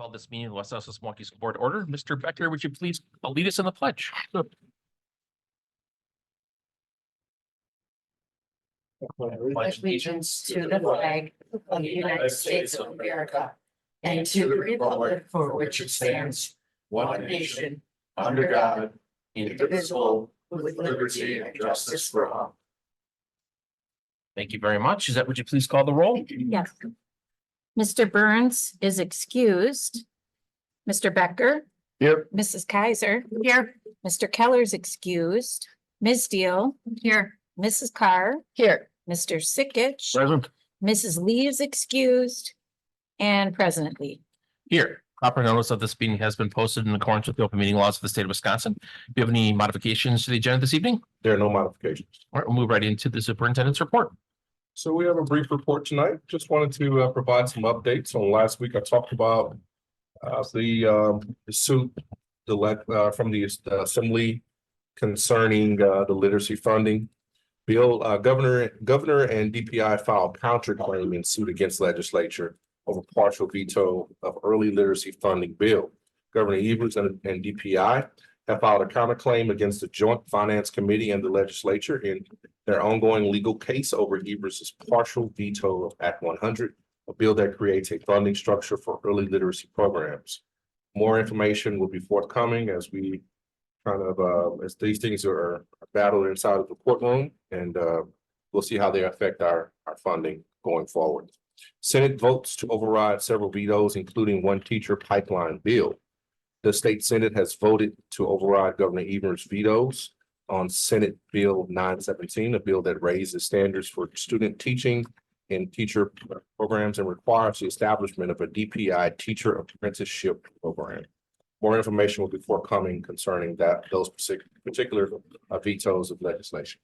Call this meeting of the West Allis Milwaukee School Board order. Mr. Becker, would you please lead us in the pledge? Pledge allegiance to the flag of the United States of America and to the republic for which it stands, one nation, under God, indivisible, with liberty and justice for all. Thank you very much. Is that, would you please call the roll? Yes. Mr. Burns is excused. Mr. Becker. Here. Mrs. Kaiser. Here. Mr. Keller's excused. Ms. Deal. Here. Mrs. Carr. Here. Mr. Sickich. Present. Mrs. Lee is excused. And President Lee. Here. Proper notice of this meeting has been posted in accordance with the open meeting laws of the state of Wisconsin. Do you have any modifications to the agenda this evening? There are no modifications. All right, we'll move right into the superintendent's report. So we have a brief report tonight. Just wanted to provide some updates. On last week, I talked about the suit from the assembly concerning the literacy funding bill. Governor and DPI filed counterclaim in suit against legislature over partial veto of early literacy funding bill. Governor Evers and DPI have filed a counterclaim against the Joint Finance Committee and the legislature in their ongoing legal case over Evers' partial veto of Act 100, a bill that creates a funding structure for early literacy programs. More information will be forthcoming as we as these things are battled inside of the courtroom, and we'll see how they affect our funding going forward. Senate votes to override several vetoes, including one teacher pipeline bill. The state Senate has voted to override Governor Evers' vetoes on Senate Bill 917, a bill that raises standards for student teaching in teacher programs and requires the establishment of a DPI teacher apprenticeship program. More information will be forthcoming concerning those particular vetoes of legislation.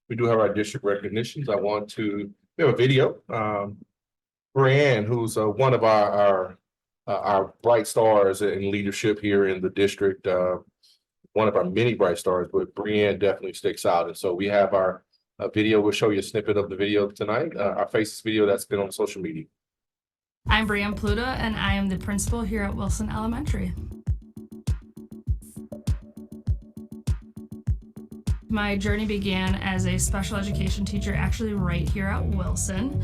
We do have our district recognitions. We have a video. Brianne, who's one of our bright stars in leadership here in the district, one of our many bright stars, but Brianne definitely sticks out. And so we have our video. We'll show you a snippet of the video tonight, our Faces video that's been on social media. I'm Brianne Pluta, and I am the principal here at Wilson Elementary. My journey began as a special education teacher actually right here at Wilson.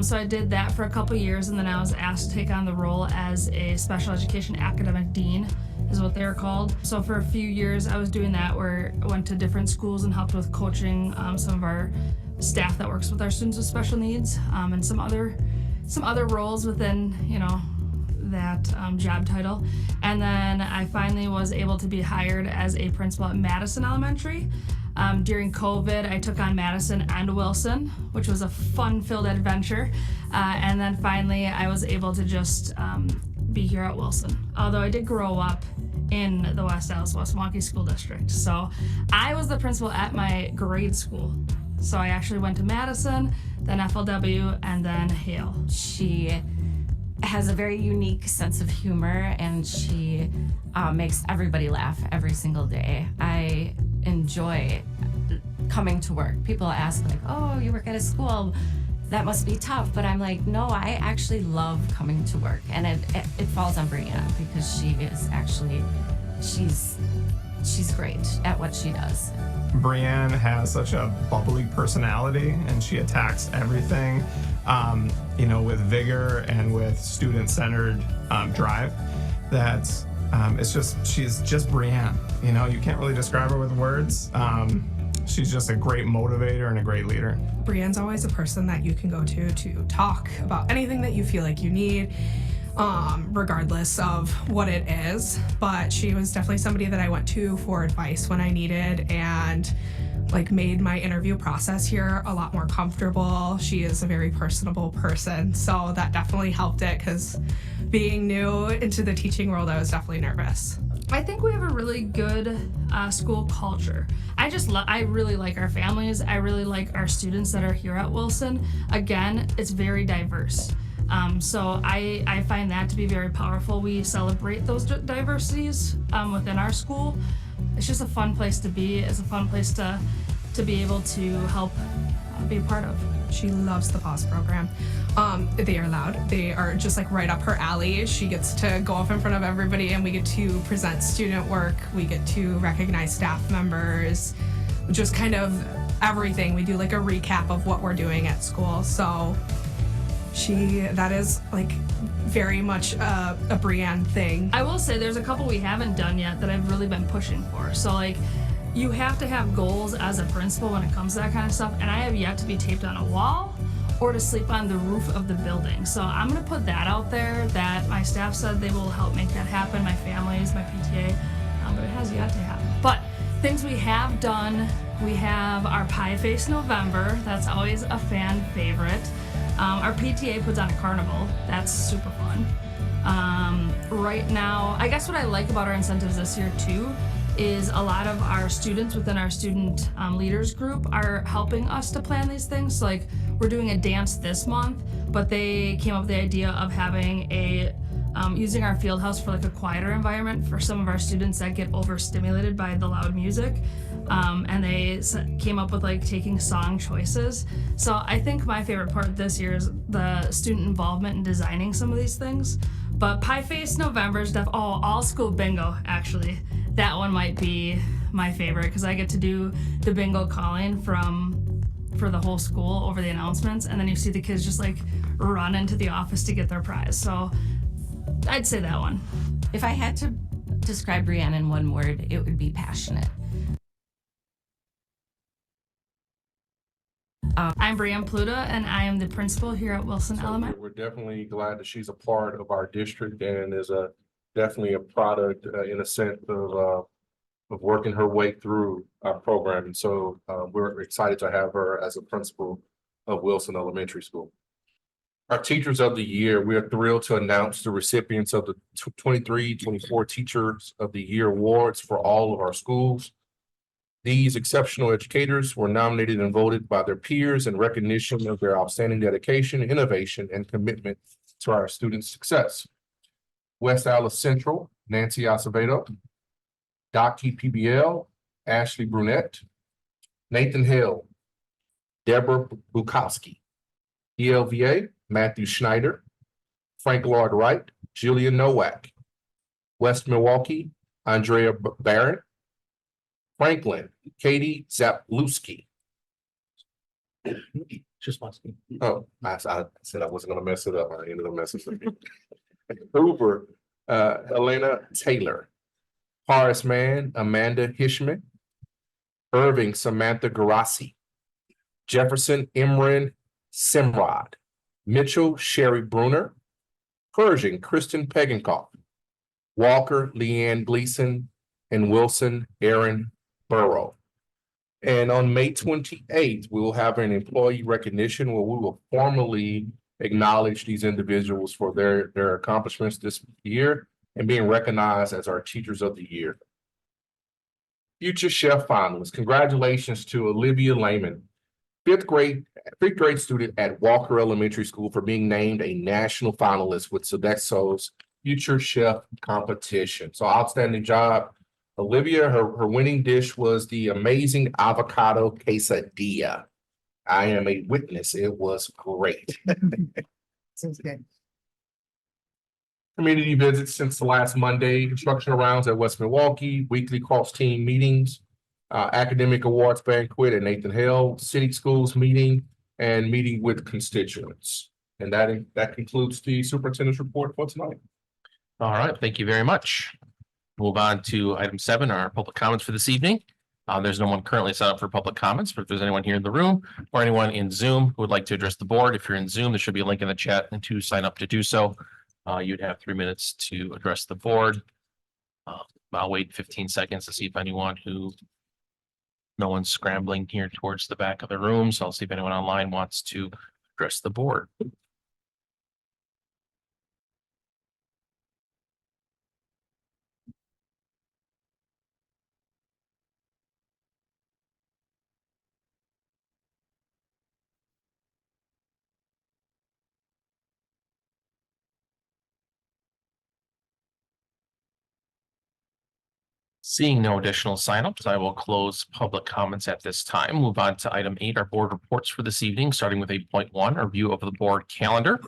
So I did that for a couple years, and then I was asked to take on the role as a special education academic dean, is what they're called. So for a few years I was doing that, where I went to different schools and helped with coaching some of our staff that works with our students with special needs, and some other roles within, that job title. And then I finally was able to be hired as a principal at Madison Elementary. During COVID, I took on Madison and Wilson, which was a fun-filled adventure. And then finally, I was able to just be here at Wilson. Although I did grow up in the West Allis West Milwaukee School District. So I was the principal at my grade school. So I actually went to Madison, then FLW, and then Hale. She has a very unique sense of humor, and she makes everybody laugh every single day. I enjoy coming to work. People ask like, oh, you work at a school, that must be tough. But I'm like, no, I actually love coming to work. And it falls on Brianne, because she is actually, she's great at what she does. Brianne has such a bubbly personality, and she attacks everything, with vigor and with student-centered drive. She's just Brianne. You can't really describe her with words. She's just a great motivator and a great leader. Brianne's always a person that you can go to talk about anything that you feel like you need, regardless of what it is. But she was definitely somebody that I went to for advice when I needed, and made my interview process here a lot more comfortable. She is a very personable person, so that definitely helped it, because being new into the teaching world, I was definitely nervous. I think we have a really good school culture. I really like our families. I really like our students that are here at Wilson. Again, it's very diverse. So I find that to be very powerful. We celebrate those diversities within our school. It's just a fun place to be. It's a fun place to be able to help be a part of. She loves the pause program. They are loud. They are just like right up her alley. She gets to go up in front of everybody and we get to present student work. We get to recognize staff members, just kind of everything. We do like a recap of what we're doing at school. So that is like very much a Brienne thing. I will say there's a couple we haven't done yet that I've really been pushing for. So like, you have to have goals as a principal when it comes to that kind of stuff, and I have yet to be taped on a wall or to sleep on the roof of the building. So I'm gonna put that out there, that my staff said they will help make that happen, my families, my PTA, but it has yet to happen. But things we have done, we have our Pie Face November. That's always a fan favorite. Our PTA puts on a carnival. That's super fun. Right now, I guess what I like about our incentives this year too is a lot of our students within our student leaders group are helping us to plan these things. So like, we're doing a dance this month, but they came up with the idea of having using our field house for like a quieter environment for some of our students that get overstimulated by the loud music. And they came up with like taking song choices. So I think my favorite part this year is the student involvement in designing some of these things. But Pie Face November is all school bingo, actually. That one might be my favorite because I get to do the bingo calling for the whole school over the announcements, and then you see the kids just like run into the office to get their prize. So I'd say that one. If I had to describe Brienne in one word, it would be passionate. I'm Brienne Pluta, and I am the principal here at Wilson Elementary. We're definitely glad that she's a part of our district and is definitely a product in a sense of working her way through our program. And so we're excited to have her as a principal of Wilson Elementary School. Our Teachers of the Year, we are thrilled to announce the recipients of the 23-24 Teachers of the Year awards for all of our schools. These exceptional educators were nominated and voted by their peers in recognition of their outstanding dedication, innovation, and commitment to our students' success. West Allis Central, Nancy Acevedo. Docky PBL, Ashley Brunette. Nathan Hill, Deborah Bukowski. ELVA, Matthew Schneider. Frank Lloyd Wright, Julia Nowak. West Milwaukee, Andrea Barron. Franklin, Katie Zapluski. Just wants to. Oh, I said I wasn't gonna mess it up. I ended up messing it up. Hoover, Elena Taylor. Horace Mann, Amanda Hishman. Irving, Samantha Garasi. Jefferson, Imran Simrod. Mitchell, Sherry Bruner. Pershing, Kristen Pegenkoff. Walker, Leanne Gleason. And Wilson, Aaron Burrow. And on May 28th, we will have an employee recognition where we will formally acknowledge these individuals for their accomplishments this year and being recognized as our Teachers of the Year. Future Chef finalists, congratulations to Olivia Lehman, fifth grade student at Walker Elementary School, for being named a national finalist with Sodexo's Future Chef competition. So outstanding job, Olivia. Her winning dish was the amazing avocado quesadilla. I am a witness. It was great. Sounds good. Community visits since the last Monday, instructional rounds at West Milwaukee, weekly cross-team meetings, academic awards banquet at Nathan Hill, city schools meeting, and meeting with constituents. And that concludes the superintendent's report for tonight. All right, thank you very much. Move on to item 7, our public comments for this evening. There's no one currently set up for public comments, but if there's anyone here in the room or anyone in Zoom who would like to address the board, if you're in Zoom, there should be a link in the chat and to sign up to do so. You'd have 3 minutes to address the board. I'll wait 15 seconds to see if no one's scrambling here towards the back of the room. So I'll see if anyone online wants to address the board. Seeing no additional signups, I will close public comments at this time. Move on to item 8, our board reports for this evening, starting with 8.1, review of the board calendar.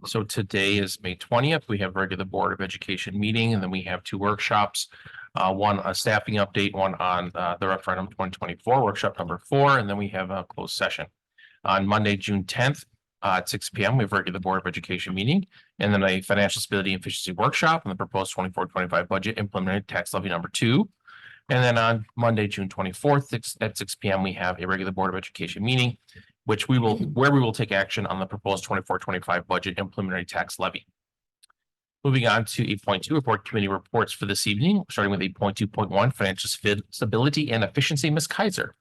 So today is May 20th. We have regular Board of Education meeting, and then we have 2 workshops. One a staffing update, one on the referendum 2024, workshop number 4, and then we have a closed session. On Monday, June 10th, at 6 p.m., we have regular Board of Education meeting, and then a financial stability and efficiency workshop and the proposed 24-25 budget implemented tax levy number 2. And then on Monday, June 24th, at 6 p.m., we have a regular Board of Education meeting, where we will take action on the proposed 24-25 budget implementing tax levy. Moving on to 8.2, report committee reports for this evening, starting with 8.2.1, financial stability and efficiency. Ms. Kaiser.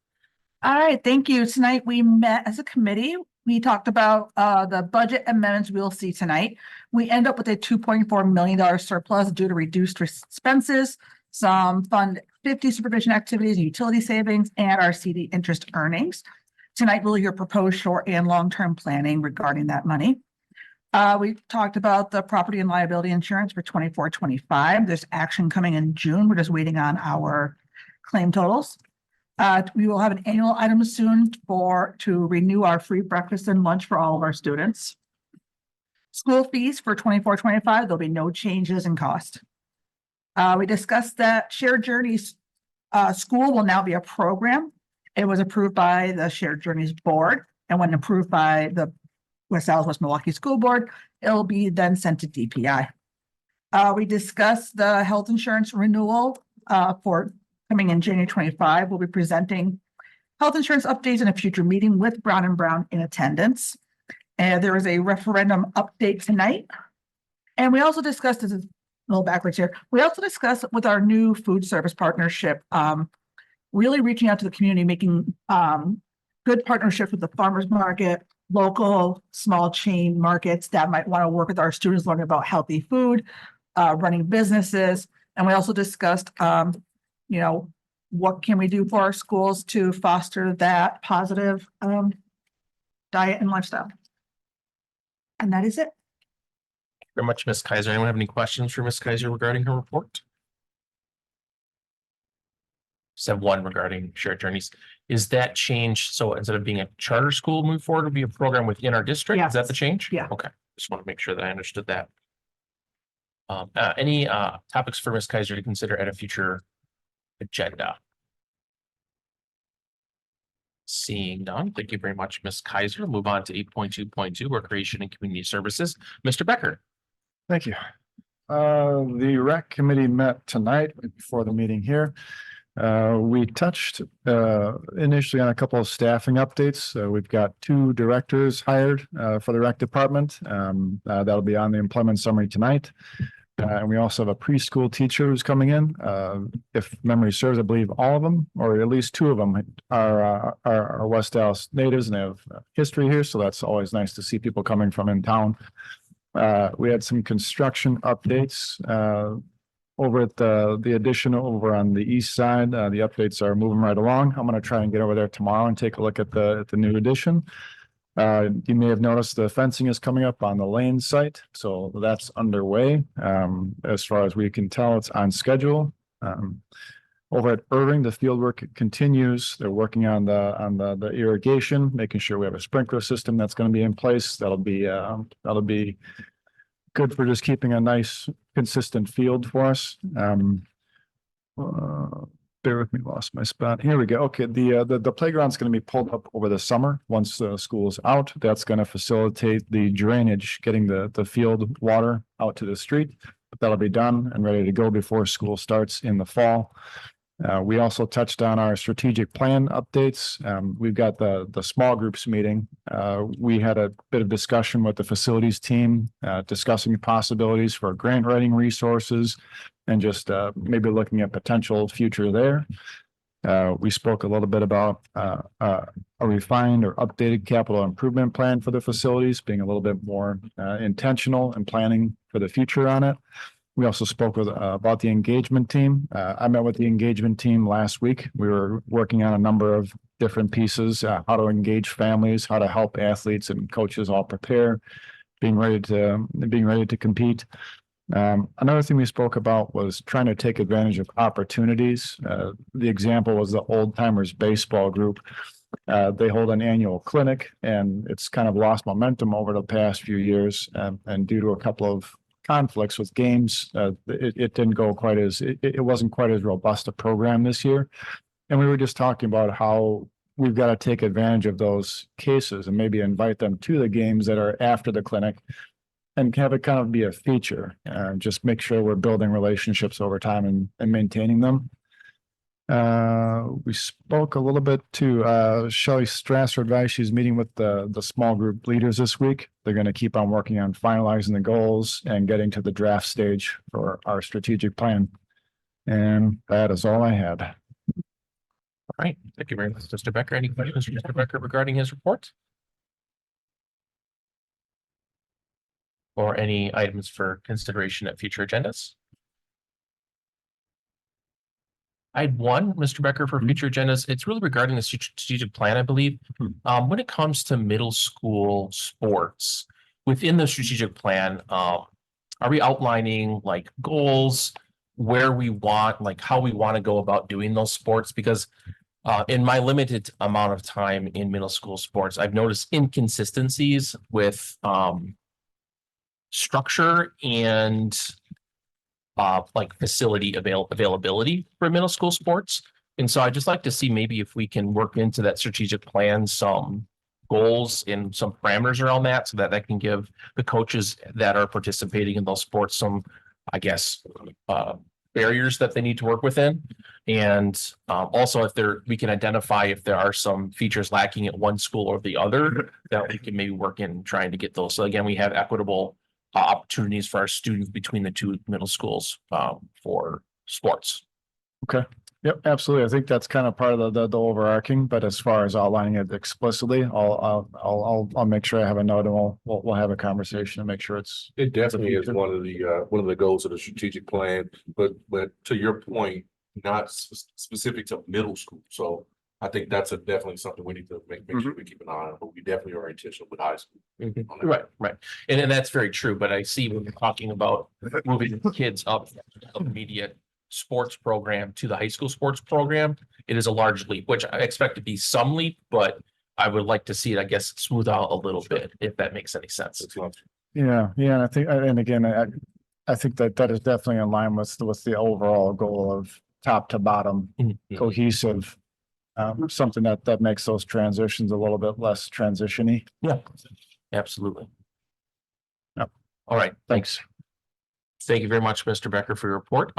All right, thank you. Tonight we met as a committee. We talked about the budget amendments we'll see tonight. We end up with a $2.4 million surplus due to reduced expenses, some Fund 50 supervision activities, utility savings, and our CD interest earnings. Tonight we'll hear proposed short and long-term planning regarding that money. We talked about the property and liability insurance for 24-25. There's action coming in June. We're just waiting on our claim totals. We will have an annual item soon to renew our free breakfast and lunch for all of our students. School fees for 24-25, there'll be no changes in cost. We discussed that Shared Journeys School will now be a program. It was approved by the Shared Journeys Board, and when approved by the West Milwaukee School Board, it'll be then sent to DPI. We discussed the health insurance renewal for coming in January 25. We'll be presenting health insurance updates in a future meeting with Brown & Brown in attendance. And there is a referendum update tonight. And we also discussed, this is a little backwards here, we also discussed with our new food service partnership, really reaching out to the community, making good partnerships with the farmers market, local small chain markets that might want to work with our students, learning about healthy food, running businesses. And we also discussed what can we do for our schools to foster that positive diet and lifestyle? And that is it. Very much, Ms. Kaiser. Anyone have any questions for Ms. Kaiser regarding her report? Just have one regarding Shared Journeys. Is that change? So instead of being a charter school moving forward, it'll be a program within our district? Is that the change? Yeah. Okay. Just want to make sure that I understood that. Any topics for Ms. Kaiser to consider at a future agenda? Seeing none, thank you very much, Ms. Kaiser. Move on to 8.2.2, Recreation and Community Services. Mr. Becker. Thank you. The rec committee met tonight before the meeting here. We touched initially on a couple of staffing updates. We've got 2 directors hired for the rec department. That'll be on the employment summary tonight. And we also have a preschool teacher who's coming in. If memory serves, I believe all of them, or at least 2 of them are West Dallas natives and they have history here. So that's always nice to see people coming from in town. We had some construction updates over at the addition over on the east side. The updates are moving right along. I'm going to try and get over there tomorrow and take a look at the new addition. You may have noticed the fencing is coming up on the Lane site, so that's underway. As far as we can tell, it's on schedule. Over at Irving, the field work continues. They're working on the irrigation, making sure we have a sprinkler system that's going to be in place. That'll be good for just keeping a nice, consistent field for us. Bear with me, lost my spot. Here we go. Okay, the playground's going to be pulled up over the summer once the school's out. That's going to facilitate the drainage, getting the field water out to the street. But that'll be done and ready to go before school starts in the fall. We also touched on our strategic plan updates. We've got the small groups meeting. We had a bit of discussion with the facilities team, discussing possibilities for grant writing resources and just maybe looking at potential future there. We spoke a little bit about a refined or updated capital improvement plan for the facilities, being a little bit more intentional and planning for the future on it. We also spoke about the engagement team. I met with the engagement team last week. We were working on a number of different pieces, how to engage families, how to help athletes and coaches all prepare, being ready to compete. Another thing we spoke about was trying to take advantage of opportunities. The example was the Old Timers Baseball Group. They hold an annual clinic, and it's kind of lost momentum over the past few years. And due to a couple of conflicts with games, it didn't go quite as, it wasn't quite as robust a program this year. And we were just talking about how we've got to take advantage of those cases and maybe invite them to the games that are after the clinic and have it kind of be a feature. Just make sure we're building relationships over time and maintaining them. We spoke a little bit to Shelley Strasser advice. She's meeting with the small group leaders this week. They're going to keep on working on finalizing the goals and getting to the draft stage for our strategic plan. And that is all I had. All right, thank you very much, Mr. Becker. Any questions for Mr. Becker regarding his report? Or any items for consideration at future agendas? I had one, Mr. Becker, for future agendas. It's really regarding the strategic plan, I believe. When it comes to middle school sports, within the strategic plan, are we outlining like goals, where we want, like how we want to go about doing those sports? Because in my limited amount of time in middle school sports, I've noticed inconsistencies with structure and like facility availability for middle school sports. And so I'd just like to see maybe if we can work into that strategic plan some goals and some parameters around that, so that can give the coaches that are participating in those sports some, I guess, barriers that they need to work within. And also if we can identify if there are some features lacking at one school or the other, that we can maybe work in trying to get those. So again, we have equitable opportunities for our students between the two middle schools for sports. Okay. Yep, absolutely. I think that's kind of part of the overarching, but as far as outlining it explicitly, I'll make sure I have a note and we'll have a conversation and make sure it's. It definitely is one of the goals of the strategic plan, but to your point, not specific to middle school. So I think that's definitely something we need to make sure we keep an eye on, but we definitely are intentional with high school. Right. And that's very true. But I see when we're talking about moving kids up immediate sports program to the high school sports program, it is a large leap, which I expect to be some leap, but I would like to see it, I guess, smooth out a little bit, if that makes any sense. Yeah. And I think, and again, I think that is definitely in line with the overall goal of top to bottom cohesive, something that makes those transitions a little bit less transition-y. Yeah, absolutely. Yep. All right, thanks. Thank you very much, Mr. Becker, for your report.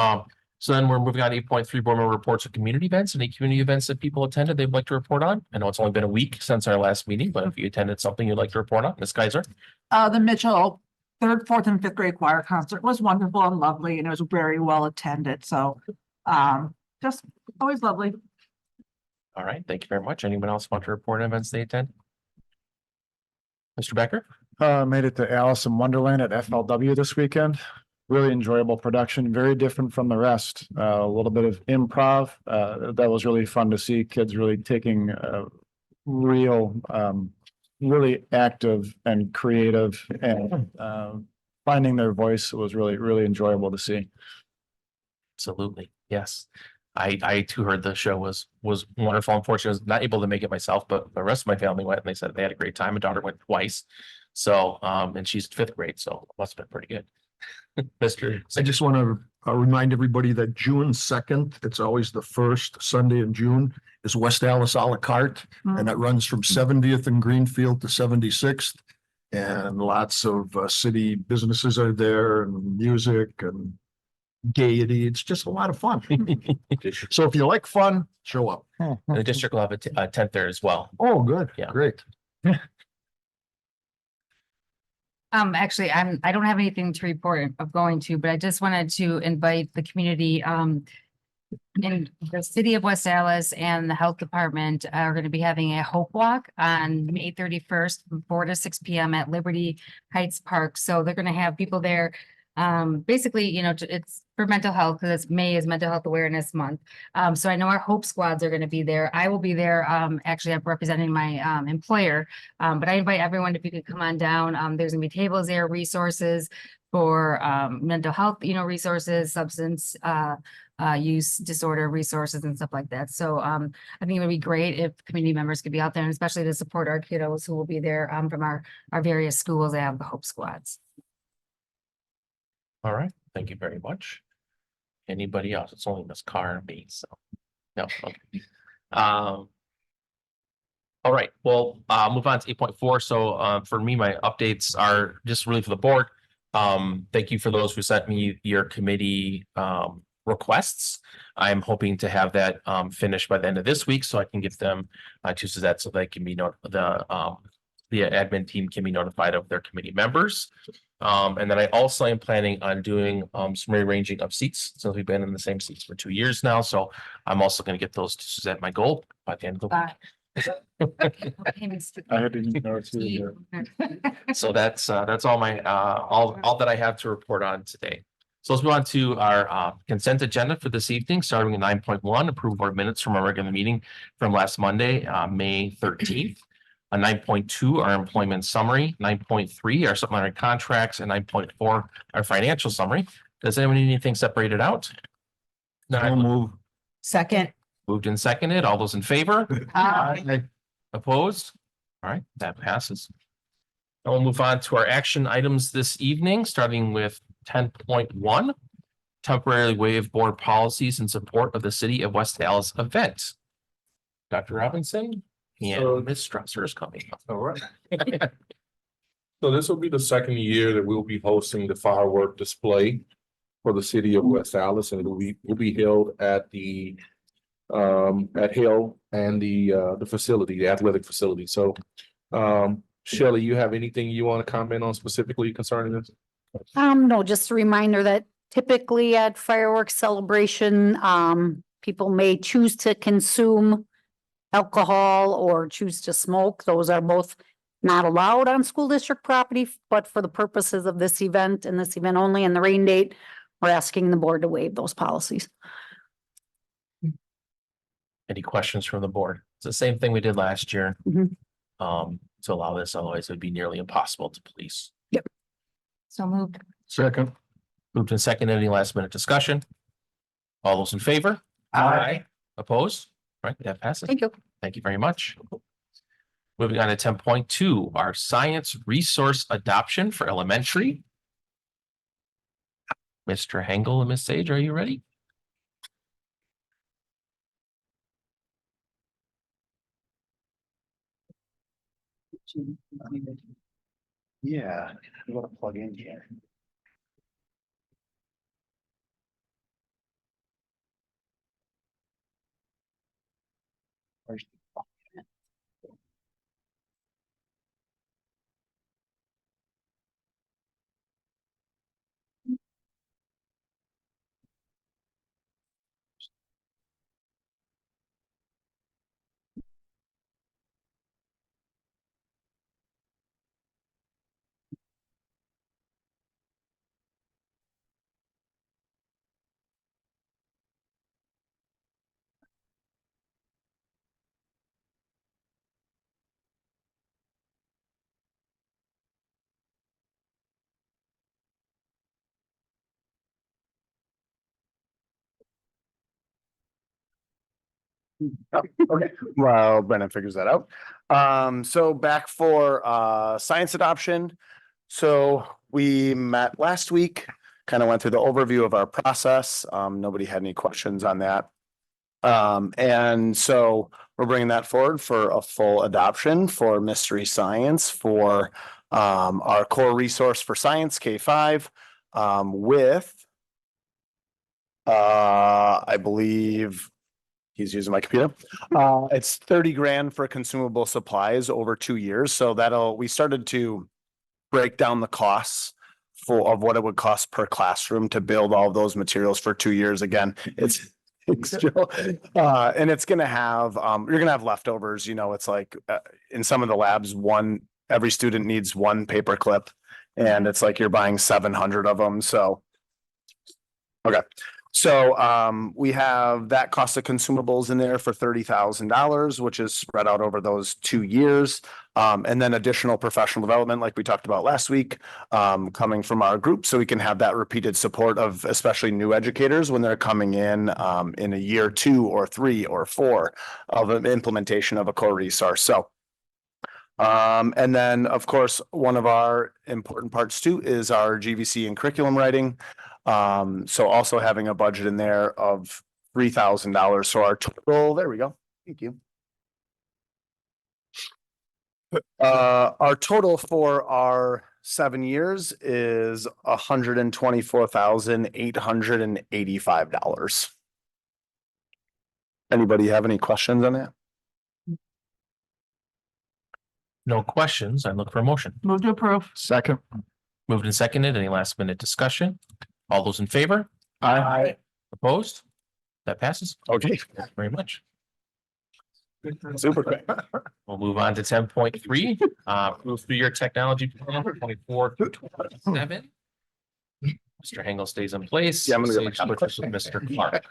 So then we're moving on to 8.3 board member reports of community events. Any community events that people attended they'd like to report on? I know it's only been a week since our last meeting, but if you attended something you'd like to report on, Ms. Kaiser. The Mitchell 3rd, 4th, and 5th grade choir concert was wonderful and lovely, and it was very well attended. So just always lovely. All right, thank you very much. Anyone else want to report on events they attend? Mr. Becker? Made it to Alice in Wonderland at FLW this weekend. Really enjoyable production, very different from the rest. A little bit of improv. That was really fun to see. Kids really taking real, really active and creative and finding their voice was really enjoyable to see. Absolutely, yes. I too heard the show was wonderful. Unfortunately, I was not able to make it myself, but the rest of my family went and they said they had a great time. My daughter went twice. So, and she's 5th grade, so it must have been pretty good. Mr. I just want to remind everybody that June 2nd, it's always the first Sunday in June, is West Allis a la carte. And it runs from 70th and Greenfield to 76th. And lots of city businesses are there and music and gaiety. It's just a lot of fun. So if you like fun, show up. And the district will have a tent there as well. Oh, good. Yeah. Great. Actually, I don't have anything to report of going to, but I just wanted to invite the community, in the city of West Allis and the health department are going to be having a hope walk on May 31st from 4 to 6 p.m. at Liberty Heights Park. So they're going to have people there Basically, it's for mental health because May is Mental Health Awareness Month. So I know our Hope Squads are going to be there. I will be there. Actually, I'm representing my employer. But I invite everyone if you could come on down. There's gonna be tables there, resources for mental health, resources, substance use disorder resources and stuff like that. So I think it would be great if community members could be out there, and especially to support our kiddos who will be there from our various schools that have the Hope Squads. All right, thank you very much. Anybody else? It's only Miss Carr and me, so. No, okay. All right, well, move on to 8.4. So for me, my updates are just really for the board. Thank you for those who sent me your committee requests. I'm hoping to have that finished by the end of this week so I can get them to Suzette so they can be the admin team can be notified of their committee members. And then I also am planning on doing some rearranging of seats since we've been in the same seats for 2 years now. So I'm also going to get those to Suzette, my goal by the end of the week. I didn't know too. So that's all my all that I have to report on today. So let's move on to our consent agenda for this evening, starting at 9.1, approval of minutes from our regular meeting from last Monday, May 13th. 9.2, our employment summary, 9.3, our supplementary contracts, and 9.4, our financial summary. Does anyone need anything separated out? I'll move. Second. Moved and seconded. All those in favor? Aye. Opposed? All right, that passes. And we'll move on to our action items this evening, starting with 10.1, temporarily waive board policies in support of the City of West Dallas event. Dr. Robinson and Ms. Strasser is coming. All right. So this will be the second year that we'll be hosting the firework display for the City of West Dallas, and will be held at the at Hill and the facility, the athletic facility. So Shelley, you have anything you want to comment on specifically concerning this? No, just a reminder that typically at fireworks celebration, people may choose to consume alcohol or choose to smoke. Those are both not allowed on school district property, but for the purposes of this event and this event only and the rain date, we're asking the board to waive those policies. Any questions from the board? It's the same thing we did last year. Mhm. To allow this, otherwise it would be nearly impossible to police. So moved. Second. Moved and seconded. Any last minute discussion? All those in favor? Aye. Opposed? All right, that passes. Thank you. Thank you very much. Moving on to 10.2, our science resource adoption for elementary. Mr. Hengel and Ms. Sage, are you ready? Yeah, I'm gonna plug in here. Okay, well, Brennan figures that out. So back for science adoption. So we met last week, kind of went through the overview of our process. Nobody had any questions on that. And so we're bringing that forward for a full adoption for mystery science for our core resource for science K-5 with I believe he's using my computer. It's 30 grand for consumable supplies over 2 years. So we started to break down the costs of what it would cost per classroom to build all of those materials for 2 years. Again, it's and it's going to have, you're going to have leftovers, it's like in some of the labs, every student needs one paper clip and it's like you're buying 700 of them, so. Okay, so we have that cost of consumables in there for $30,000, which is spread out over those 2 years. And then additional professional development, like we talked about last week, coming from our group, so we can have that repeated support of especially new educators when they're coming in a year 2 or 3 or 4 of an implementation of a core resource. So and then, of course, one of our important parts too is our GVC and curriculum writing. So also having a budget in there of $3,000. So our total, there we go. Thank you. Our total for our 7 years is $124,885. Anybody have any questions on that? No questions. I look for a motion. Move to approve. Second. Moved and seconded. Any last minute discussion? All those in favor? Aye. Opposed? That passes. Okay. Thank you very much. Super quick. We'll move on to 10.3, approve 3-year technology plan for 24 to 27. Mr. Hengel stays in place. Yeah, I'm gonna get my Sage switches with Mr. Clark.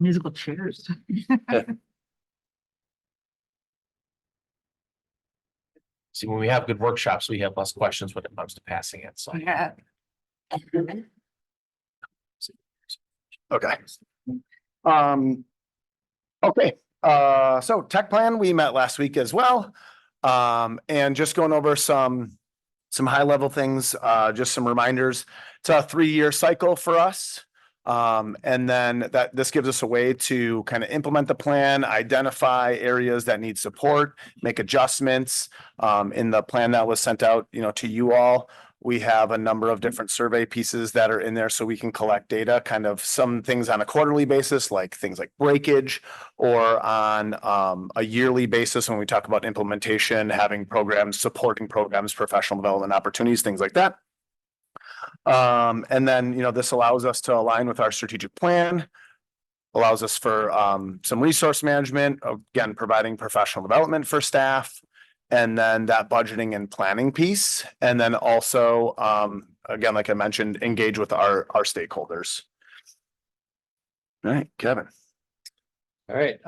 Musical chairs. See, when we have good workshops, we have less questions when it comes to passing it, so. Yeah. Okay. Okay, so tech plan, we met last week as well. And just going over some high level things, just some reminders. It's a 3-year cycle for us. And then this gives us a way to kind of implement the plan, identify areas that need support, make adjustments. In the plan that was sent out, to you all, we have a number of different survey pieces that are in there so we can collect data, kind of some things on a quarterly basis, like things like breakage, or on a yearly basis when we talk about implementation, having programs, supporting programs, professional development opportunities, things like that. And then, this allows us to align with our strategic plan, allows us for some resource management, again, providing professional development for staff, and then that budgeting and planning piece. And then also, again, like I mentioned, engage with our stakeholders. All right, Kevin. All right,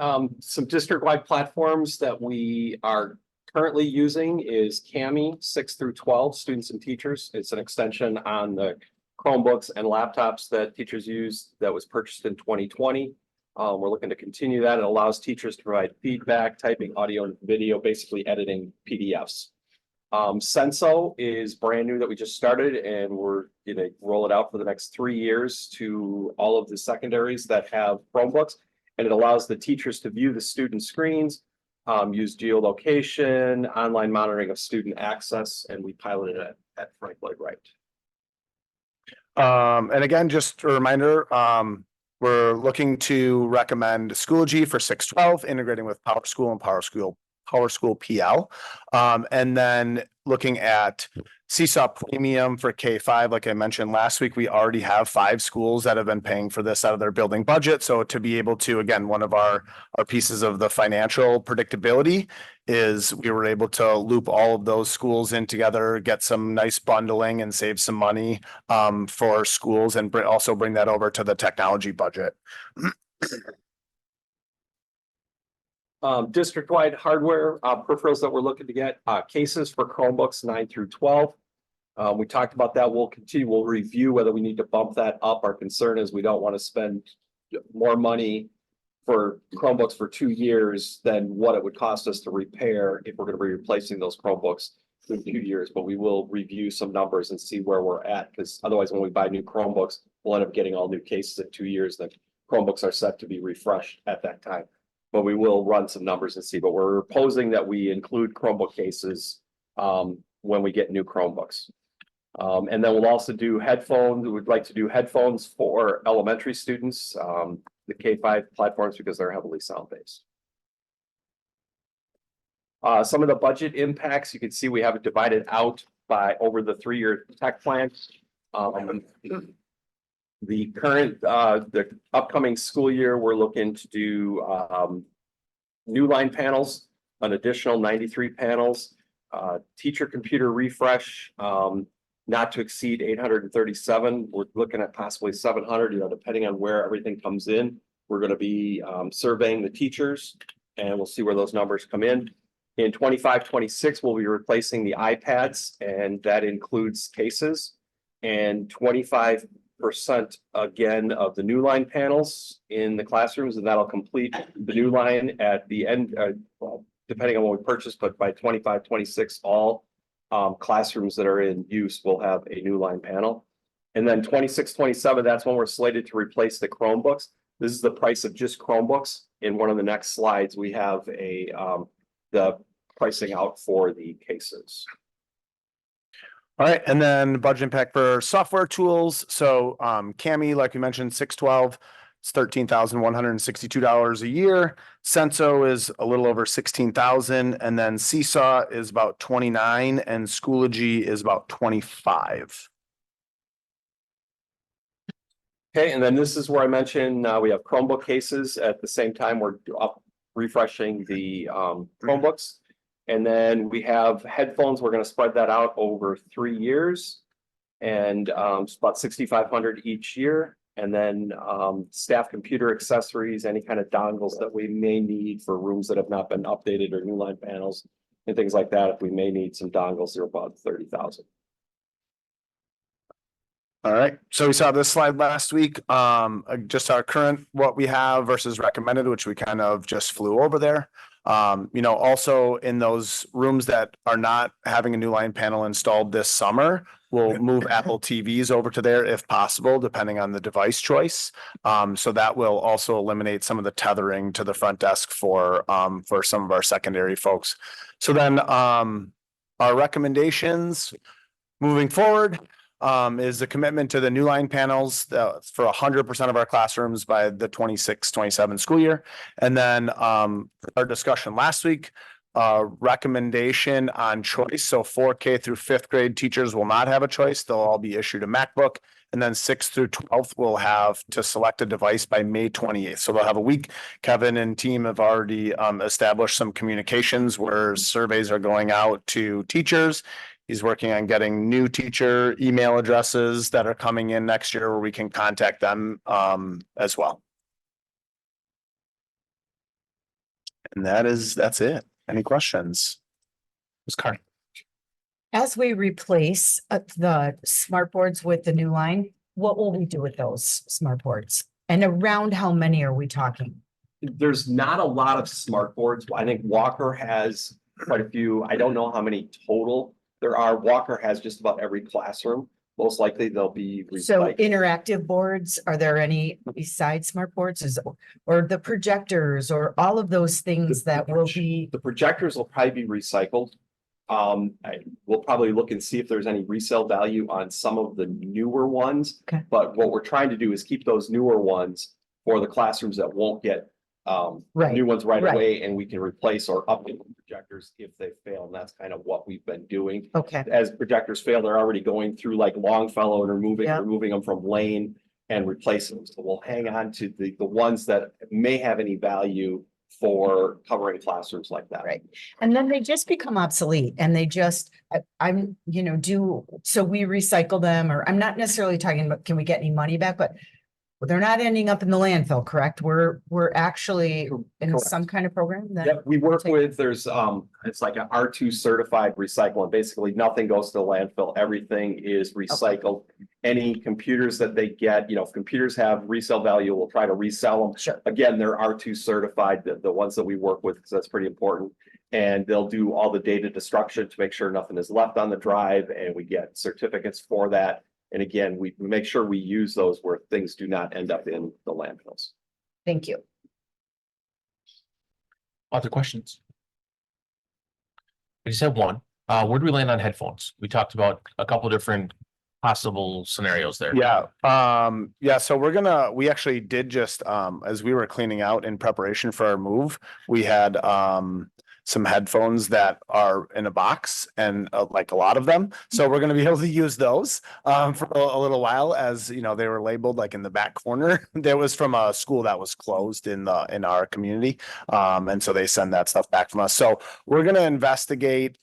some district-wide platforms that we are currently using is CAMI 6 through 12, students and teachers. It's an extension on the Chromebooks and laptops that teachers use that was purchased in 2020. We're looking to continue that. It allows teachers to provide feedback, typing, audio, and video, basically editing PDFs. Senso is brand new that we just started, and we're going to roll it out for the next 3 years to all of the secondaries that have Chromebooks. And it allows the teachers to view the student screens, use geolocation, online monitoring of student access, and we piloted it at Frank Lloyd Wright. And again, just a reminder, we're looking to recommend Schoology for 612, integrating with PowerSchool and PowerSchool PL. And then looking at Seesaw Premium for K-5, like I mentioned last week, we already have 5 schools that have been paying for this out of their building budget. So to be able to, again, one of our pieces of the financial predictability is we were able to loop all of those schools in together, get some nice bundling and save some money for schools, and also bring that over to the technology budget. District-wide hardware peripherals that we're looking to get, cases for Chromebooks 9 through 12. We talked about that. We'll continue. We'll review whether we need to bump that up. Our concern is we don't want to spend more money for Chromebooks for 2 years than what it would cost us to repair if we're going to be replacing those Chromebooks in 2 years. But we will review some numbers and see where we're at, because otherwise when we buy new Chromebooks, we'll end up getting all new cases in 2 years. Then Chromebooks are set to be refreshed at that time. But we will run some numbers and see. But we're proposing that we include Chromebook cases when we get new Chromebooks. And then we'll also do headphones. We'd like to do headphones for elementary students, the K-5 platforms, because they're heavily sound-based. Some of the budget impacts, you can see we have it divided out by over the 3-year tech plan. The current, the upcoming school year, we're looking to do new line panels, an additional 93 panels. teacher computer refresh, not to exceed 837. We're looking at possibly 700, depending on where everything comes in. We're going to be surveying the teachers and we'll see where those numbers come in. In 25-26, we'll be replacing the iPads, and that includes cases, and 25% again of the new line panels in the classrooms, and that'll complete the new line at the end, depending on what we purchase, but by 25-26, all classrooms that are in use will have a new line panel. And then 26-27, that's when we're slated to replace the Chromebooks. This is the price of just Chromebooks. In one of the next slides, we have the pricing out for the cases. All right, and then budget impact for software tools. So Cami, like we mentioned, 612, it's $13,162 a year. Senso is a little over 16,000, and then Seesaw is about 29, and Schoology is about 25. Okay, and then this is where I mentioned we have Chromebook cases. At the same time, we're refreshing the Chromebooks. And then we have headphones. We're going to spread that out over 3 years. And it's about 6,500 each year. And then staff computer accessories, any kind of dongles that we may need for rooms that have not been updated, or new line panels and things like that. If we may need some dongles, they're about 30,000. All right, so we saw this slide last week, just our current, what we have versus recommended, which we kind of just flew over there. Also in those rooms that are not having a new line panel installed this summer, we'll move Apple TVs over to there if possible, depending on the device choice. So that will also eliminate some of the tethering to the front desk for some of our secondary folks. So then our recommendations moving forward is the commitment to the new line panels for 100% of our classrooms by the 26-27 school year. And then our discussion last week, recommendation on choice. So 4K through 5th grade teachers will not have a choice. They'll all be issued a MacBook. And then 6th through 12th will have to select a device by May 28th. So they'll have a week. Kevin and team have already established some communications where surveys are going out to teachers. He's working on getting new teacher email addresses that are coming in next year where we can contact them as well. And that's it. Any questions? Ms. Carr. As we replace the smart boards with the new line, what will we do with those smart boards? And around how many are we talking? There's not a lot of smart boards. I think Walker has quite a few. I don't know how many total there are. Walker has just about every classroom. Most likely they'll be So recycled. interactive boards, are there any besides smart boards, or the projectors, or all of those things that will be? The projectors will probably be recycled. We'll probably look and see if there's any resale value on some of the newer ones. Okay. But what we're trying to do is keep those newer ones for the classrooms that won't get new ones right away, and we can replace or update the projectors if they fail. And that's kind of what we've been doing. Okay. As projectors fail, they're already going through like Longfellow and removing them from Lane and replacing them. So we'll hang on to the ones that may have any value for covering classrooms like that. Right. And then they just become obsolete, and they just, so we recycle them, or I'm not necessarily talking about, can we get any money back, but they're not ending up in the landfill, correct? We're actually in Correct. Some kind of program that. Yep, we work with, there's, it's like an R2 certified recycling. Basically, nothing goes to the landfill. Everything is recycled. Any computers that they get, if computers have resale value, we'll try to resell them. Sure. Again, they're R2 certified, the ones that we work with, because that's pretty important. And they'll do all the data destruction to make sure nothing is left on the drive, and we get certificates for that. And again, we make sure we use those where things do not end up in the landfills. Thank you. Other questions? I just have one. Where do we land on headphones? We talked about a couple different possible scenarios there. Yeah. So we actually did just, as we were cleaning out in preparation for our move, we had, some headphones that are in a box, and like a lot of them. So we're going to be able to use those for a little while, as they were labeled like in the back corner. That was from a school that was closed in our community. And so they send that stuff back from us. So we're going to investigate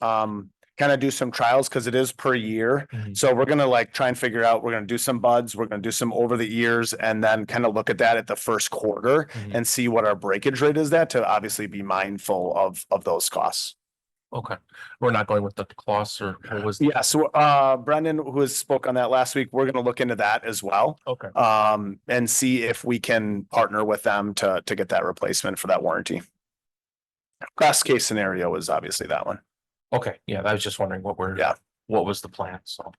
kind of do some trials because it is per year. Mhm. So we're gonna like try and figure out, we're gonna do some buds, we're gonna do some over the years and then kind of look at that at the first quarter Mhm. and see what our breakage rate is that to obviously be mindful of those costs. Okay, we're not going with the costs or what was? Yeah, so Brendan, who has spoke on that last week, we're gonna look into that as well. Okay. And see if we can partner with them to get that replacement for that warranty. Best case scenario is obviously that one. Okay, yeah, I was just wondering Yeah. what was the plan, so.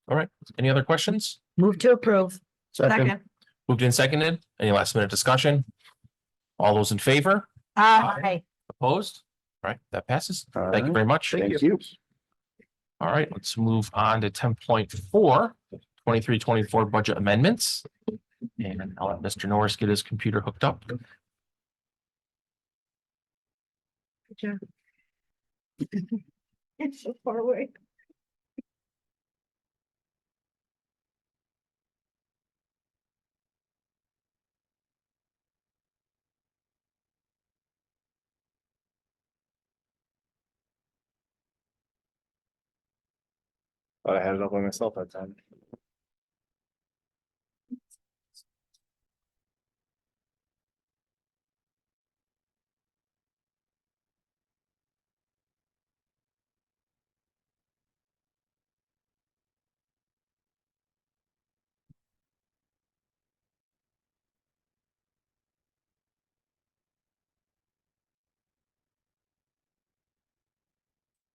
All right, any other questions? Move to approve. Second. Moved and seconded, any last minute discussion? All those in favor? Aye. Opposed? All right, that passes. All Thank you right. very much. Thank you. All right, let's move on to 10.4, 23-24 budget amendments. And I'll let Mr. Norris get his computer hooked up. It's so far away. I had it up on myself that time.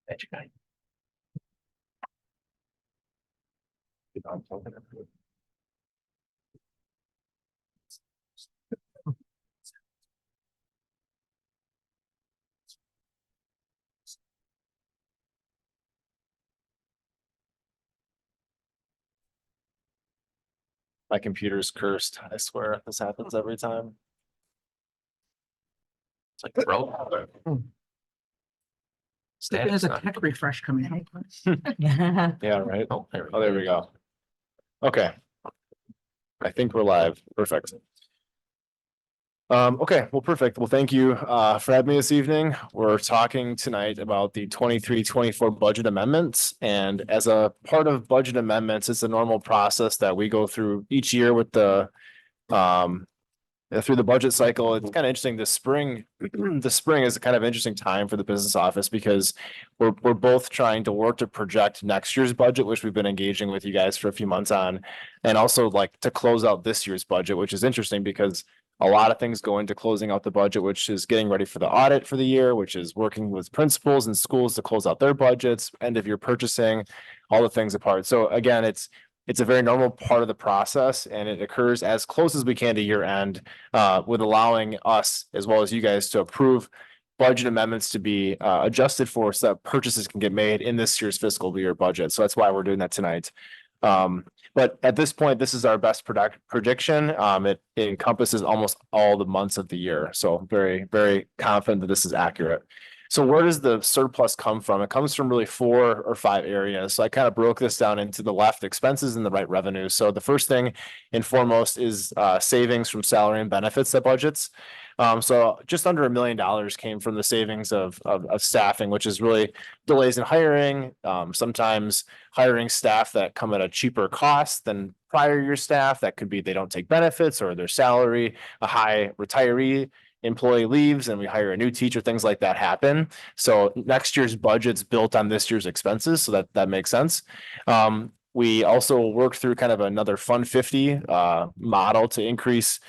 That you got it. My computer's cursed. I swear this happens every time. It's like throat. There's Status. a tech refresh coming up. Yeah, right. Oh, there we Oh, there we go. Okay. I think we're live. Perfect. Okay, well, perfect. Well, thank you for having me this evening. We're talking tonight about the 23-24 budget amendments. And as a part of budget amendments, it's a normal process that we go through each year with the through the budget cycle. It's kind of interesting. The spring is a kind of interesting time for the business office because we're both trying to work to project next year's budget, which we've been engaging with you guys for a few months on, and also like to close out this year's budget, which is interesting because a lot of things go into closing out the budget, which is getting ready for the audit for the year, which is working with principals and schools to close out their budgets, end of year purchasing, all the things apart. So again, it's a very normal part of the process and it occurs as close as we can to year end, with allowing us as well as you guys to approve budget amendments to be adjusted for so that purchases can get made in this year's fiscal year budget. So that's why we're doing that tonight. But at this point, this is our best prediction. It encompasses almost all the months of the year. So very, very confident that this is accurate. So where does the surplus come from? It comes from really 4 or 5 areas. So I kind of broke this down into the left expenses and the right revenue. So the first thing and foremost is savings from salary and benefits that budgets. So just under $1 million came from the savings of staffing, which is really delays in hiring, sometimes hiring staff that come at a cheaper cost than prior year staff. That could be they don't take benefits or their salary, a high retiree employee leaves and we hire a new teacher, things like that happen. So next year's budget's built on this year's expenses. So that makes sense. We also worked through kind of another Fund 50 model to increase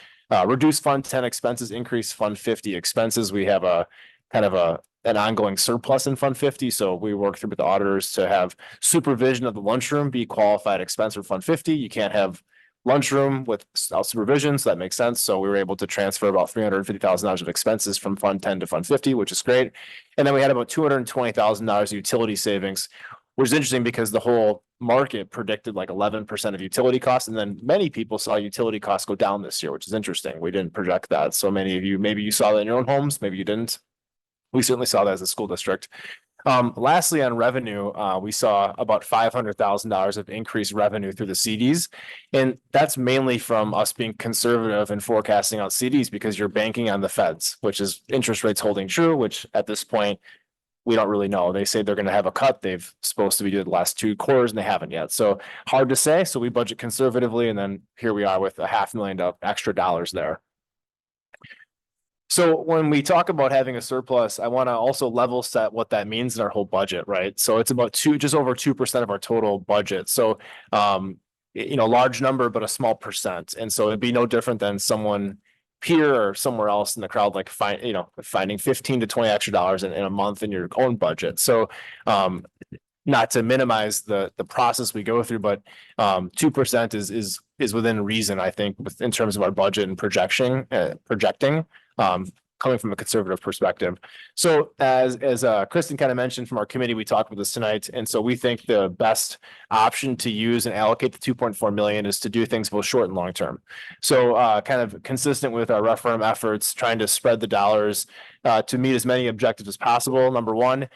reduce Fund 10 expenses, increase Fund 50 expenses. We have a kind of an ongoing surplus in Fund 50. So we work through with the auditors to have supervision of the lunchroom be qualified expense for Fund 50. You can't have lunchroom without supervision, so that makes sense. So we were able to transfer about $350,000 of expenses from Fund 10 to Fund 50, which is great. And then we had about $220,000 utility savings, which is interesting because the whole market predicted like 11% of utility costs. And then many people saw utility costs go down this year, which is interesting. We didn't project that. So many of you, maybe you saw that in your own homes, maybe you didn't. We certainly saw that as a school district. Lastly, on revenue, we saw about $500,000 of increased revenue through the CDs. And that's mainly from us being conservative and forecasting out CDs because you're banking on the feds, which is interest rates holding true, which at this point we don't really know. They say they're going to have a cut. They've supposed to be doing the last 2 quarters and they haven't yet. So hard to say. So we budget conservatively. And then here we are with $500,000 extra dollars there. So when we talk about having a surplus, I want to also level set what that means in our whole budget, right? So it's about just over 2% of our total budget. So, large number, but a small percent. And so it'd be no different than someone here or somewhere else in the crowd, like finding 15 to 20 extra dollars in a month in your own budget. So, not to minimize the process we go through, but 2% is within reason, I think, in terms of our budget and projecting, coming from a conservative perspective. So as Kristen kind of mentioned from our committee, we talked about this tonight. And so we think the best option to use and allocate the 2.4 million is to do things both short and long term. So kind of consistent with our referendum efforts, trying to spread the dollars to meet as many objectives as possible. Number one,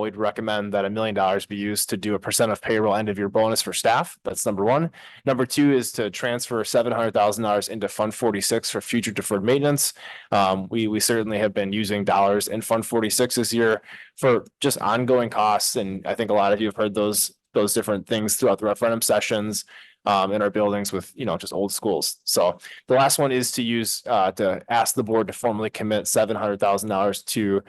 we'd recommend that $1 million be used to do a percent of payroll end of year bonus for staff. That's number one. Number two is to transfer $700,000 into Fund 46 for future deferred maintenance. We certainly have been using dollars in Fund 46 this year for just ongoing costs. And I think a lot of you have heard those different things throughout the referendum sessions in our buildings with, just old schools. So the last one is to use to ask the board to formally commit $700,000 to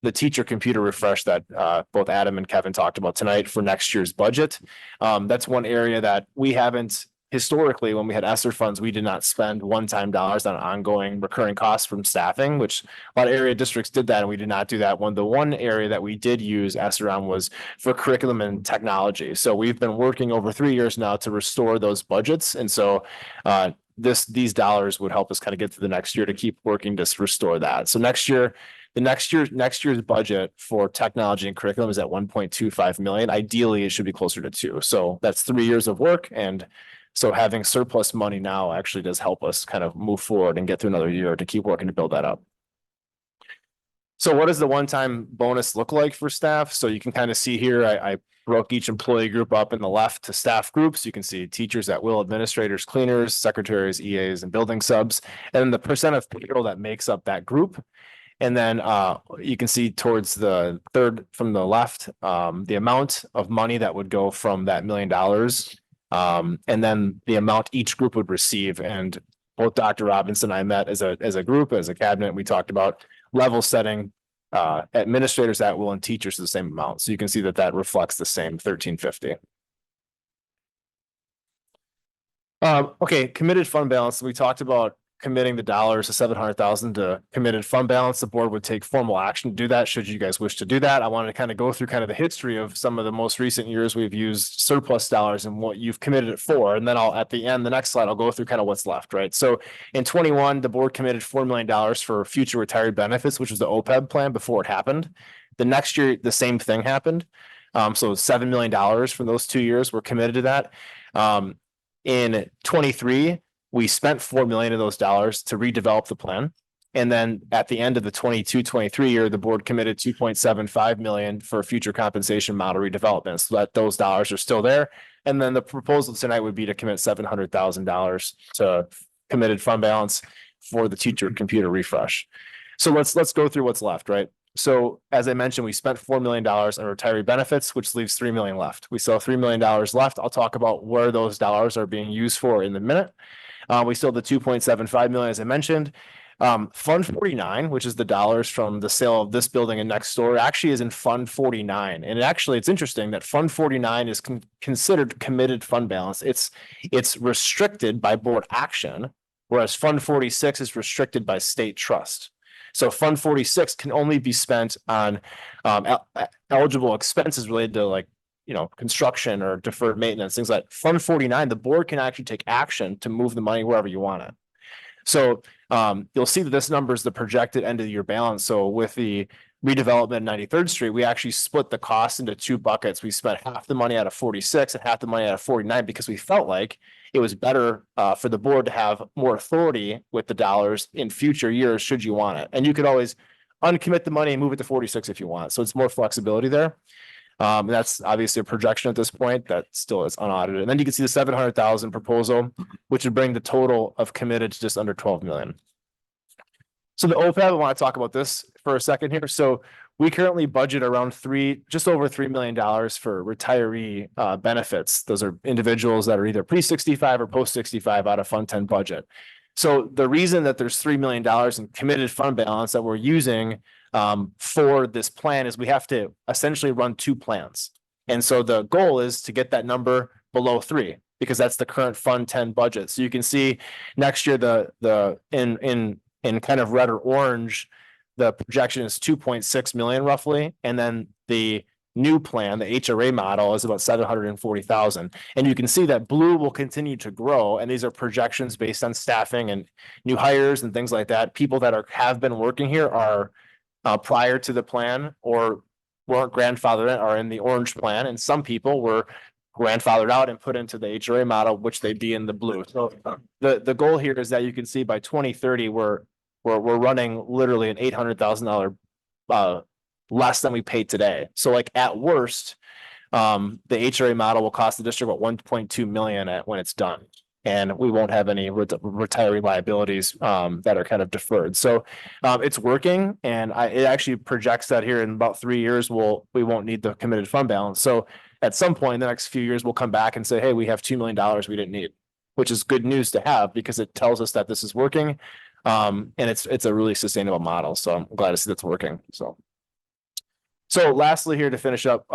the teacher computer refresh that both Adam and Kevin talked about tonight for next year's budget. That's one area that we haven't historically, when we had ESSER funds, we did not spend one-time dollars on ongoing recurring costs from staffing, which a lot of area districts did that, and we did not do that. The one area that we did use ESSER on was for curriculum and technology. So we've been working over 3 years now to restore those budgets. And so these dollars would help us kind of get through the next year to keep working to restore that. So next year's budget for technology and curriculum is at 1.25 million. Ideally, it should be closer to 2. So that's 3 years of work. And so having surplus money now actually does help us kind of move forward and get through another year to keep working to build that up. So what does the one-time bonus look like for staff? So you can kind of see here, I broke each employee group up in the left to staff groups. You can see teachers at will, administrators, cleaners, secretaries, EAs, and building subs, and then the percent of payroll that makes up that group. And then you can see towards the third from the left, the amount of money that would go from that $1 million, and then the amount each group would receive. And both Dr. Robinson and I met as a group, as a cabinet. We talked about level setting administrators at will and teachers the same amount. So you can see that reflects the same 1350. Okay, committed fund balance. We talked about committing the dollars to 700,000 to committed fund balance. The board would take formal action to do that should you guys wish to do that. I wanted to kind of go through kind of the history of some of the most recent years we've used surplus dollars and what you've committed it for. And then at the end, the next slide, I'll go through kind of what's left, right? So in 21, the board committed $4 million for future retiree benefits, which was the OPEB plan before it happened. The next year, the same thing happened. So $7 million from those 2 years were committed to that. In 23, we spent $4 million of those dollars to redevelop the plan. And then at the end of the 22-23 year, the board committed $2.75 million for future compensation model redevelopment. So that those dollars are still there. And then the proposal tonight would be to commit $700,000 to committed fund balance for the teacher computer refresh. So let's go through what's left, right? So as I mentioned, we spent $4 million on retiree benefits, which leaves $3 million left. We still have $3 million left. I'll talk about where those dollars are being used for in a minute. We still have the $2.75 million, as I mentioned. Fund 49, which is the dollars from the sale of this building and next door, actually is in Fund 49. And it's interesting that Fund 49 is considered committed fund balance. It's restricted by board action, whereas Fund 46 is restricted by state trust. So Fund 46 can only be spent on eligible expenses related to construction or deferred maintenance, things like Fund 49. The board can actually take action to move the money wherever you want it. So you'll see that this number is the projected end of the year balance. So with the redevelopment 93rd Street, we actually split the cost into 2 buckets. We spent half the money out of 46 and half the money out of 49 because we felt like it was better for the board to have more authority with the dollars in future years should you want it. And you could always uncommit the money and move it to 46 if you want. So it's more flexibility there. That's obviously a projection at this point that still is unaudited. And then you can see the 700,000 proposal, which would bring the total of committed to just under 12 million. So the OPEB, I want to talk about this for a second here. So we currently budget around just over $3 million for retiree benefits. Those are individuals that are either pre-65 or post-65 out of Fund 10 budget. So the reason that there's $3 million in committed fund balance that we're using for this plan is we have to essentially run 2 plans. And so the goal is to get that number below 3, because that's the current Fund 10 budget. So you can see next year, in kind of red or orange, the projection is 2.6 million roughly. And then the new plan, the HRA model, is about 740,000. And you can see that blue will continue to grow. And these are projections based on staffing and new hires and things like that. People that have been working here are prior to the plan or weren't grandfathered in, are in the orange plan. And some people were grandfathered out and put into the HRA model, which they'd be in the blue. So the goal here is that you can see by 2030, we're running literally an $800,000 less than we pay today. So like at worst, the HRA model will cost the district about 1.2 million when it's done. And we won't have any retiree liabilities that are kind of deferred. So it's working, and it actually projects that here in about 3 years, we won't need the committed fund balance. So at some point in the next few years, we'll come back and say, hey, we have $2 million we didn't need, which is good news to have because it tells us that this is working. And it's a really sustainable model. So I'm glad to see that's working. So lastly, here to finish up,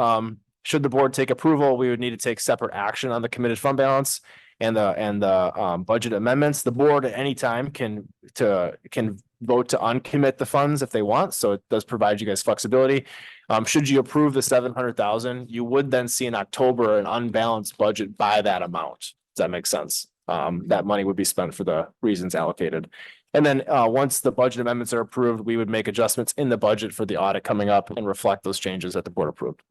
should the board take approval, we would need to take separate action on the committed fund balance and the budget amendments. The board at any time can vote to uncommit the funds if they want. So it does provide you guys flexibility. Should you approve the 700,000, you would then see in October an unbalanced budget by that amount. Does that make sense? That money would be spent for the reasons allocated. And then once the budget amendments are approved, we would make adjustments in the budget for the audit coming up and reflect those changes that the board approved.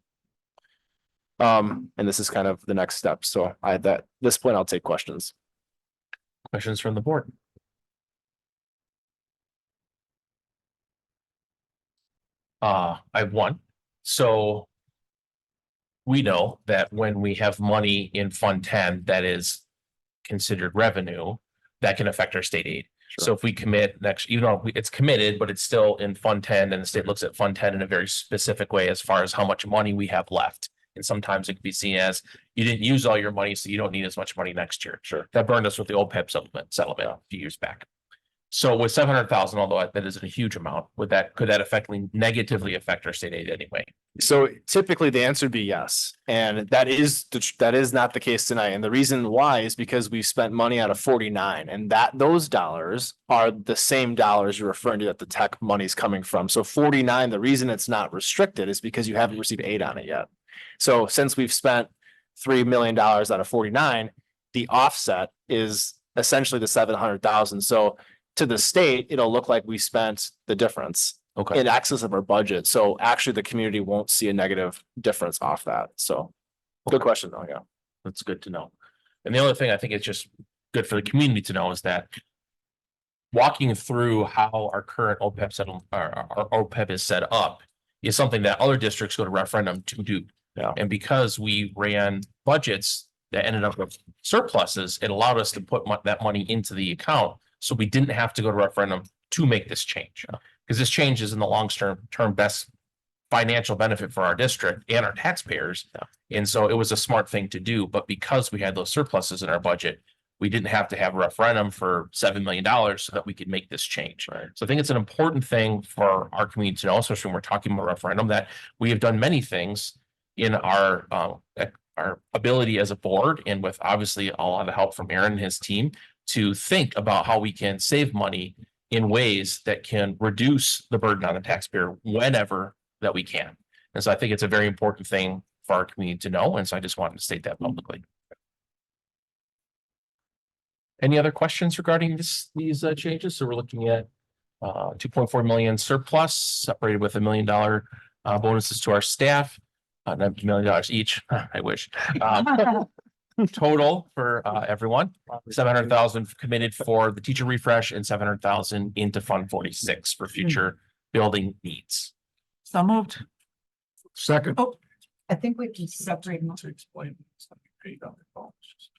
And this is kind of the next step. So at this point, I'll take questions. Questions from the board? I have one. So we know that when we have money in Fund 10 that is considered revenue, that can affect our state aid. So if we commit next, even though it's committed, but it's still in Fund 10 and the state looks at Fund 10 in a very specific way as far as how much money we have left. And sometimes it can be seen as you didn't use all your money, so you don't need as much money next year. Sure. That burned us with the OPEB settlement a few years back. So with 700,000, although that isn't a huge amount, could that negatively affect our state aid anyway? So typically the answer would be yes. And that is not the case tonight. And the reason why is because we've spent money out of 49, and those dollars are the same dollars you're referring to that the tech money's coming from. So 49, the reason it's not restricted is because you haven't received aid on it yet. So since we've spent $3 million out of 49, the offset is essentially the 700,000. So to the state, it'll look like we spent the difference in excess of our budget. So actually the community won't see a negative difference off that. So good question though. Yeah. That's good to know. And the other thing I think it's just good for the community to know is that walking through how our current OPEB our OPEB is set up is something that other districts go to referendum to do. Yeah. And because we ran budgets that ended up with surpluses, it allowed us to put that money into the account. So we didn't have to go to referendum to make this change, because this change is in the long-term best financial benefit for our district and our taxpayers. And so it was a smart thing to do. But because we had those surpluses in our budget, we didn't have to have a referendum for $7 million so that we could make this change. Right. So I think it's an important thing for our community to know, especially when we're talking about referendum, that we have done many things in our ability as a board, and with obviously a lot of help from Aaron and his team, to think about how we can save money in ways that can reduce the burden on the taxpayer whenever that we can. And so I think it's a very important thing for our community to know. And so I just wanted to state that publicly. Any other questions regarding these changes? So we're looking at 2.4 million surplus separated with $1 million bonuses to our staff. $9 million each. I wish. Total for everyone, 700,000 committed for the teacher refresh and 700,000 into Fund 46 for future building needs. So moved. Second. Oh, I think we can separate them. To explain. paid out.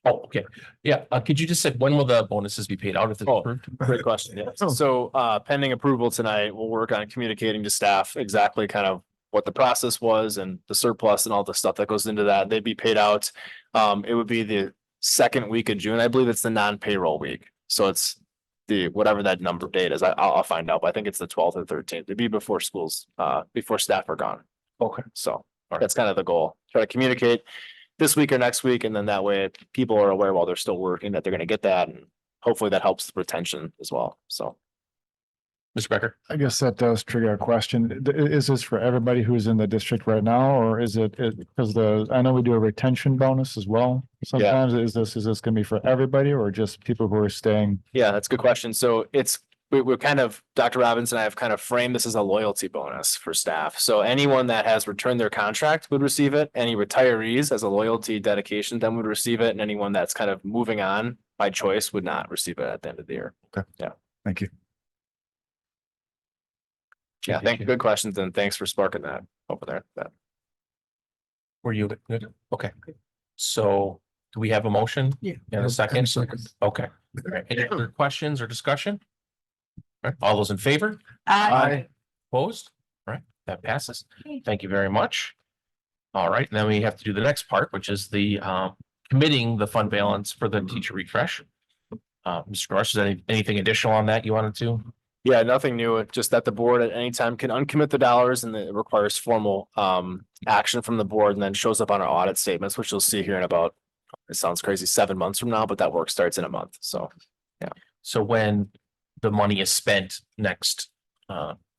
Oh, okay. Yeah, could you just say, when will the bonuses be paid out if it's approved? Great question. Yeah. So pending approval tonight, we'll work on communicating to staff exactly kind of what the process was and the surplus and all the stuff that goes into that. They'd be paid out. It would be the second week of June. I believe it's the non-payroll week. So it's the whatever that number date is. I'll find out, but I think it's the 12th or 13th. It'd be before schools, before staff are gone. Okay. So that's kind of the goal. Try to communicate this week or next week, and then that way people are aware while they're still working that they're going to get that, and hopefully that helps retention as well. So. Mr. Becker? I guess that does trigger a question. Is this for everybody who's in the district right now, or is it, because I know we do a retention bonus as well. Sometimes is this gonna be for everybody or just people who are staying? Yeah, that's a good question. So we're kind of, Dr. Robbins and I have kind of framed this as a loyalty bonus for staff. So anyone that has returned their contract would receive it. Any retirees as a loyalty dedication then would receive it. And anyone that's kind of moving on by choice would not receive it at the end of the year. Okay. Yeah. Thank you. Yeah, good questions, and thanks for sparking that over there. Were you good? Okay. So do we have a motion? Yeah. In a second? Second. Okay. All right. Any other questions or discussion? All right. All those in favor? Aye. Opposed? All right, that passes. Thank you very much. All right, then we have to do the next part, which is the committing the fund balance for the teacher refresh. Mr. Garcia, is there anything additional on that you wanted to? Yeah, nothing new, just that the board at any time can uncommit the dollars, and it requires formal action from the board, and then shows up on our audit statements, which you'll see here in about, it sounds crazy, 7 months from now, but that work starts in a month. So, yeah. So when the money is spent next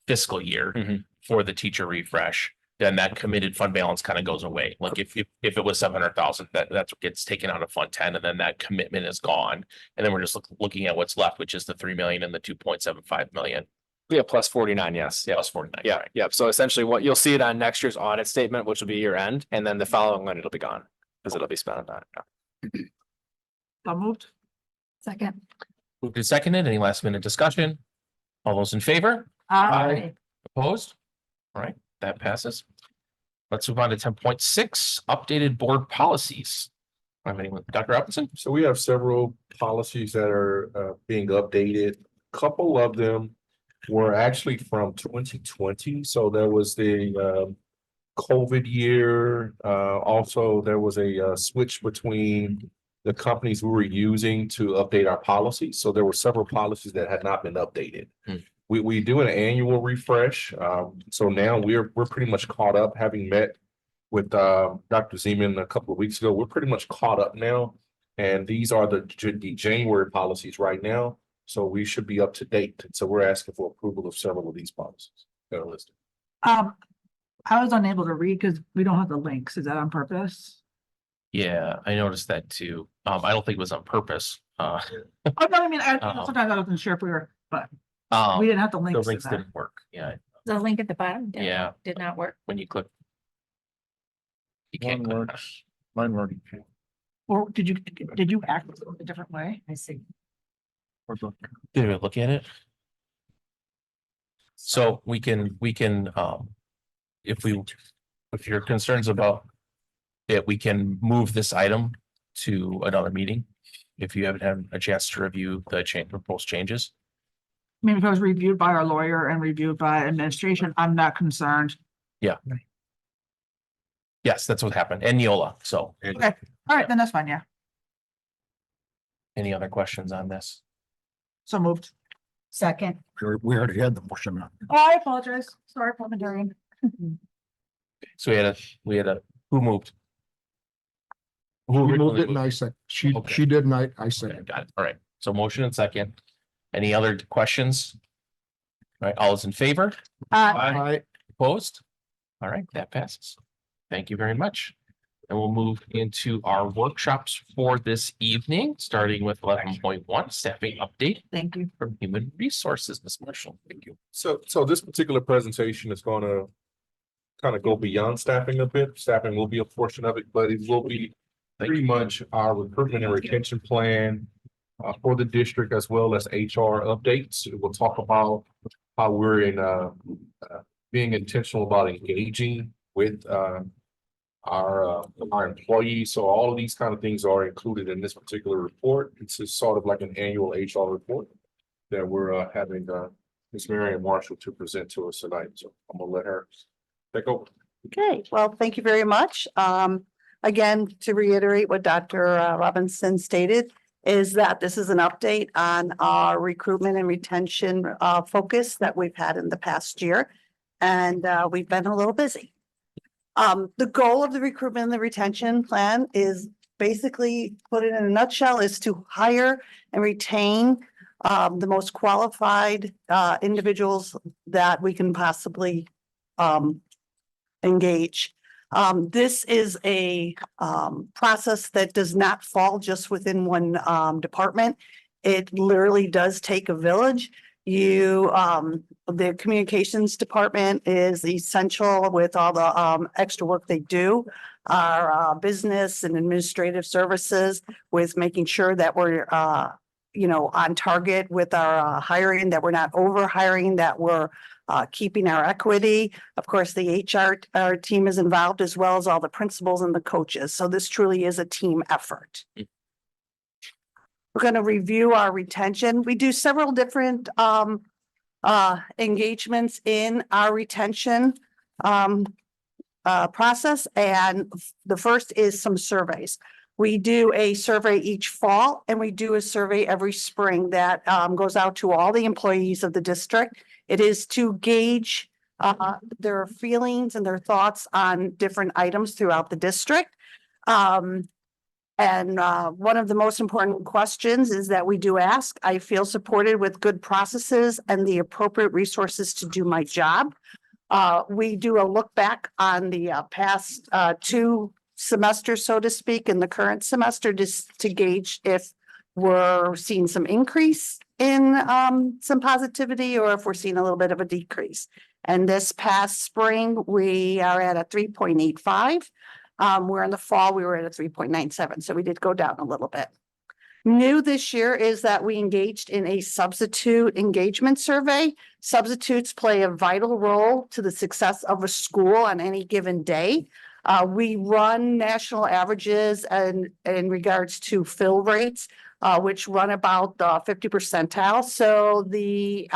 fiscal year for the teacher refresh, then that committed fund balance kind of goes away. Like if it was 700,000, that's what gets taken out of Fund 10, and then that commitment is gone. And then we're just looking at what's left, which is the 3 million and the 2.75 million. Yeah, plus 49, yes. Yeah, plus 49. Yeah, right. yeah. So essentially what you'll see it on next year's audit statement, which will be year end, and then the following one, it'll be gone because it'll be spent on that. Yeah. So moved. Second. Moved and seconded. Any last minute discussion? All those in favor? Aye. Opposed? All right, that passes. Let's move on to 10.6, updated board policies. Have anyone, Dr. Robinson? So we have several policies that are being updated. A couple of them were actually from 2020. So there was the COVID year. Also, there was a switch between the companies we were using to update our policies. So there were several policies that had not been updated. We do an annual refresh. So now we're pretty much caught up, having met with Dr. Zeman a couple of weeks ago. We're pretty much caught up now. And these are the January policies right now. So we should be up to date. So we're asking for approval of several of these policies that are listed. I was unable to read because we don't have the links. Is that on purpose? Yeah, I noticed that too. I don't think it was on purpose. Oh, no, I mean, sometimes I wasn't sure if we were, but we didn't have the links. The links didn't work. Yeah, The link at the bottom. Did not work. when you click. You Mine can't click. works. Mine works. Or did you act a different way? I see. Did we look at it? So we can, if your concerns about it, we can move this item to another meeting. If you haven't had a chance to review the proposed changes. I mean, if it was reviewed by our lawyer and reviewed by administration, I'm not concerned. Yeah. Yes, that's what happened. And Neola. So Okay, all right, then that's fine, yeah. any other questions on this? So moved. Second. We already had the motion. Oh, I apologize. Sorry, parliamentarian. So we had a, who moved? Who We moved originally it and I said, she Okay. did and I Okay, said. got it. All right. So motion and second. Any other questions? All right, all those in favor? I, Opposed? All right, that passes. Thank you very much. And we'll move into our workshops for this evening, starting with 11.1, staffing update Thank you. from Human Resources, Ms. Marshall. Thank you. So this particular presentation is going to kind of go beyond staffing a bit. Staffing will be a portion of it, but it will be pretty much our recruitment and retention plan for the district, as well as HR updates. We'll talk about how we're being intentional about engaging with our employees. So all of these kind of things are included in this particular report. It's just sort of like an annual HR report that we're having Ms. Marion Marshall to present to us tonight. So I'm gonna let her take over. Okay, well, thank you very much. Again, to reiterate what Dr. Robinson stated, is that this is an update on our recruitment and retention focus that we've had in the past year. And we've been a little busy. The goal of the recruitment and the retention plan is basically, put it in a nutshell, is to hire and retain the most qualified individuals that we can possibly engage. This is a process that does not fall just within one department. It literally does take a village. The communications department is essential with all the extra work they do. Our business and administrative services with making sure that we're on target with our hiring, that we're not over hiring, that we're keeping our equity. Of course, the HR team is involved, as well as all the principals and the coaches. So this truly is a team effort. We're going to review our retention. We do several different engagements in our retention process. And the first is some surveys. We do a survey each fall, and we do a survey every spring that goes out to all the employees of the district. It is to gauge their feelings and their thoughts on different items throughout the district. And one of the most important questions is that we do ask, I feel supported with good processes and the appropriate resources to do my job. We do a look back on the past 2 semesters, so to speak, in the current semester, just to gauge if we're seeing some increase in some positivity, or if we're seeing a little bit of a decrease. And this past spring, we are at a 3.85. Where in the fall, we were at a 3.97. So we did go down a little bit. New this year is that we engaged in a substitute engagement survey. Substitutes play a vital role to the success of a school on any given day. We run national averages and in regards to fill rates, which run about the 50 percentile. So the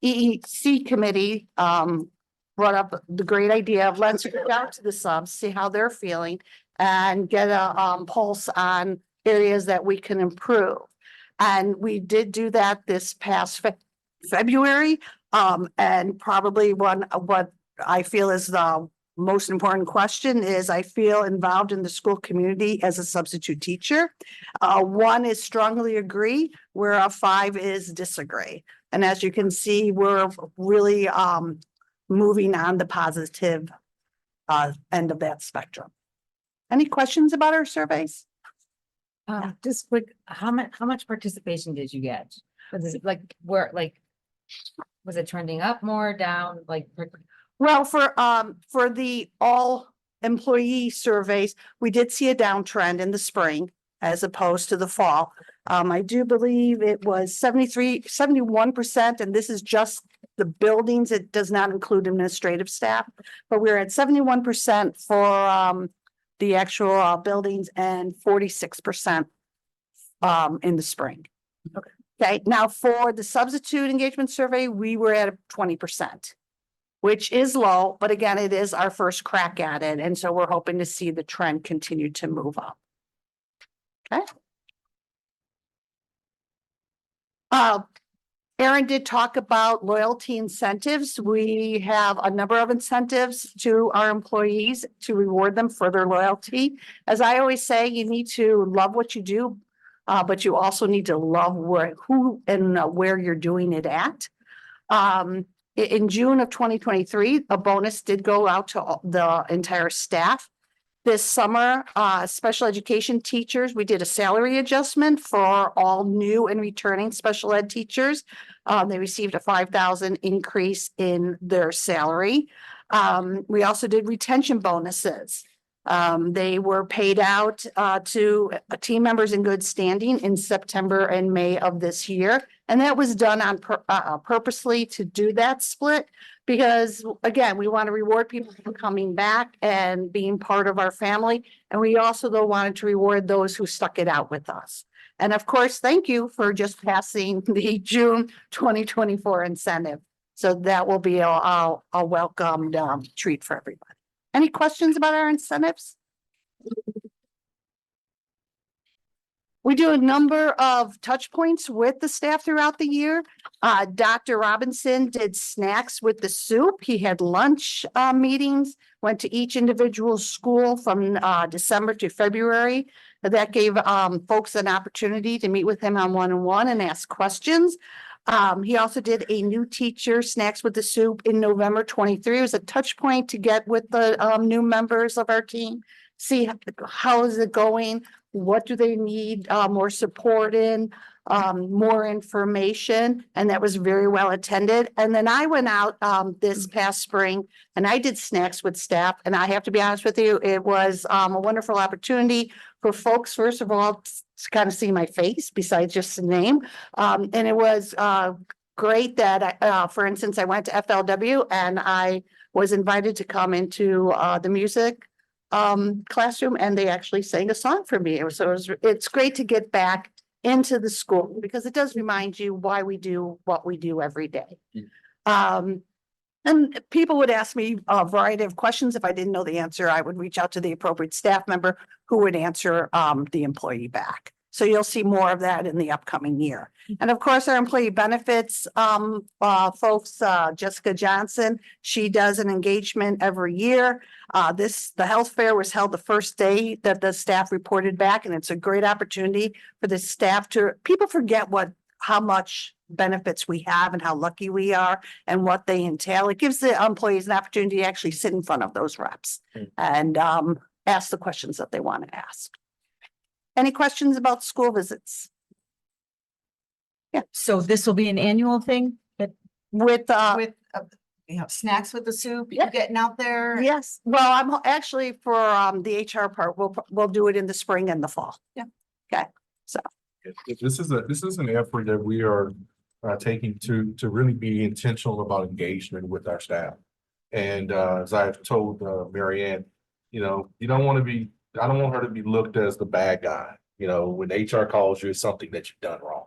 EEC committee brought up the great idea of let's reach out to the subs, see how they're feeling, and get a pulse on areas that we can improve. And we did do that this past February. And probably what I feel is the most important question is, I feel involved in the school community as a substitute teacher. 1 is strongly agree, where a 5 is disagree. And as you can see, we're really moving on the positive end of that spectrum. Any questions about our surveys? Just quick, how much participation did you get? Was it was it trending up more, down, Well, for the all employee surveys, we did see a downtrend in the spring as opposed to the fall. I do believe it was 71%, and this is just the buildings. It does not include administrative staff, but we're at 71% for the actual buildings and 46% in the spring. Okay, now for the substitute engagement survey, we were at 20%, which is low, but again, it is our first crack at it. And so we're hoping to see the trend continue to move up. Okay. Erin did talk about loyalty incentives. We have a number of incentives to our employees to reward them for their loyalty. As I always say, you need to love what you do, but you also need to love who and where you're doing it at. In June of 2023, a bonus did go out to the entire staff. This summer, special education teachers, we did a salary adjustment for all new and returning special ed teachers. They received a $5,000 increase in their salary. We also did retention bonuses. They were paid out to team members in good standing in September and May of this year. And that was done on purposely to do that split. Because again, we want to reward people for coming back and being part of our family. And we also though wanted to reward those who stuck it out with us. And of course, thank you for just passing the June 2024 incentive. So that will be a welcomed treat for everybody. Any questions about our incentives? We do a number of touch points with the staff throughout the year. Dr. Robinson did snacks with the soup. He had lunch meetings, went to each individual school from December to February. That gave folks an opportunity to meet with him on one-on-one and ask questions. He also did a new teacher snacks with the soup in November 23. It was a touch point to get with the new members of our team, see how is it going, what do they need more support in, more information, and that was very well attended. And then I went out this past spring and I did snacks with staff, and I have to be honest with you, it was a wonderful opportunity for folks, first of all, to kind of see my face besides just the name. And it was great that, for instance, I went to FLW and I was invited to come into the music classroom, and they actually sang a song for me. It's great to get back into the school because it does remind you why we do what we do every day. And people would ask me a variety of questions. If I didn't know the answer, I would reach out to the appropriate staff member who would answer the employee back. So you'll see more of that in the upcoming year. And of course, our employee benefits folks, Jessica Johnson, she does an engagement every year. The health fair was held the first day that the staff reported back, and it's a great opportunity for the staff people forget how much benefits we have and how lucky we are and what they entail. It gives the employees an opportunity to actually sit in front of those reps and ask the questions that they want to ask. Any questions about school visits? Yeah. So this will be an annual thing With snacks with the soup, Yeah. you getting out there? yes, well, I'm actually for the HR part, we'll do it in the spring and the fall. Yeah. Okay, so. This is an effort that we are taking to really be intentional about engagement with our staff. And as I've told Mary Ann, you don't want to be, I don't want her to be looked as the bad guy. When HR calls you, it's something that you've done wrong.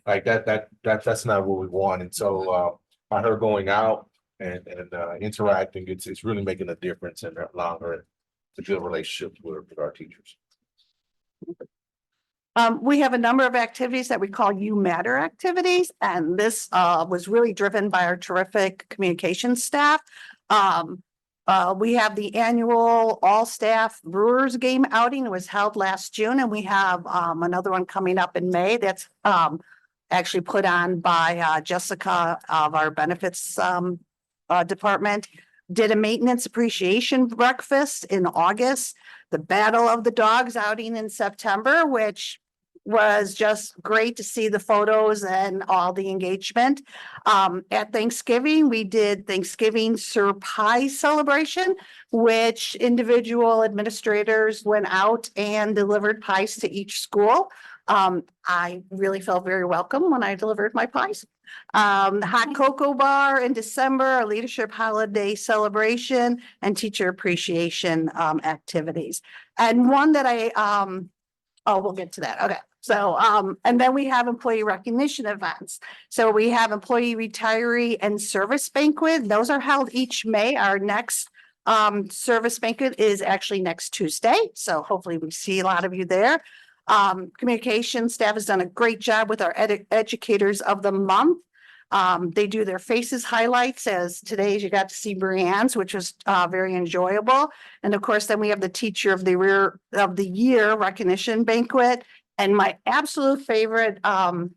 Like that's not what we want. And so by her going out and interacting, it's really making a difference in allowing her to build relationships with our teachers. We have a number of activities that we call You Matter activities, and this was really driven by our terrific communications staff. We have the annual all-staff Brewers game outing. It was held last June, and we have another one coming up in May that's actually put on by Jessica of our benefits department. Did a maintenance appreciation breakfast in August, the Battle of the Dogs outing in September, which was just great to see the photos and all the engagement. At Thanksgiving, we did Thanksgiving surprise celebration, which individual administrators went out and delivered pies to each school. I really felt very welcome when I delivered my pies. Hot cocoa bar in December, a leadership holiday celebration, and teacher appreciation activities. And one that we'll get to that. Okay. So, and then we have employee recognition events. So we have employee retiree and service banquet. Those are held each May. Our next service banquet is actually next Tuesday. So hopefully we see a lot of you there. Communication staff has done a great job with our educators of the month. They do their faces highlights, as today you got to see Brianne's, which was very enjoyable. And of course, then we have the teacher of the year recognition banquet. And my absolute favorite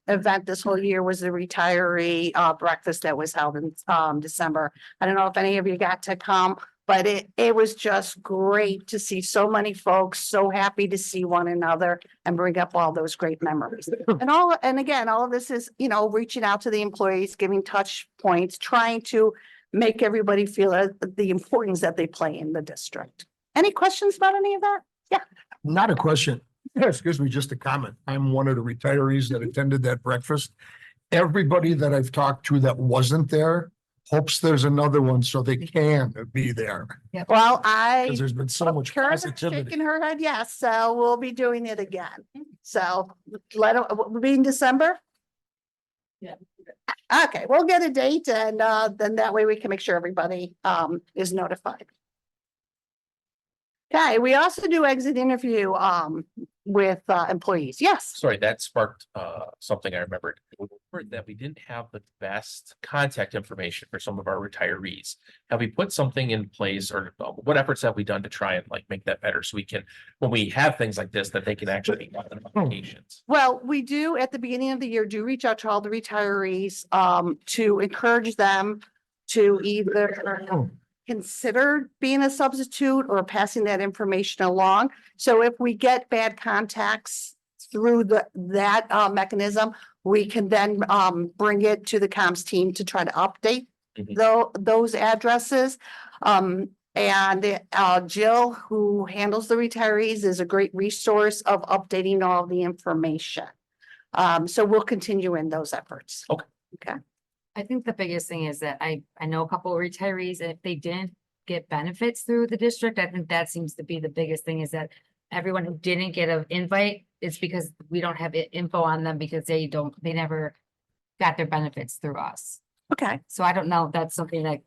event this whole year was the retiree breakfast that was held in December. I don't know if any of you got to come, but it was just great to see so many folks so happy to see one another and bring up all those great memories. And again, all of this is, reaching out to the employees, giving touch points, trying to make everybody feel the importance that they play in the district. Any questions about any of that? Yeah. Not a question. Excuse me, just a comment. I'm one of the retirees that attended that breakfast. Everybody that I've talked to that wasn't there hopes there's another one so they can be there. Well, Because there's been so much Karen's positivity. shaking her head, yes, so we'll be doing it again. So we'll be in December? Yeah. Okay, we'll get a date and then that way we can make sure everybody is notified. Okay, we also do exit interview with employees. Yes. Sorry, that sparked something I remembered. We remembered that we didn't have the best contact information for some of our retirees. Have we put something in place, or what efforts have we done to try and like make that better so we can, when we have things like this, that they can actually make applications? Well, we do at the beginning of the year, do reach out to all the retirees to encourage them to either consider being a substitute or passing that information along. So if we get bad contacts through that mechanism, we can then bring it to the comms team to try to update those addresses. And Jill, who handles the retirees, is a great resource of updating all the information. So we'll continue in those efforts. Okay. Okay. I think the biggest thing is that I know a couple of retirees, and if they didn't get benefits through the district, I think that seems to be the biggest thing, is that everyone who didn't get an invite, it's because we don't have info on them because they never got their benefits through us. Okay. So I don't know if that's something that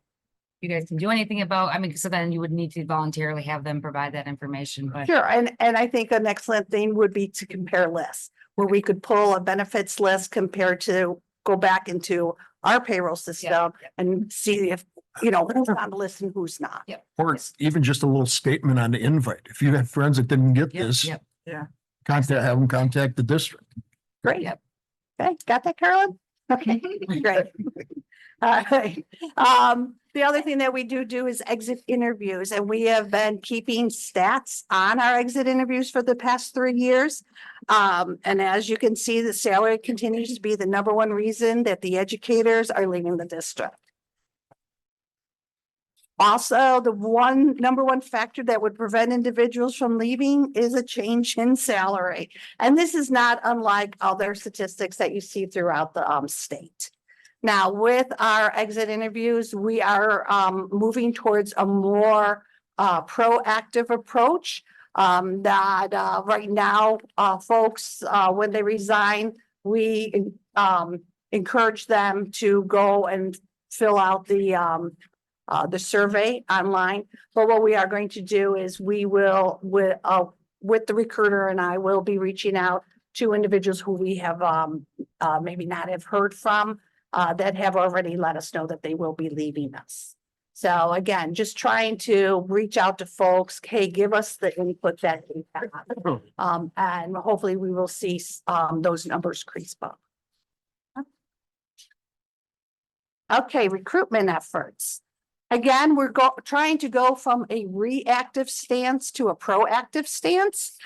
you guys can do anything about. I mean, so then you would need to voluntarily have them provide that information, but. Sure, and I think an excellent thing would be to compare lists, where we could pull a benefits list compared to go back into our payroll system and see if, who's on the list and who's not. Yep. Or even just a little statement on the invite. If you have friends that didn't get this, Yep. Yeah. have them contact the district. Great. Yep. Okay, got that, Carolyn? Okay, great. All right. The other thing that we do is exit interviews, and we have been keeping stats on our exit interviews for the past 3 years. And as you can see, the salary continues to be the number one reason that the educators are leaving the district. Also, the number one factor that would prevent individuals from leaving is a change in salary. And this is not unlike other statistics that you see throughout the state. Now, with our exit interviews, we are moving towards a more proactive approach that right now, folks, when they resign, we encourage them to go and fill out the survey online. But what we are going to do is we will, with the recruiter and I will be reaching out to individuals who we have maybe not have heard from that have already let us know that they will be leaving us. So again, just trying to reach out to folks, hey, give us the input that we have. And hopefully we will see those numbers creep up. Okay, recruitment efforts. Again, we're trying to go from a reactive stance to a proactive stance.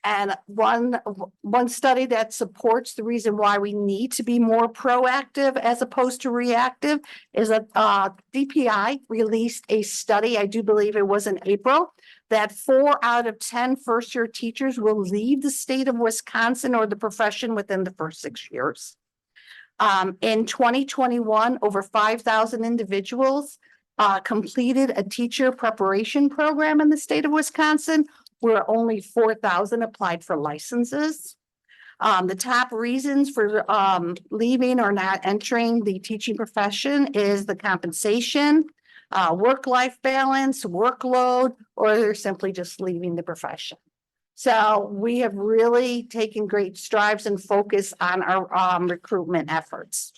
And one study that supports the reason why we need to be more proactive as opposed to reactive is that DPI released a study, I do believe it was in April, that 4 out of 10 first-year teachers will leave the state of Wisconsin or the profession within the first 6 years. In 2021, over 5,000 individuals completed a teacher preparation program in the state of Wisconsin, where only 4,000 applied for licenses. The top reasons for leaving or not entering the teaching profession is the compensation, work-life balance, workload, or they're simply just leaving the profession. So we have really taken great strides and focus on our recruitment efforts.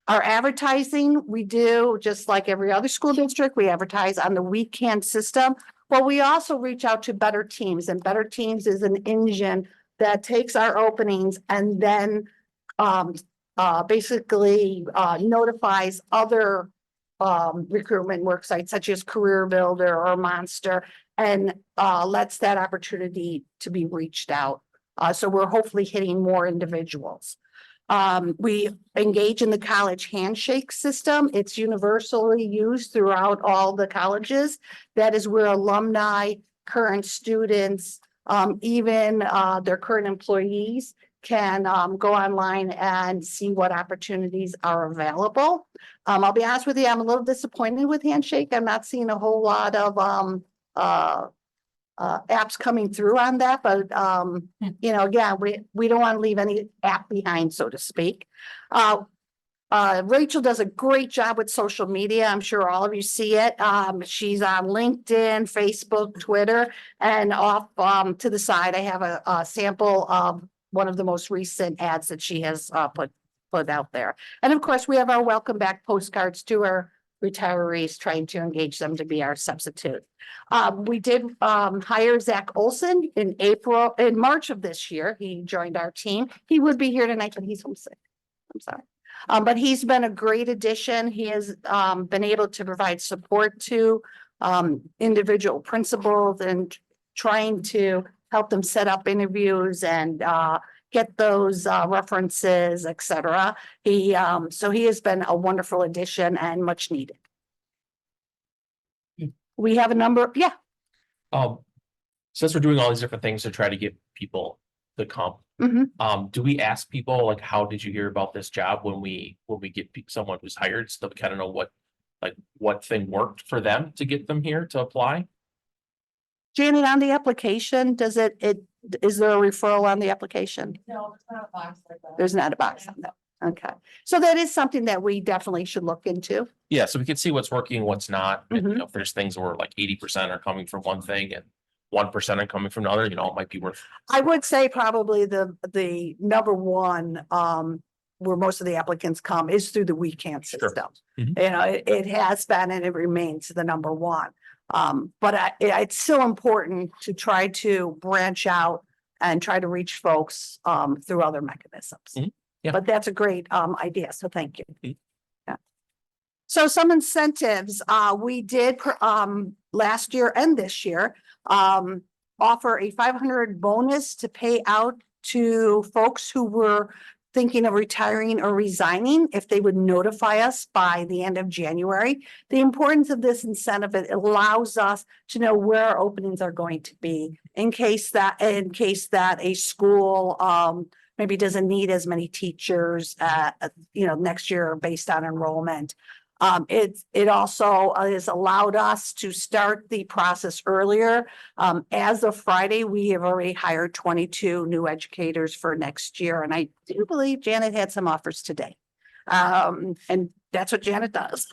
Our advertising, we do just like every other school district, we advertise on the weekend system. Well, we also reach out to Better Teams, and Better Teams is an engine that takes our openings and then basically notifies other recruitment work sites such as Career Builder or Monster, and lets that opportunity to be reached out. So we're hopefully hitting more individuals. We engage in the college handshake system. It's universally used throughout all the colleges. That is where alumni, current students, even their current employees can go online and see what opportunities are available. I'll be honest with you, I'm a little disappointed with Handshake. I'm not seeing a whole lot of apps coming through on that, but you know, again, we don't want to leave any app behind, so to speak. Rachel does a great job with social media. I'm sure all of you see it. She's on LinkedIn, Facebook, Twitter, and off to the side, I have a sample of one of the most recent ads that she has put out there. And of course, we have our welcome back postcards to our retirees, trying to engage them to be our substitute. We did hire Zach Olson in March of this year. He joined our team. He would be here tonight, but he's homesick. I'm sorry. But he's been a great addition. He has been able to provide support to individual principals and trying to help them set up interviews and get those references, et cetera. So he has been a wonderful addition and much needed. We have a number, yeah. Since we're doing all these different things to try to get people to come, do we ask people like, how did you hear about this job when we get someone who's hired, so we kind of know what thing worked for them to get them here to apply? Janet, on the application, is there a referral on the application? No, it's not a box like that. There's not a box on that. Okay. So that is something that we definitely should look into. Yeah, so we can see what's working, what's not. And, you know, if there's things where like 80% are coming from one thing and 1% are coming from another, you know, it might be worth. I would say probably the number one, where most of the applicants come is through the We Can system. You know, it has been and it remains the number one. But it's still important to try to branch out and try to reach folks through other mechanisms. Yeah. But that's a great idea. So thank you. Yeah. So some incentives we did last year and this year offer a 500 bonus to pay out to folks who were thinking of retiring or resigning if they would notify us by the end of January. The importance of this incentive, it allows us to know where our openings are going to be in case that a school maybe doesn't need as many teachers you know, next year based on enrollment. It also has allowed us to start the process earlier. As of Friday, we have already hired 22 new educators for next year. And I do believe Janet had some offers today. And that's what Janet does.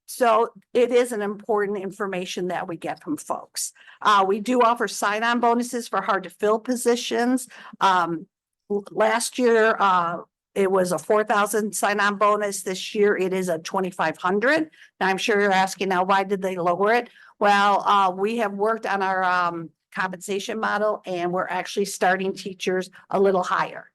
So it is an important information that we get from folks. We do offer sign-on bonuses for hard to fill positions. Last year, it was a 4,000 sign-on bonus. This year, it is a 2,500. Now, I'm sure you're asking now, why did they lower it? Well, we have worked on our compensation model, and we're actually starting teachers a little higher.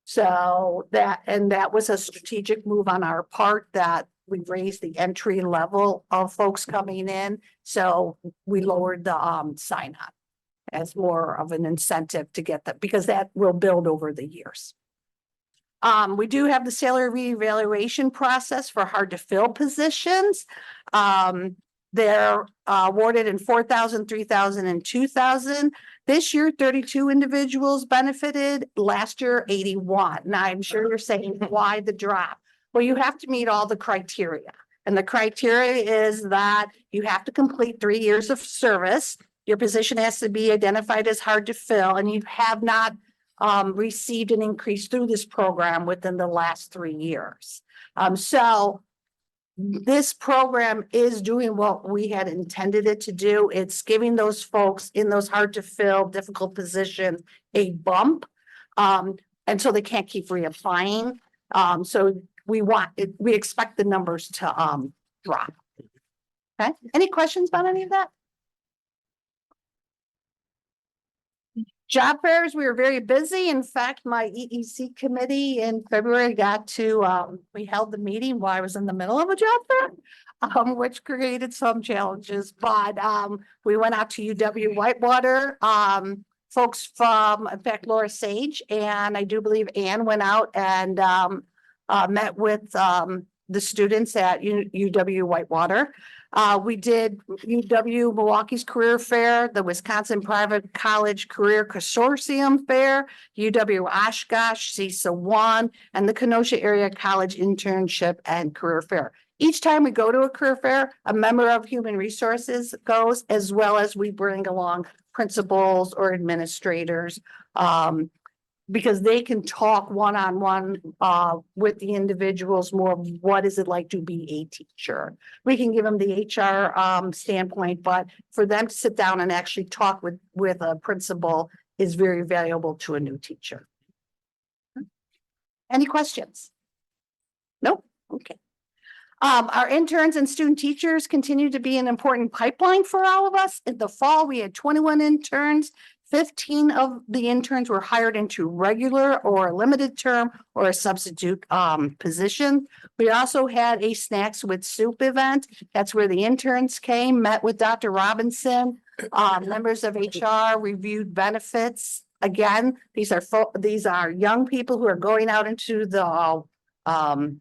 So that was a strategic move on our part, that we raised the entry level of folks coming in. So we lowered the sign-on as more of an incentive to get that, because that will build over the years. We do have the salary reevaluation process for hard to fill positions. They're awarded in 4,000, 3,000, and 2,000. This year, 32 individuals benefited. Last year, 81. Now, I'm sure you're saying, why the drop? Well, you have to meet all the criteria. And the criteria is that you have to complete 3 years of service. Your position has to be identified as hard to fill, and you have not received an increase through this program within the last 3 years. So this program is doing what we had intended it to do. It's giving those folks in those hard to fill, difficult positions a bump. And so they can't keep reapplying. So we expect the numbers to drop. Okay, any questions about any of that? Job fairs, we were very busy. In fact, my EEC committee in February we held the meeting while I was in the middle of a job fair, which created some challenges, but we went out to UW Whitewater folks from, in fact, Laura Sage, and I do believe Ann went out and met with the students at UW Whitewater. We did UW Milwaukee's Career Fair, the Wisconsin Private College Career Consortium Fair, UW Oshkosh, CISA 1, and the Kenosha Area College Internship and Career Fair. Each time we go to a career fair, a member of Human Resources goes, as well as we bring along principals or administrators, because they can talk one-on-one with the individuals more of what is it like to be a teacher. We can give them the HR standpoint, but for them to sit down and actually talk with a principal is very valuable to a new teacher. Any questions? Nope. Okay. Our interns and student teachers continue to be an important pipeline for all of us. In the fall, we had 21 interns. 15 of the interns were hired into regular or limited term or a substitute position. We also had a Snacks with Soup event. That's where the interns came, met with Dr. Robinson. Members of HR reviewed benefits. Again, these are young people who are going out into the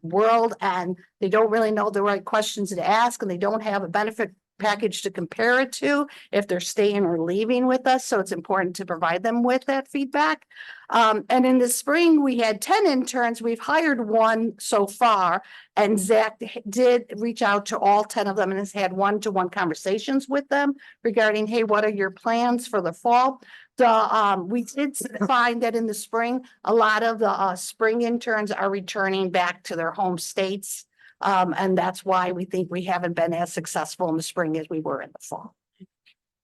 world, and they don't really know the right questions to ask, and they don't have a benefit package to compare it to if they're staying or leaving with us. So it's important to provide them with that feedback. And in the spring, we had 10 interns. We've hired one so far, and Zach did reach out to all 10 of them and has had one-to-one conversations with them regarding, hey, what are your plans for the fall? We did find that in the spring, a lot of the spring interns are returning back to their home states. And that's why we think we haven't been as successful in the spring as we were in the fall.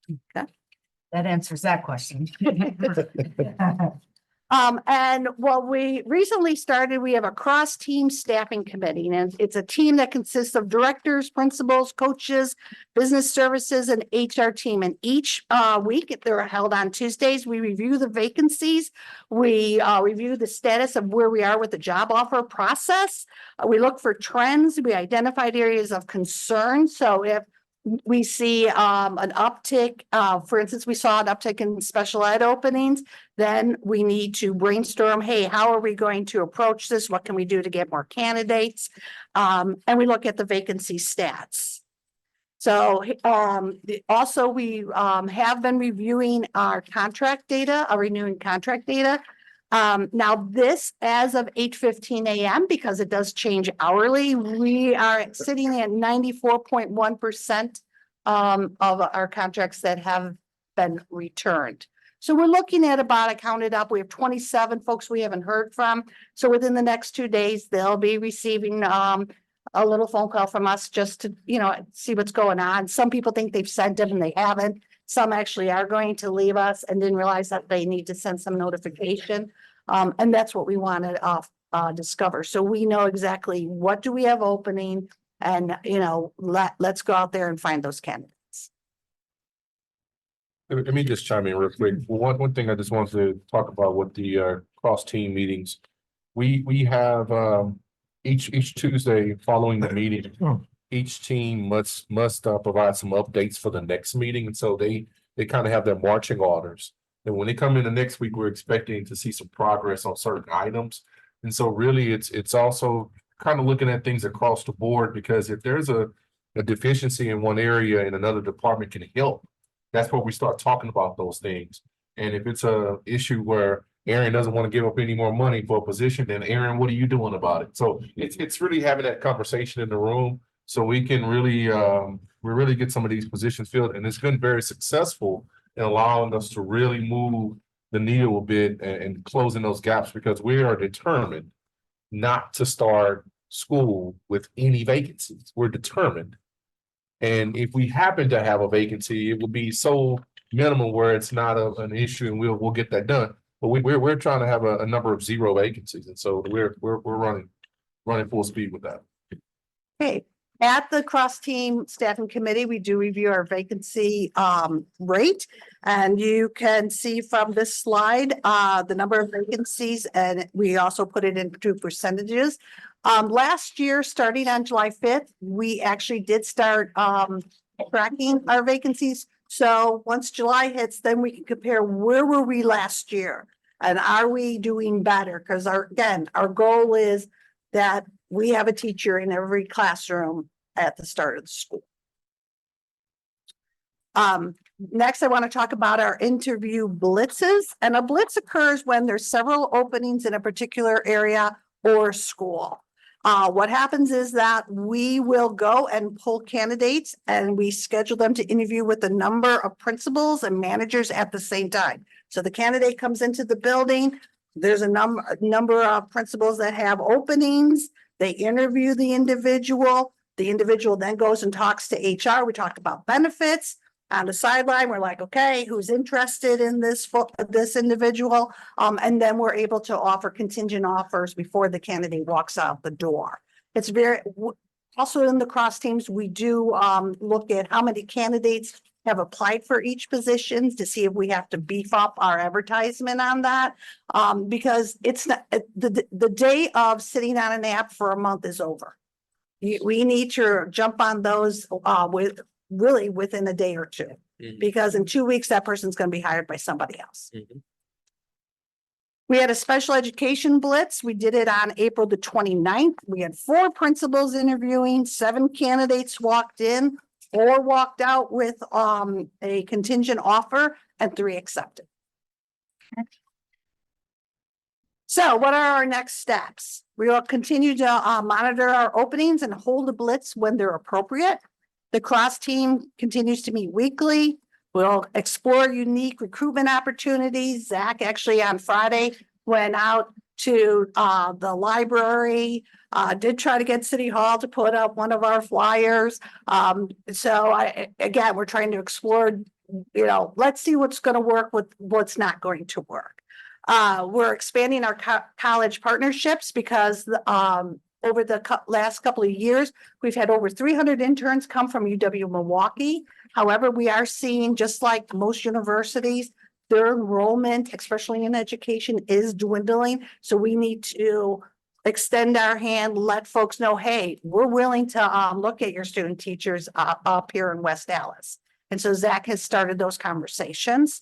Okay. That answers that question. And what we recently started, we have a cross-team staffing committee, and it's a team that consists of directors, principals, coaches, business services, and HR team. And each week, they're held on Tuesdays, we review the vacancies. We review the status of where we are with the job offer process. We look for trends. We identified areas of concern. So if we see an uptick, for instance, we saw an uptick in special ed openings, then we need to brainstorm, hey, how are we going to approach this? What can we do to get more candidates? And we look at the vacancy stats. So also we have been reviewing our contract data, renewing contract data. Now this, as of 8:15 a.m., because it does change hourly, we are sitting at 94.1% of our contracts that have been returned. So we're looking at about, I counted up, we have 27 folks we haven't heard from. So within the next 2 days, they'll be receiving a little phone call from us just to, see what's going on. Some people think they've sent it and they haven't. Some actually are going to leave us and didn't realize that they need to send some notification. And that's what we want to discover. So we know exactly what do we have opening, and let's go out there and find those candidates. Let me just chime in real quick. Well, one thing I just wanted to talk about with the cross-team meetings. We have each Tuesday following the meeting, each team must provide some updates for the next meeting, and so they kind of have their marching orders. And when they come in the next week, we're expecting to see some progress on certain items. And so really it's also kind of looking at things across the board, because if there's a deficiency in one area and another department can help, that's where we start talking about those things. And if it's a issue where Aaron doesn't want to give up any more money for a position, then Aaron, what are you doing about it? So it's really having that conversation in the room so we can really get some of these positions filled. And it's been very successful in allowing us to really move the needle a bit and closing those gaps, because we are determined not to start school with any vacancies. We're determined. And if we happen to have a vacancy, it will be so minimal where it's not an issue, and we'll get that done. But we're trying to have a number of 0 vacancies, and so we're running full speed with that. Okay. At the cross-team staffing committee, we do review our vacancy rate, and you can see from this slide the number of vacancies, and we also put it into percentages. Last year, starting on July 5th, we actually did start tracking our vacancies So once July hits, then we can compare where were we last year? And are we doing better? Because our goal is that we have a teacher in every classroom at the start of the school. Next, I want to talk about our interview blitzes. And a blitz occurs when there's several openings in a particular area or school. What happens is that we will go and pull candidates and we schedule them to interview with a number of principals and managers at the same time. So the candidate comes into the building. There's a number of principals that have openings. They interview the individual. The individual then goes and talks to HR. We talked about benefits. On the sideline, we're like, okay, who's interested in this individual? And then we're able to offer contingent offers before the candidate walks out the door. It's also in the cross teams, we do look at how many candidates have applied for each position to see if we have to beef up our advertisement on that. Because it's not the day of sitting on an app for a month is over. We need to jump on those really within a day or two, because in 2 weeks, that person's going to be hired by somebody else. We had a special education blitz. We did it on April the 29th. We had 4 principals interviewing, 7 candidates walked in, 4 walked out with a contingent offer, and 3 accepted. So what are our next steps? We will continue to monitor our openings and hold a blitz when they're appropriate. The cross team continues to meet weekly. We'll explore unique recruitment opportunities. Zach actually on Friday went out to the library, did try to get City Hall to put up one of our flyers. Again, we're trying to explore, let's see what's going to work with what's not going to work. We're expanding our college partnerships because over the last couple of years, we've had over 300 interns come from UW-Milwaukee. However, we are seeing, just like most universities, their enrollment, especially in education, is dwindling. So we need to extend our hand, let folks know, hey, we're willing to look at your student teachers up here in West Dallas. And so Zach has started those conversations.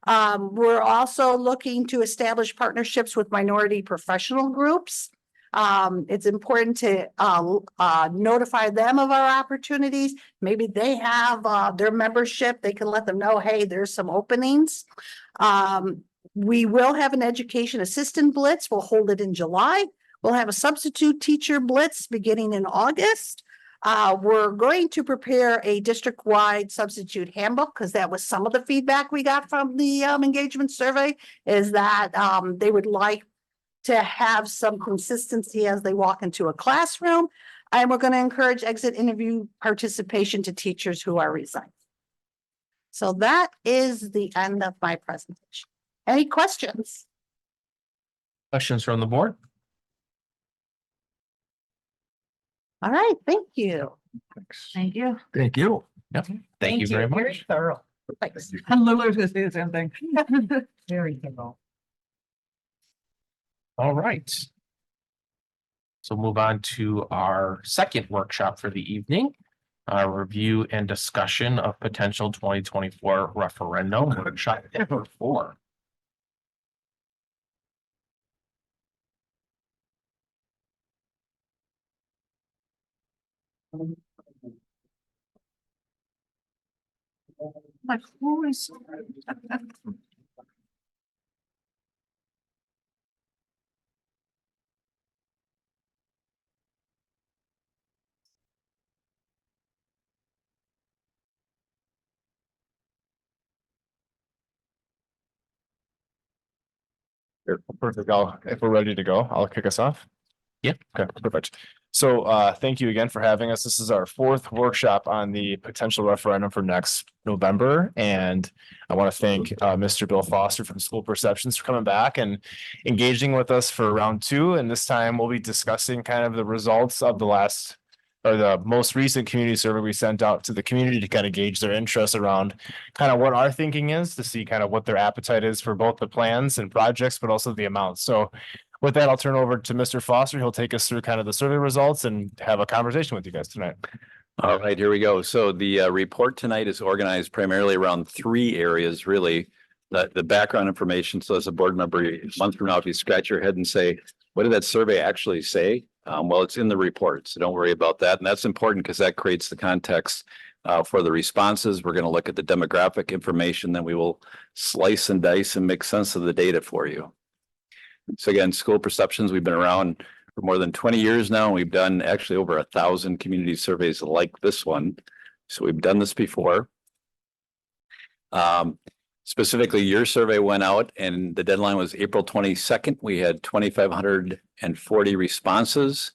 We're also looking to establish partnerships with minority professional groups. It's important to notify them of our opportunities. Maybe they have their membership. They can let them know, hey, there's some openings. We will have an education assistant blitz. We'll hold it in July. We'll have a substitute teacher blitz beginning in August. We're going to prepare a district-wide substitute handbook because that was some of the feedback we got from the engagement survey, is that they would like to have some consistency as they walk into a classroom. And we're going to encourage exit interview participation to teachers who are resigning. So that is the end of my presentation. Any questions? Questions from the board? All right, thank you. Thank you. Thank you. Yep. Thank you very much. Very thorough. Thanks. And Lulu's gonna say the same thing. Very thorough. All right. So move on to our second workshop for the evening. Review and discussion of potential 2024 referendum, workshop number 4. Like, who is? Perfect. If we're ready to go, I'll kick us off. Yep. Okay, perfect. So thank you again for having us. This is our 4th workshop on the potential referendum for next November. And I want to thank Mr. Bill Foster from School Perceptions for coming back and engaging with us for round 2. And this time we'll be discussing kind of the results of the most recent community survey we sent out to the community to kind of gauge their interest around kind of what our thinking is, to see kind of what their appetite is for both the plans and projects, but also the amounts. So with that, I'll turn over to Mr. Foster. He'll take us through kind of the survey results and have a conversation with you guys tonight. All right, here we go. So the report tonight is organized primarily around three areas, really. The background information. So as a board member, a month from now, if you scratch your head and say, what did that survey actually say? Well, it's in the report, so don't worry about that. And that's important because that creates the context for the responses. We're going to look at the demographic information, then we will slice and dice and make sense of the data for you. So again, school perceptions, we've been around for more than 20 years now. We've done actually over 1,000 community surveys like this one. So we've done this before. Specifically, your survey went out and the deadline was April 22nd. We had 2,540 responses.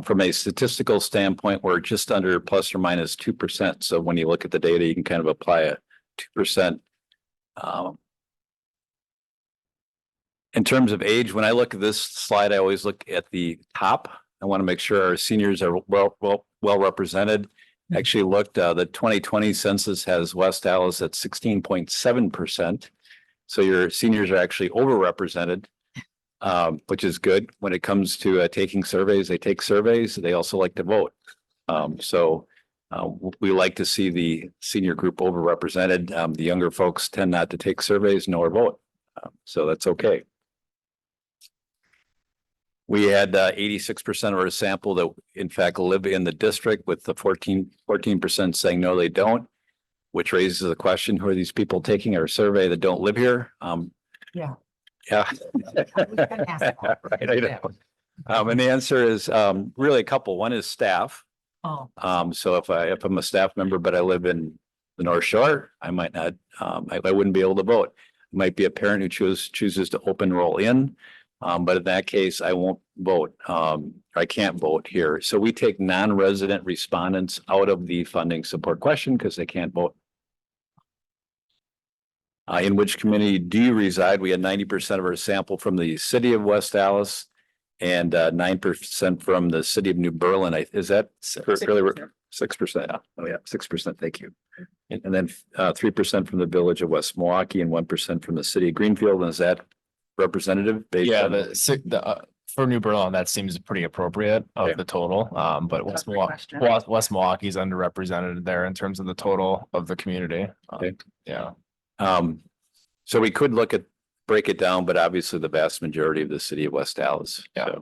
From a statistical standpoint, we're just under plus or minus 2%. So when you look at the data, you can kind of apply a 2%. In terms of age, when I look at this slide, I always look at the top. I want to make sure our seniors are well represented. Actually looked, the 2020 census has West Allis at 16.7%. So your seniors are actually overrepresented, which is good. When it comes to taking surveys, they take surveys. They also like to vote. We like to see the senior group overrepresented. The younger folks tend not to take surveys nor vote. So that's okay. We had 86% of our sample that in fact live in the district, with the 14% saying no, they don't, which raises the question, who are these people taking our survey that don't live here? Yeah. Yeah. Right, I know. And the answer is really a couple. One is staff. Oh. So if I'm a staff member, but I live in the North Shore, I might not, I wouldn't be able to vote. It might be a parent who chooses to open roll in. But in that case, I won't vote. I can't vote here. So we take non-resident respondents out of the funding support question because they can't vote. In which community do you reside? We had 90% of our sample from the city of West Allis and 9% from the city of New Berlin. Is that really 6%? Oh yeah, 6%. Thank you. And then 3% from the village of West Milwaukee and 1% from the city of Greenfield. And is that representative? For New Berlin, that seems pretty appropriate of the total. But West Milwaukee is underrepresented there in terms of the total of the community. Yeah. So we could break it down, but obviously the vast majority of the city of West Allis. Yeah.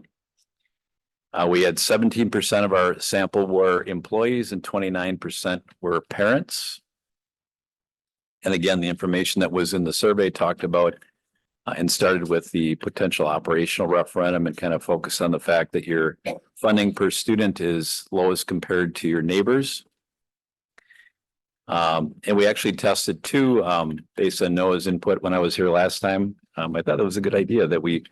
So, we had 17% of our sample were employees and 29% were parents. And again, the information that was in the survey talked about and started with the potential operational referendum and kind of focused on the fact that your funding per student is lowest compared to your neighbors. And we actually tested two based on Noah's input when I was here last time. I thought it was a good idea that we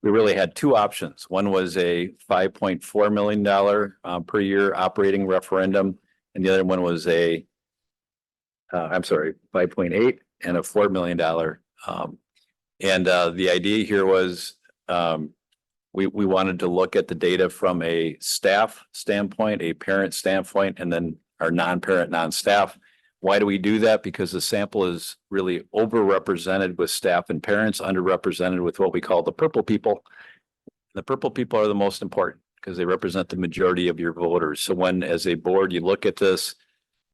really had two options. One was a $5.4 million per year operating referendum, and the other one was a 5.8 and a $4 million. And the idea here was we wanted to look at the data from a staff standpoint, a parent standpoint, and then our non-parent, non-staff. Why do we do that? Because the sample is really overrepresented with staff and parents, underrepresented with what we call the purple people. The purple people are the most important because they represent the majority of your voters. So when, as a board, you look at this,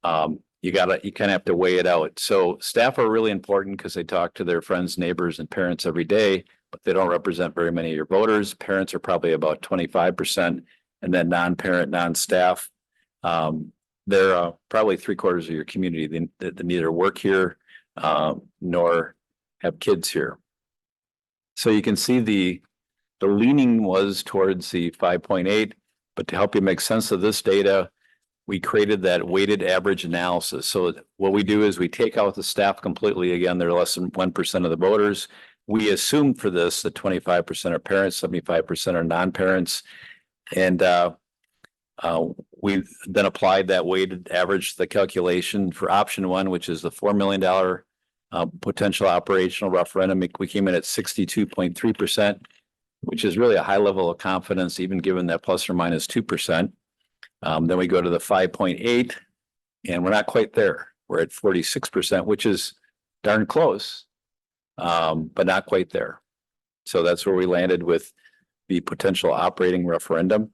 you kind of have to weigh it out. So staff are really important because they talk to their friends, neighbors, and parents every day, but they don't represent very many of your voters. Parents are probably about 25%, and then non-parent, non-staff. They're probably 3/4 of your community that neither work here nor have kids here. So you can see the leaning was towards the 5.8, but to help you make sense of this data, we created that weighted average analysis. So what we do is we take out the staff completely. Again, they're less than 1% of the voters. We assume for this that 25% are parents, 75% are non-parents. And we then applied that weighted average to the calculation for option one, which is the $4 million potential operational referendum. We came in at 62.3%, which is really a high level of confidence, even given that plus or minus 2%. Then we go to the 5.8, and we're not quite there. We're at 46%, which is darn close, but not quite there. So that's where we landed with the potential operating referendum.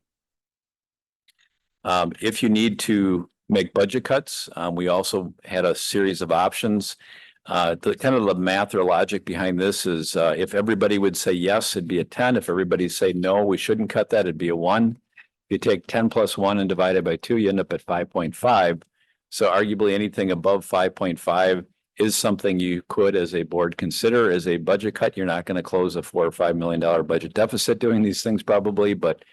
If you need to make budget cuts. We also had a series of options. The kind of the math or logic behind this is if everybody would say yes, it'd be a 10. If everybody say no, we shouldn't cut that, it'd be a 1. If you take 10 plus 1 and divide it by 2, you end up at 5.5. So arguably anything above 5.5 is something you could, as a board, consider as a budget cut. You're not going to close a $4 or $5 million budget deficit doing these things probably, but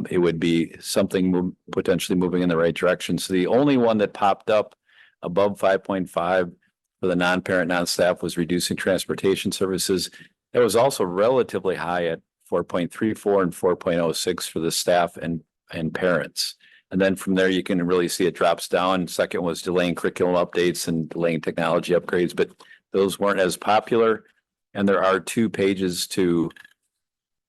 it would be something potentially moving in the right direction. So the only one that popped up above 5.5 for the non-parent, non-staff was reducing transportation services. It was also relatively high at 4.34 and 4.06 for the staff and parents. And then from there, you can really see it drops down. Second was delaying curriculum updates and delaying technology upgrades, but those weren't as popular. And there are 2 pages to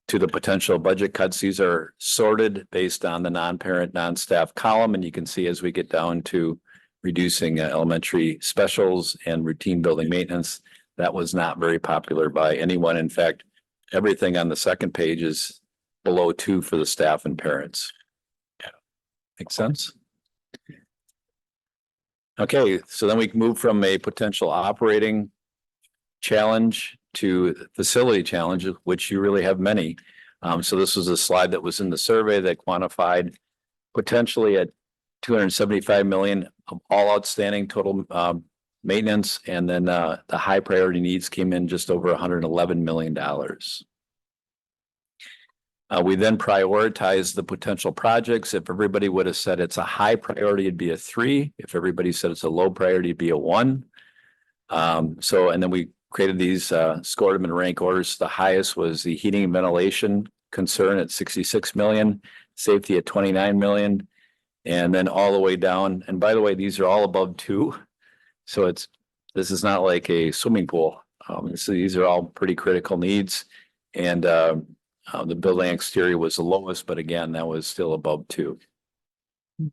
the potential budget cuts. These are sorted based on the non-parent, non-staff column. And you can see as we get down to reducing elementary specials and routine building maintenance, that was not very popular by anyone. In fact, everything on the second page is below 2 for the staff and parents. Make sense? Okay, so then we can move from a potential operating challenge to facility challenges, which you really have many. So this was a slide that was in the survey that quantified potentially at 275 million of all outstanding total maintenance, and then the high priority needs came in just over $111 million. We then prioritized the potential projects. If everybody would have said it's a high priority, it'd be a 3. If everybody said it's a low priority, it'd be a 1. And then we created these, scored them in rank orders. The highest was the heating and ventilation concern at 66 million, safety at 29 million, and then all the way down. And by the way, these are all above 2. So this is not like a swimming pool. So these are all pretty critical needs. And the building exterior was the lowest, but again, that was still above 2. And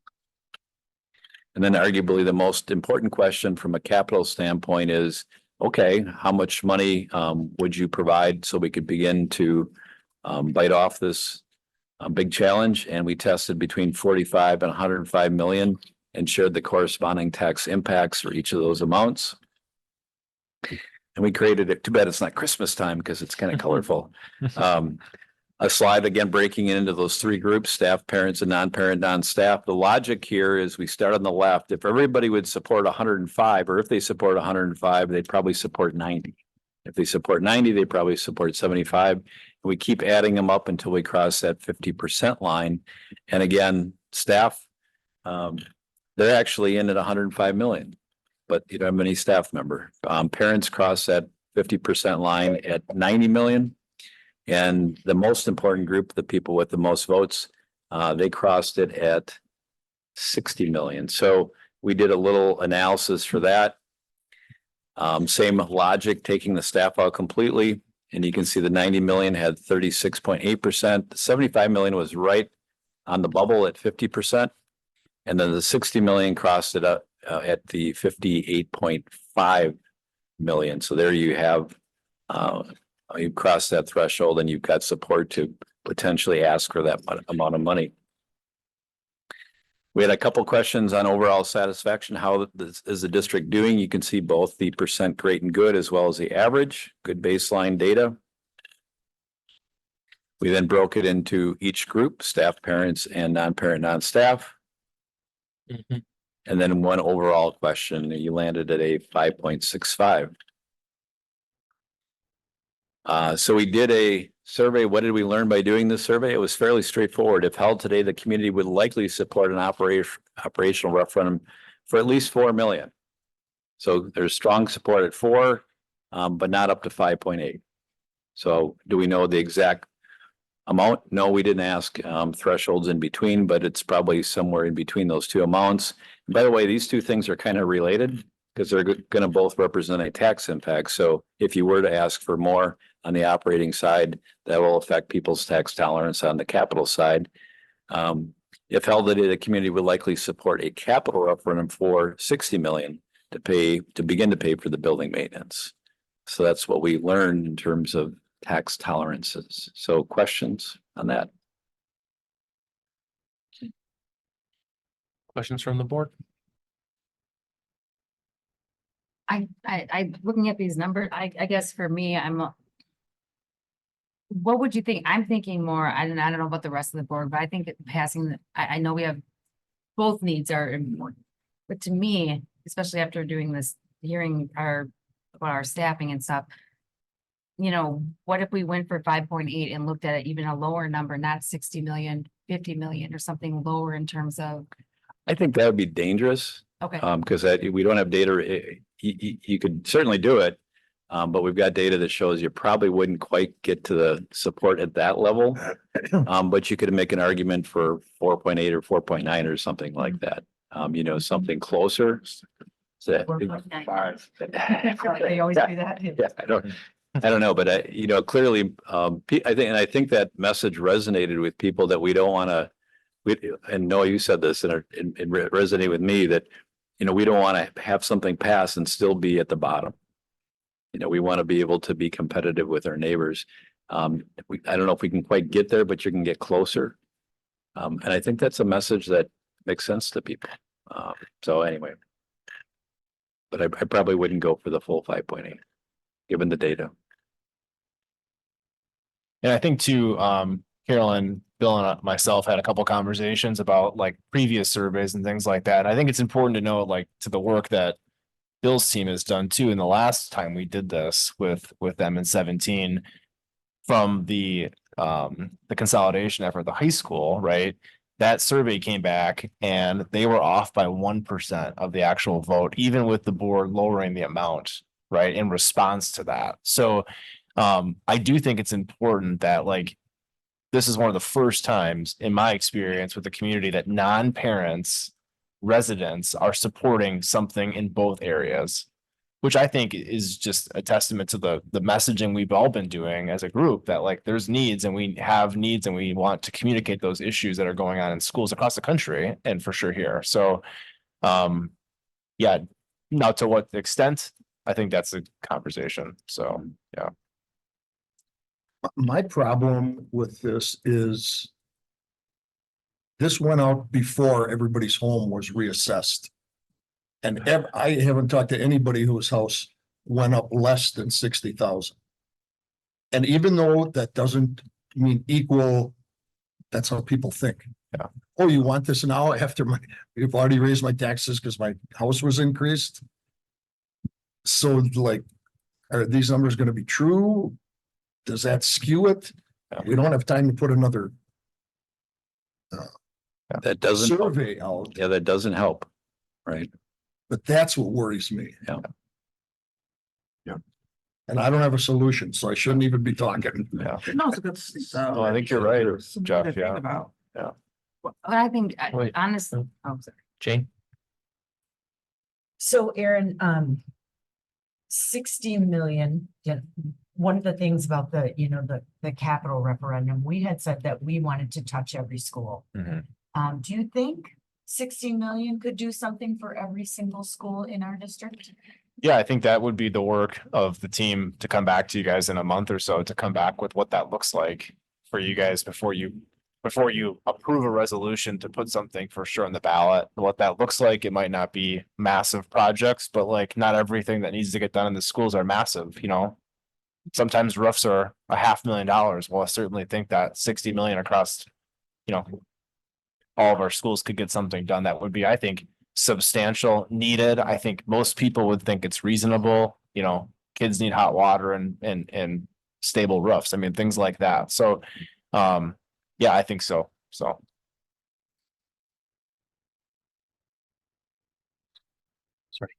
then arguably the most important question from a capital standpoint is, okay, how much money would you provide so we could begin to bite off this big challenge? And we tested between 45 and 105 million and shared the corresponding tax impacts for each of those amounts. And we created it. Too bad it's not Christmas time because it's kind of colorful. A slide again, breaking it into those 3 groups: staff, parents, and non-parent, non-staff. The logic here is we start on the left. If everybody would support 105, or if they support 105, they'd probably support 90. If they support 90, they probably support 75. And we keep adding them up until we cross that 50% line. And again, staff, they're actually in at 105 million, but you don't have any staff member. Parents cross that 50% line at 90 million. And the most important group, the people with the most votes, they crossed it at 60 million. So we did a little analysis for that. Same logic, taking the staff out completely. And you can see the 90 million had 36.8%. The 75 million was right on the bubble at 50%. And then the 60 million crossed it up at the 58.5 million. So there you have, you cross that threshold and you've got support to potentially ask for that amount of money. We had a couple questions on overall satisfaction. How is the district doing? You can see both the percent great and good as well as the average, good baseline data. We then broke it into each group: staff, parents, and non-parent, non-staff. And then one overall question, you landed at a 5.65. So we did a survey. What did we learn by doing this survey? It was fairly straightforward. If held today, the community would likely support an operational referendum for at least 4 million. So there's strong support at 4, but not up to 5.8. So do we know the exact amount? No, we didn't ask thresholds in between, but it's probably somewhere in between those 2 amounts. And by the way, these 2 things are kind of related because they're going to both represent a tax impact. So if you were to ask for more on the operating side, that will affect people's tax tolerance on the capital side. If held today, the community would likely support a capital referendum for 60 million to begin to pay for the building maintenance. So that's what we learned in terms of tax tolerances. So questions on that? Questions from the board? Looking at these numbers, I guess for me, what would you think? I'm thinking more, I don't know about the rest of the board, but I think that I know we have, both needs are important. But to me, especially after doing this, hearing about our staffing and stuff, what if we went for 5.8 and looked at it even a lower number, not 60 million, 50 million or something lower in terms of, I think that would be dangerous. okay. Because we don't have data. You could certainly do it. But we've got data that shows you probably wouldn't quite get to the support at that level. But you could make an argument for 4.8 or 4.9 or something like that. Something closer. They always do that. Yeah, I don't know, but clearly, I think that message resonated with people that we don't want to. And Noah, you said this and it resonated with me that, we don't want to have something pass and still be at the bottom. We want to be able to be competitive with our neighbors. I don't know if we can quite get there, but you can get closer. And I think that's a message that makes sense to people. So anyway. But I probably wouldn't go for the full 5.8, given the data. And I think too, Carolyn, Bill and myself had a couple conversations about like previous surveys and things like that. I think it's important to know, like, to the work that Bill's team has done too. In the last time we did this with them in 17, from the consolidation effort, the high school, right? That survey came back and they were off by 1% of the actual vote, even with the board lowering the amount, right, in response to that. So I do think it's important that, like, this is one of the first times in my experience with the community that non-parents, residents are supporting something in both areas, which I think is just a testament to the messaging we've all been doing as a group, that like there's needs and we have needs and we want to communicate those issues that are going on in schools across the country and for sure here. So yeah, now to what extent, I think that's a conversation. So yeah. My problem with this is this went out before everybody's home was reassessed. And I haven't talked to anybody whose house went up less than 60,000. And even though that doesn't mean equal, that's how people think. Yeah. Oh, you want this now after you've already raised my taxes because my house was increased? So like, are these numbers going to be true? Does that skew it? Yeah. We don't have time to put another That doesn't survey out. Yeah, that doesn't help, right? But that's what worries me. Yeah. Yeah. And I don't have a solution, so I shouldn't even be talking. Yeah. No, it's a good. Well, I think you're right, Jeff. Yeah. About. Yeah. I think, Wait. honestly, oh, sorry. Jane? So Aaron, 60 million, yeah, one of the things about the capital referendum, we had said that we wanted to touch every school. Mhm. Do you think 60 million could do something for every single school in our district? Yeah, I think that would be the work of the team to come back to you guys in a month or so to come back with what that looks like for you guys before you approve a resolution to put something for sure on the ballot. What that looks like, it might not be massive projects, but like not everything that needs to get done in the schools are massive, Sometimes roofs are $500,000. Well, I certainly think that 60 million across, all of our schools could get something done that would be, I think, substantial, needed. I think most people would think it's reasonable. Kids need hot water and stable roofs. I mean, things like that. So, yeah, I think so. So. Sorry.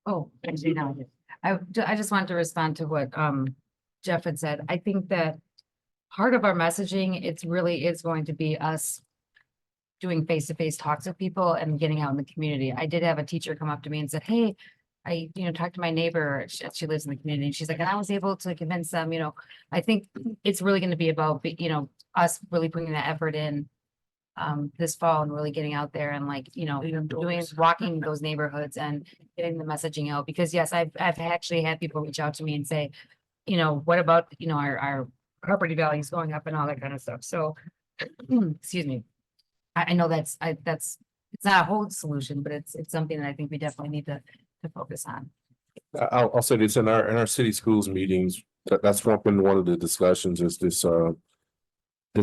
Oh, actually, no, I just wanted to respond to what Jeff had said. I think that part of our messaging, it's really is going to be us doing face-to-face talks with people and getting out in the community. I did have a teacher come up to me and said, hey, I, talked to my neighbor, she lives in the community, and she's like, and I was able to convince them, I think it's really going to be about, us really putting that effort in this fall and really getting out there and walking those neighborhoods and getting the messaging out. Because yes, I've actually had people reach out to me and say, what about, our property values going up and all that kind of stuff. So excuse me. I know that's, it's not a whole solution, but it's something that I think we definitely need to focus on. I'll say this in our city schools meetings, that's been one of the discussions is this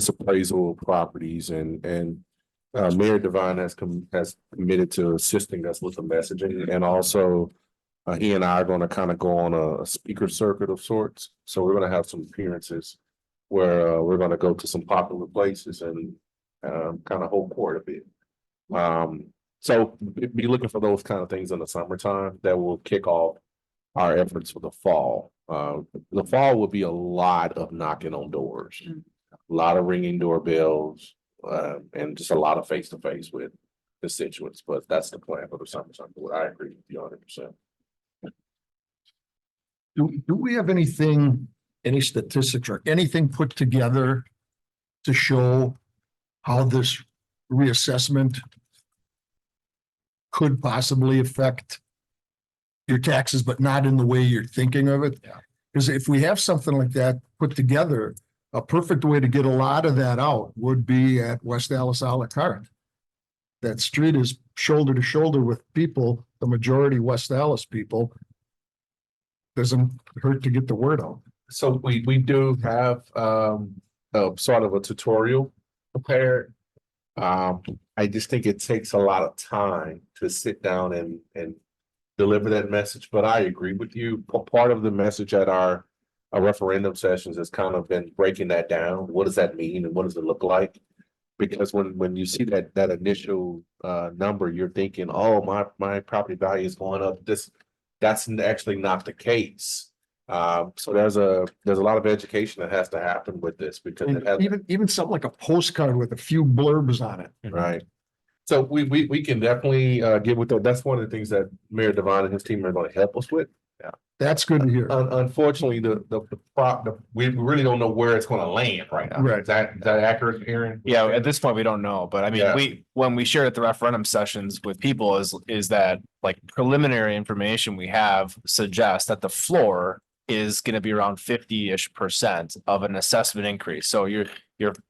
appraisal of properties and Mayor Devine has committed to assisting us with the messaging and also he and I are going to kind of go on a speaker circuit of sorts. So we're going to have some appearances where we're going to go to some popular places and kind of hold court a bit. So be looking for those kind of things in the summertime that will kick off our efforts for the fall. The fall will be a lot of knocking on doors, a lot of ringing doorbells, and just a lot of face to face with constituents. But that's the plan for the summertime. But I agree with you 100%. Do we have anything, any statistics or anything put together to show how this reassessment could possibly affect your taxes, but not in the way you're thinking of it? Because if we have something like that put together, a perfect way to get a lot of that out would be at West Allis a la carte. That street is shoulder to shoulder with people, the majority West Allis people. Doesn't hurt to get the word out. So we do have sort of a tutorial prepared. I just think it takes a lot of time to sit down and deliver that message. But I agree with you. Part of the message at our referendum sessions has kind of been breaking that down. What does that mean and what does it look like? Because when you see that initial number, you're thinking, oh, my property value is going up. That's actually not the case. So there's a lot of education that has to happen with this because it has even something like a postcard with a few blurbs on it. right. So we can definitely get with that. That's one of the things that Mayor Devine and his team are going to help us with. Yeah, that's good to hear. Unfortunately, we really don't know where it's going to land right now. Right. Is that accurate, Aaron? Yeah, at this point, we don't know, but I mean, when we shared at the referendum sessions with people is that like preliminary information we have suggests that the floor is going to be around 50-ish% of an assessment increase. So you're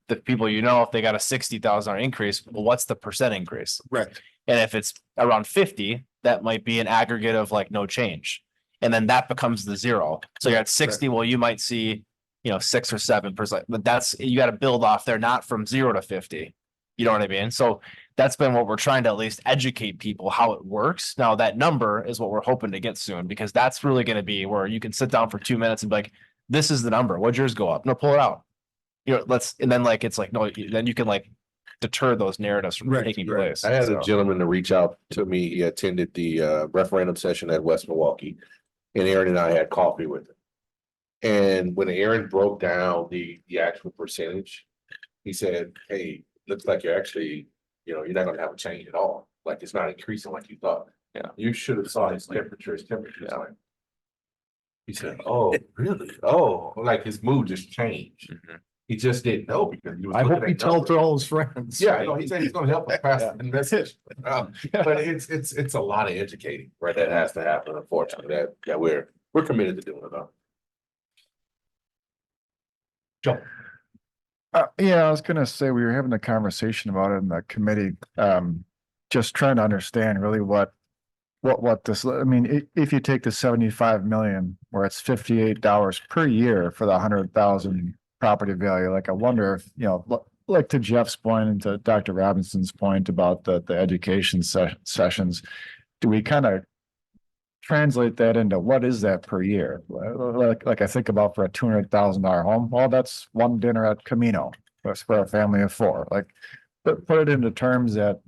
the people, if they got a $60,000 increase, well, what's the percent increase? Right. And if it's around 50, that might be an aggregate of like no change. And then that becomes the zero. So you're at 60, well, you might see, 6 or 7%, but you got to build off there, not from 0 to 50. You know what I mean? So that's been what we're trying to at least educate people how it works. Now that number is what we're hoping to get soon, because that's really going to be where you can sit down for 2 minutes and be like, this is the number. What'd yours go up? No, pull it out. And then it's like, no, then you can deter those narratives from taking place. I had a gentleman to reach out to me. He attended the referendum session at West Milwaukee, and Aaron and I had coffee with him. And when Aaron broke down the actual percentage, he said, hey, looks like you're actually, you're not going to have a change at all. Like it's not increasing like you thought. Yeah. You should have saw his temperature. He said, oh, really? Oh, like his mood just changed. Mm-hmm. He just didn't know because he was. I hope he told to all his friends. Yeah, he said he's going to help us pass the message. But it's a lot of educating, right? That has to happen. Unfortunately, that we're committed to doing it though. Joe. Yeah, I was gonna say we were having a conversation about it in the committee, just trying to understand really what this, I mean, if you take the 75 million, where it's $58 per year for the 100,000 property value, like I wonder if, like to Jeff's point and to Dr. Robinson's point about the education sessions, do we kind of translate that into what is that per year? Like I think about for a $200,000 home, well, that's one dinner at Camino. That's for a family of 4. But put it into terms that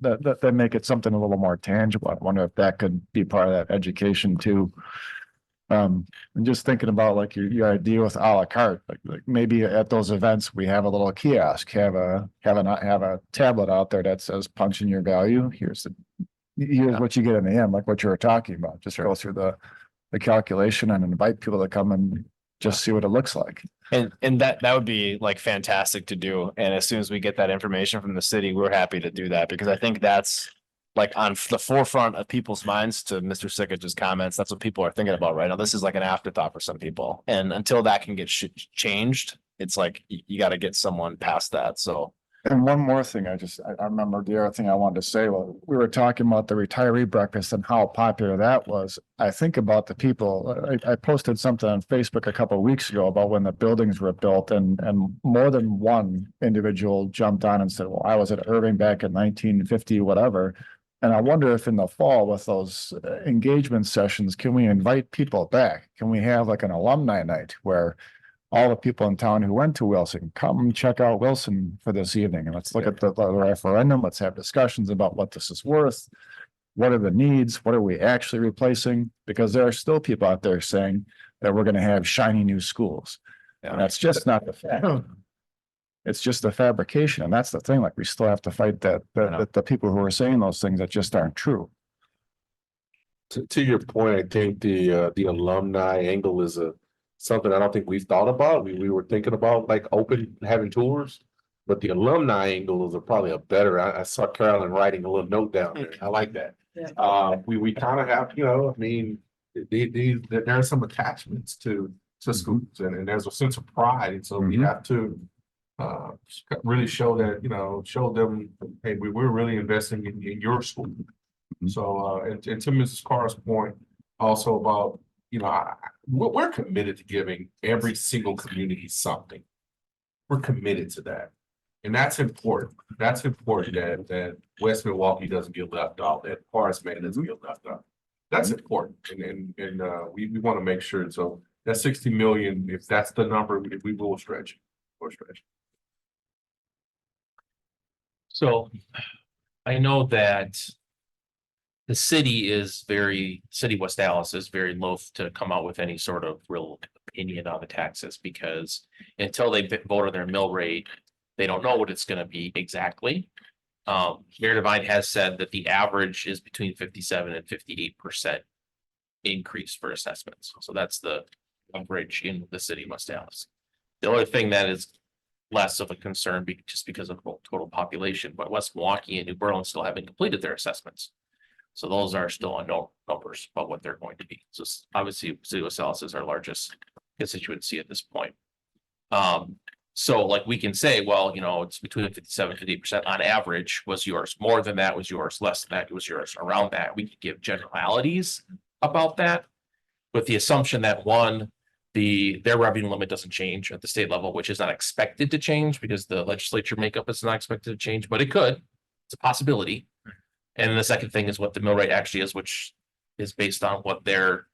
make it something a little more tangible. I wonder if that could be part of that education too. And just thinking about your idea with a la carte, like maybe at those events we have a little kiosk, have a tablet out there that says punch in your value. Here's what you get in the end, like what you were talking about. Just go through the calculation and invite people to come and just see what it looks like. And that would be fantastic to do. And as soon as we get that information from the city, we're happy to do that, because I think that's on the forefront of people's minds. To Mr. Sickich's comments, that's what people are thinking about right now. This is an afterthought for some people. And until that can get changed, it's you got to get someone past that. So And one more thing, I remember the other thing I wanted to say, well, we were talking about the retiree breakfast and how popular that was. I think about the people, I posted something on Facebook a couple of weeks ago about when the buildings were built and more than one individual jumped on and said, well, I was at Irving back in 1950, whatever. And I wonder if in the fall with those engagement sessions, can we invite people back? Can we have like an alumni night where all the people in town who went to Wilson, come check out Wilson for this evening, and let's look at the referendum. Let's have discussions about what this is worth. What are the needs? What are we actually replacing? Because there are still people out there saying that we're going to have shiny new schools. And that's just not the fact. It's just a fabrication. And that's the thing. Like we still have to fight that the people who are saying those things that just aren't true. To your point, I think the alumni angle is something I don't think we've thought about. We were thinking about like having tours, but the alumni angle is probably a better. I saw Carolyn writing a little note down there. I like that. We kind of have, I mean, there are some attachments to schools, and there's a sense of pride, and so we have to really show that, show them, hey, we're really investing in your school. So, and to Mrs. Carr's point, also about, we're committed to giving every single community something. We're committed to that. And that's important. That's important that West Milwaukee doesn't get left out, that Horace Mann doesn't get left out. That's important. And we want to make sure. So that 60 million, if that's the number, we will stretch it. We'll stretch it. So I know that the city West Dallas is very loath to come out with any sort of real opinion on the taxes because until they vote on their mill rate, they don't know what it's going to be exactly. Mayor Devine has said that the average is between 57 and 58% increase for assessments. So that's the average in the city of West Dallas. The only thing that is less of a concern just because of total population, but West Milwaukee and New Berlin still haven't completed their assessments. So those are still unknown numbers about what they're going to be. So obviously, City of West Dallas is our largest constituency at this point. So like we can say, well, it's between 57 and 50% on average was yours. More than that was yours. Less than that was yours. Around that, we could give generalities about that, with the assumption that their revenue limit doesn't change at the state level, which is not expected to change because the legislature makeup is not expected to change, but it could. It's a possibility. And the second thing is what the mill rate actually is, which is based on what their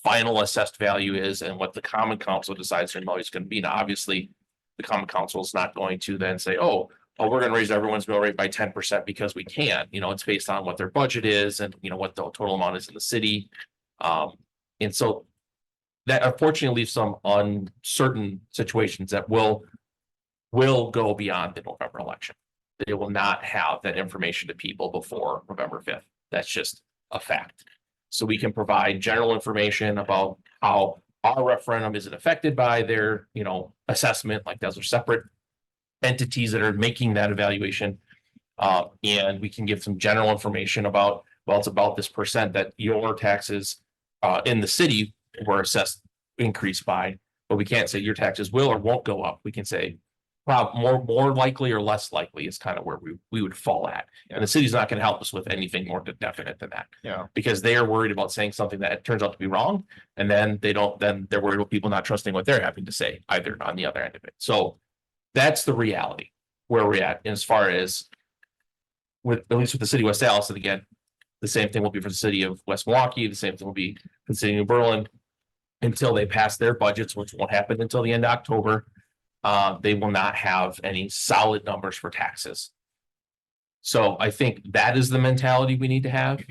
final assessed value is and what the Common Council decides their mill rate is going to be. Now, obviously, the Common Council is not going to then say, oh, we're going to raise everyone's mill rate by 10% because we can. It's based on what their budget is and what the total amount is in the city. And so that unfortunately leaves some uncertain situations that will go beyond the November election. They will not have that information to people before November 5th. That's just a fact. So we can provide general information about how our referendum isn't affected by their, assessment, like those are separate entities that are making that evaluation. And we can give some general information about, well, it's about this percent that your taxes in the city were increased by, but we can't say your taxes will or won't go up. We can say, more likely or less likely is kind of where we would fall at. And the city's not going to help us with anything more definite than that. Yeah. Because they are worried about saying something that turns out to be wrong. And then they're worried about people not trusting what they're having to say either on the other end of it. So that's the reality where we're at as far as at least with the city of West Dallas. And again, the same thing will be for the city of West Milwaukee. The same thing will be for the city of New Berlin until they pass their budgets, which won't happen until the end of October. They will not have any solid numbers for taxes. So I think that is the mentality we need to have.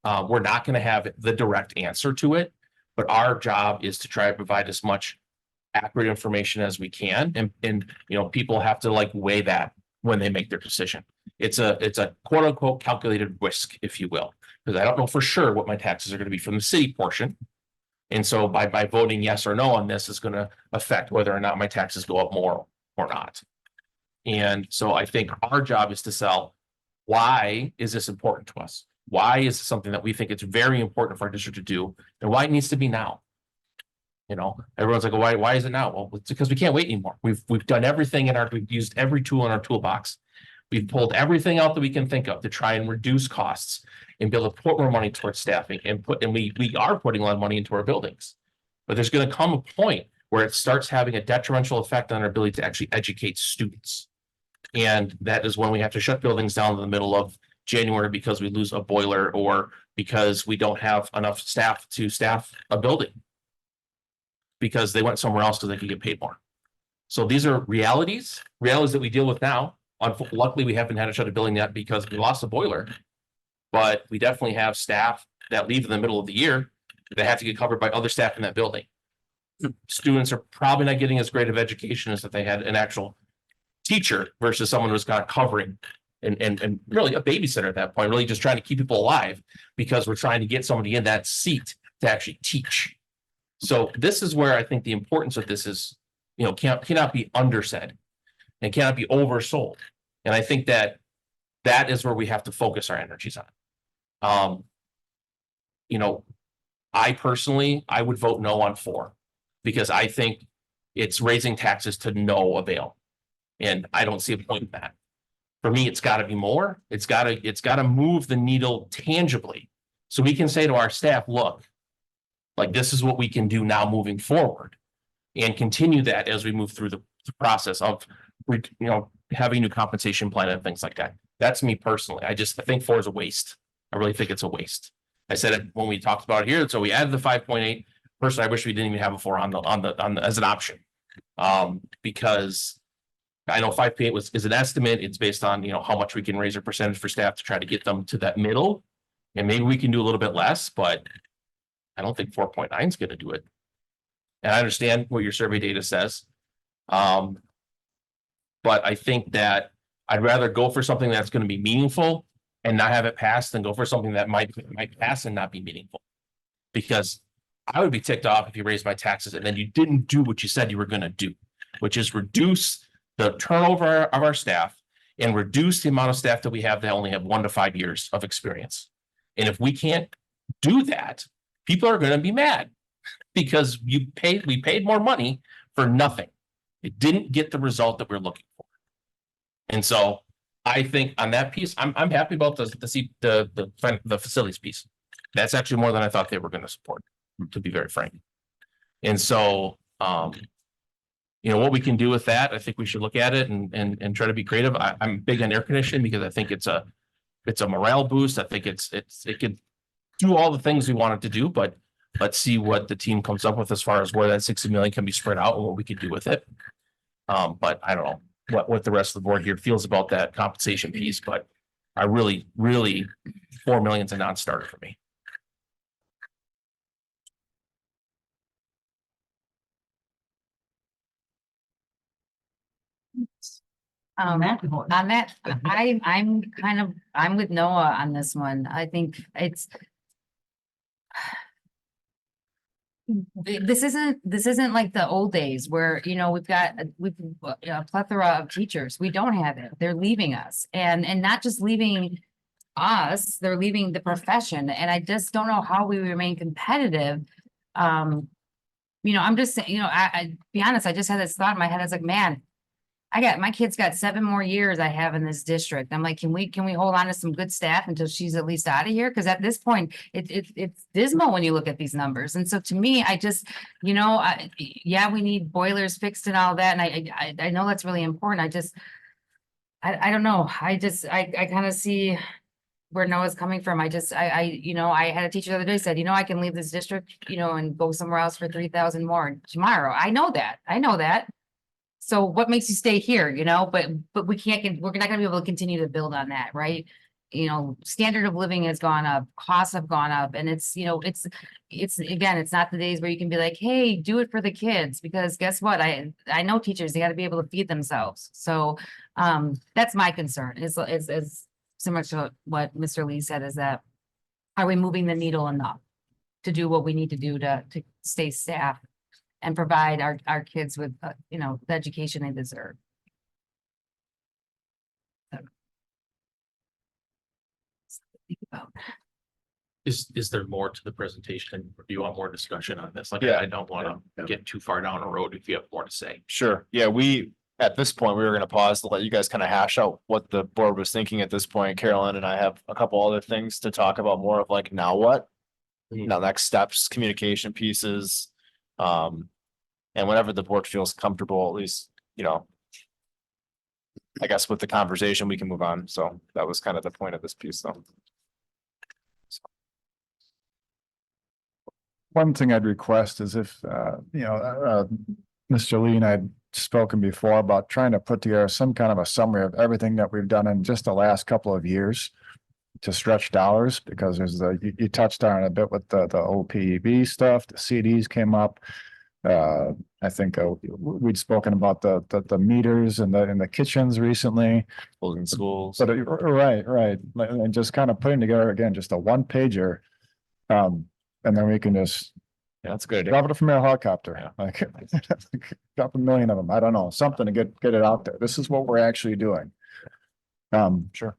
We're not going to have the direct answer to it, but our job is to try to provide as much accurate information as we can. And people have to weigh that when they make their decision. It's a quote unquote calculated risk, if you will, because I don't know for sure what my taxes are going to be from the city portion. And so by voting yes or no on this is going to affect whether or not my taxes go up more or not. And so I think our job is to sell, why is this important to us? Why is this something that we think it's very important for our district to do, and why it needs to be now? You know, everyone's like, why is it now? Well, it's because we can't wait anymore. We've done everything we've used every tool in our toolbox. We've pulled everything out that we can think of to try and reduce costs and be able to put more money towards staffing and we are putting a lot of money into our buildings. But there's going to come a point where it starts having a detrimental effect on our ability to actually educate students. And that is when we have to shut buildings down in the middle of January because we lose a boiler or because we don't have enough staff to staff a building. Because they went somewhere else because they could get paid more. So these are realities that we deal with now. Luckily, we haven't had to shut a building yet because we lost a boiler. But we definitely have staff that leave in the middle of the year that have to get covered by other staff in that building. Students are probably not getting as great of education as if they had an actual teacher versus someone who's kind of covering and really a babysitter at that point, really just trying to keep people alive because we're trying to get somebody in that seat to actually teach. So this is where I think the importance of this is, you know, cannot be undersaid and cannot be oversold. And I think that is where we have to focus our energies on. You know, I personally would vote no on 4 because I think it's raising taxes to no avail. And I don't see a point in that. For me, it's got to be more. It's got to move the needle tangibly. So we can say to our staff, look, like this is what we can do now moving forward and continue that as we move through the process of, you know, having a new compensation plan and things like that. That's me personally. I think 4 is a waste. I really think it's a waste. I said it when we talked about it here. So we added the 5.8. Personally, I wish we didn't even have a 4 on the as an option. Because I know 5.8 is an estimate. It's based on, you know, how much we can raise our percentage for staff to try to get them to that middle. And maybe we can do a little bit less, but I don't think 4.9 is going to do it. And I understand what your survey data says. But I think that I'd rather go for something that's going to be meaningful and not have it pass than go for something that might pass and not be meaningful. Because I would be ticked off if you raised my taxes and then you didn't do what you said you were going to do, which is reduce the turnover of our staff and reduce the amount of staff that we have that only have 1 to 5 years of experience. And if we can't do that, people are going to be mad because we paid more money for nothing. It didn't get the result that we're looking for. And so I think on that piece, I'm happy about the facilities piece. That's actually more than I thought they were going to support, to be very frank. And so, you know, what we can do with that, I think we should look at it and try to be creative. I'm big on air conditioning because I think it's a morale boost. I think it could do all the things we want it to do, but let's see what the team comes up with as far as where that 60 million can be spread out and what we could do with it. But I don't know what the rest of the board here feels about that compensation piece, but I really 4 million is a non-starter for me. On that, I'm with Noah on this one. I think this isn't like the old days where, you know, we've a plethora of teachers. We don't have it. They're leaving us and not just leaving us, they're leaving the profession. And I just don't know how we remain competitive. You know, I'm just saying, you know, I be honest, I just had this thought in my head. I was like, man, my kid's got 7 more years I have in this district. I'm like, can we hold on to some good staff until she's at least out of here? Because at this point, it's dismal when you look at these numbers. And so to me, I just, you know, yeah, we need boilers fixed and all that. And I know that's really important. I don't know. I kind of see where Noah's coming from. You know, I had a teacher the other day said, you know, I can leave this district, you know, and go somewhere else for 3,000 more tomorrow. I know that. So what makes you stay here, you know, but we're not gonna be able to continue to build on that, right? You know, standard of living has gone up, costs have gone up, and it's, you know, it's again, it's not the days where you can be like, hey, do it for the kids, because guess what? I know teachers, they gotta be able to feed themselves. So that's my concern is similar to what Mr. Lee said, is that are we moving the needle enough to do what we need to do to stay staffed and provide our kids with, you know, the education they deserve. So, think about. Is there more to the presentation? Or do you want more discussion on this? Like, Yeah. I don't want to get too far down a road if you have more to say. Sure. Yeah, at this point, we were gonna pause to let you guys kind of hash out what the board was thinking at this point. Carolyn and I have a couple other things to talk about, more of like, now what? Now, next steps, communication pieces. And whenever the board feels comfortable, at least, I guess with the conversation, we can move on. So that was kind of the point of this piece, though. One thing I'd request is if, Mr. Lee and I'd spoken before about trying to put together some kind of a summary of everything that we've done in just the last couple of years to stretch dollars, because you touched on it a bit with the OPEB stuff, the CDs came up. I think we'd spoken about the meters and the kitchens recently. Closing schools. But right. And just kind of putting together, again, just a one pager. And then we can just. Yeah, that's good. Drop it from a helicopter, like drop 1 million of them. I don't know, something to get it out there. This is what we're actually doing. Sure.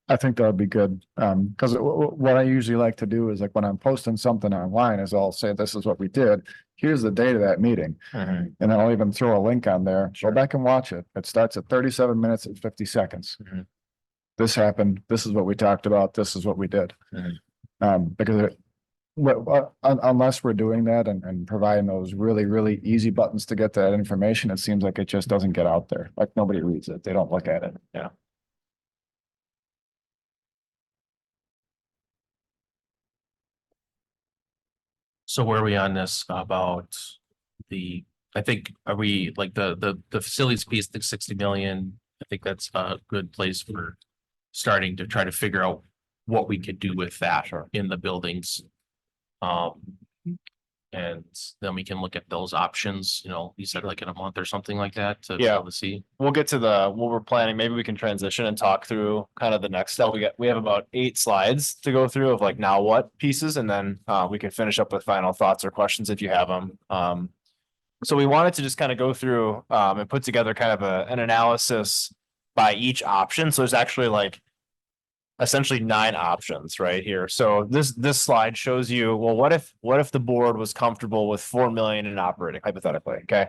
I think that would be good. Because what I usually like to do is, like, when I'm posting something online, is I'll say, this is what we did. Here's the date of that meeting. And I'll even throw a link on there. Go back and watch it. It starts at 37 minutes and 50 seconds. This happened. This is what we talked about. This is what we did. Because unless we're doing that and providing those really, really easy buttons to get that information, it seems like it just doesn't get out there. Like, nobody reads it. They don't look at it. Yeah. So where are we on this about I think, are we like the facilities piece, the 60 million? I think that's a good place for starting to try to figure out what we could do with that in the buildings. And then we can look at those options, you said like in a month or something like that to be able to see. We'll get to what we're planning. Maybe we can transition and talk through kind of the next step. We have about 8 slides to go through of like now what pieces, and then we can finish up with final thoughts or questions if you have them. So we wanted to just kind of go through and put together kind of an analysis by each option. So there's actually like essentially 9 options right here. So this slide shows you, well, what if the board was comfortable with 4 million in operating, hypothetically? Okay.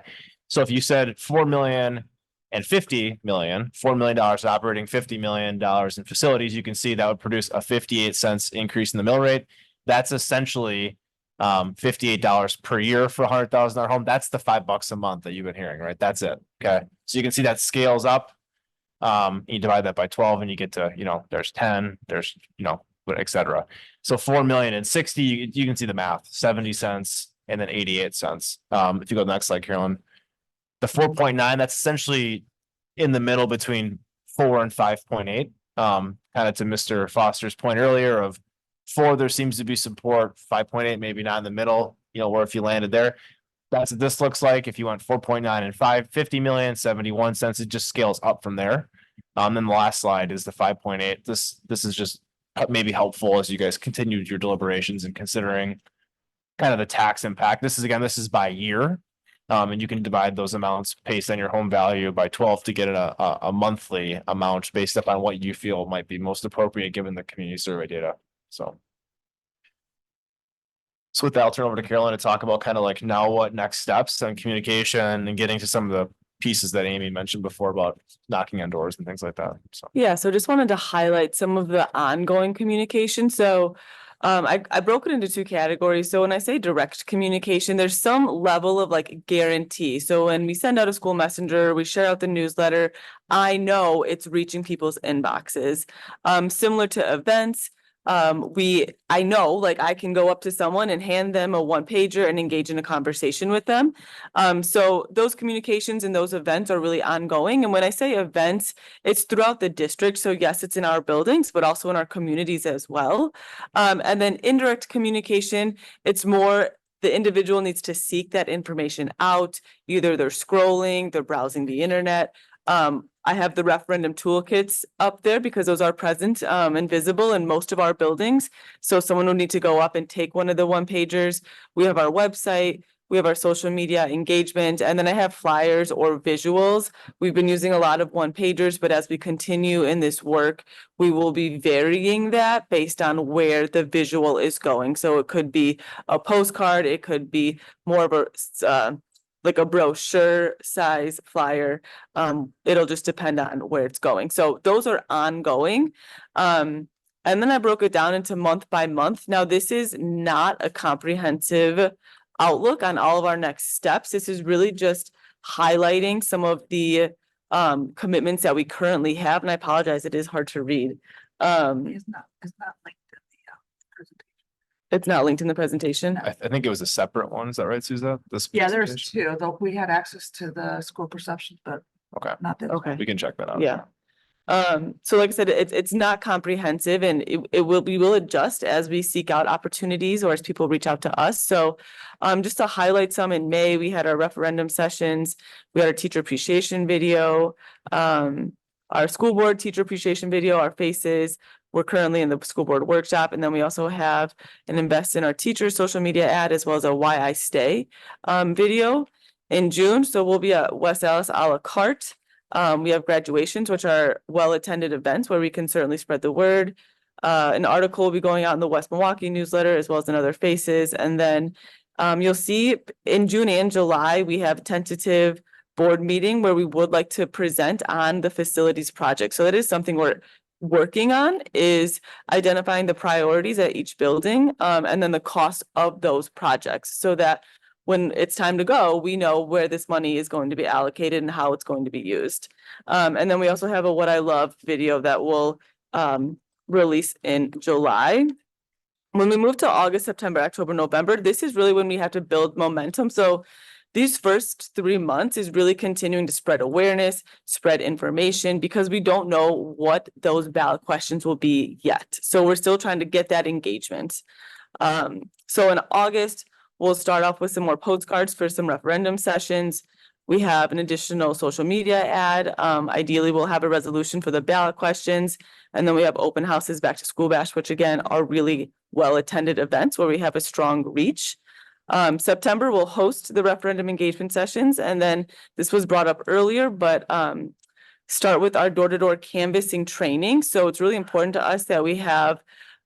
So if you said 4 million and 50 million, $4 million operating, $50 million in facilities, you can see that would produce a 58 cents increase in the mill rate. That's essentially $58 per year for a $100,000 home. That's the $5 a month that you've been hearing, right? That's it. Okay. So you can see that scales up. You divide that by 12 and you get to, there's 10, there's, et cetera. So 4 million and 60, you can see the math, 70 cents and then 88 cents. If you go to the next slide, Carolyn, the 4.9, that's essentially in the middle between 4 and 5.8. Kind of to Mr. Foster's point earlier of 4, there seems to be support, 5.8, maybe not in the middle, where if you landed there. That's what this looks like. If you went 4.9 and 50 million, 71 cents, it just scales up from there. Then the last slide is the 5.8. This is just maybe helpful as you guys continued your deliberations and considering kind of the tax impact. This is by year. And you can divide those amounts based on your home value by 12 to get a monthly amount based upon what you feel might be most appropriate given the community survey data. So with that, I'll turn over to Carolyn to talk about kind of like now what next steps on communication and getting to some of the pieces that Amy mentioned before about knocking on doors and things like that. So yeah, so just wanted to highlight some of the ongoing communication. So I broke it into 2 categories. So when I say direct communication, there's some level of like guarantee. So when we send out a school messenger, we share out the newsletter, I know it's reaching people's inboxes. Similar to events, I know, like, I can go up to someone and hand them a 1-pager and engage in a conversation with them. So those communications and those events are really ongoing. And when I say events, it's throughout the district. So yes, it's in our buildings, but also in our communities as well. And then indirect communication, it's more the individual needs to seek that information out. Either they're scrolling, they're browsing the internet. I have the referendum toolkits up there because those are present and visible in most of our buildings. So someone will need to go up and take one of the 1-pagers. We have our website. We have our social media engagement, and then I have flyers or visuals. We've been using a lot of one pagers, but as we continue in this work, we will be varying that based on where the visual is going. So it could be a postcard, it could be more of a like a brochure size flyer. It'll just depend on where it's going. So those are ongoing. And then I broke it down into month by month. Now, this is not a comprehensive outlook on all of our next steps. This is really just highlighting some of the commitments that we currently have. And I apologize, it is hard to read. It's not linked to the presentation. It's not linked in the presentation. I think it was a separate one. Is that right, Suzette? Yeah, there's two, though we had access to the school perceptions, but Okay, not this. Okay. we can check that out. Yeah. So like I said, it's not comprehensive, and we will adjust as we seek out opportunities or as people reach out to us. So just to highlight some, in May, we had our referendum sessions, we had our teacher appreciation video, our school board teacher appreciation video, our faces. We're currently in the school board workshop, and then we also have an invest in our teachers social media ad, as well as a Why I Stay video in June. So we'll be at West Allis a la carte. We have graduations, which are well-attended events where we can certainly spread the word. An article will be going out in the West Milwaukee newsletter, as well as in other faces. And then you'll see in June and July, we have tentative board meeting where we would like to present on the facilities project. So that is something we're working on, is identifying the priorities at each building, and then the cost of those projects, so that when it's time to go, we know where this money is going to be allocated and how it's going to be used. And then we also have a What I Love video that will release in July. When we move to August, September, October, November, this is really when we have to build momentum. So these first 3 months is really continuing to spread awareness, spread information, because we don't know what those ballot questions will be yet. So we're still trying to get that engagement. So in August, we'll start off with some more postcards for some referendum sessions. We have an additional social media ad. Ideally, we'll have a resolution for the ballot questions. And then we have open houses, back to school bash, which again are really well-attended events where we have a strong reach. September, we'll host the referendum engagement sessions. And then this was brought up earlier, but start with our door-to-door canvassing training. So it's really important to us that we have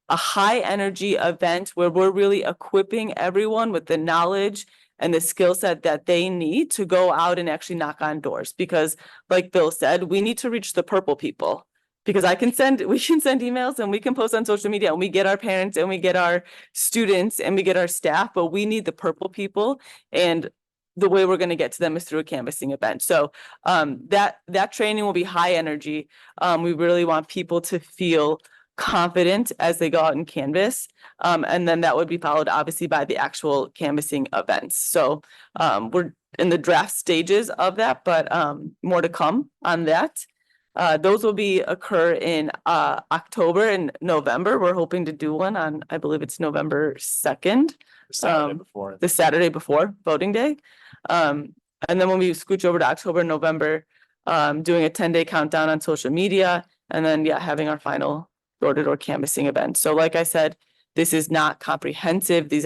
a high energy event where we're really equipping everyone with the knowledge and the skill set that they need to go out and actually knock on doors. Because like Bill said, we need to reach the purple people. Because we can send emails and we can post on social media and we get our parents and we get our students and we get our staff, but we need the purple people. And the way we're going to get to them is through a canvassing event. So that training will be high energy. We really want people to feel confident as they go out and canvass. And then that would be followed obviously by the actual canvassing events. So we're in the draft stages of that, but more to come on that. Those will occur in October and November. We're hoping to do one on, I believe it's November 2nd. The Saturday before voting day. And then when we scooch over to October, November, doing a 10-day countdown on social media, and then having our final door-to-door canvassing event. So like I said, this is not comprehensive. These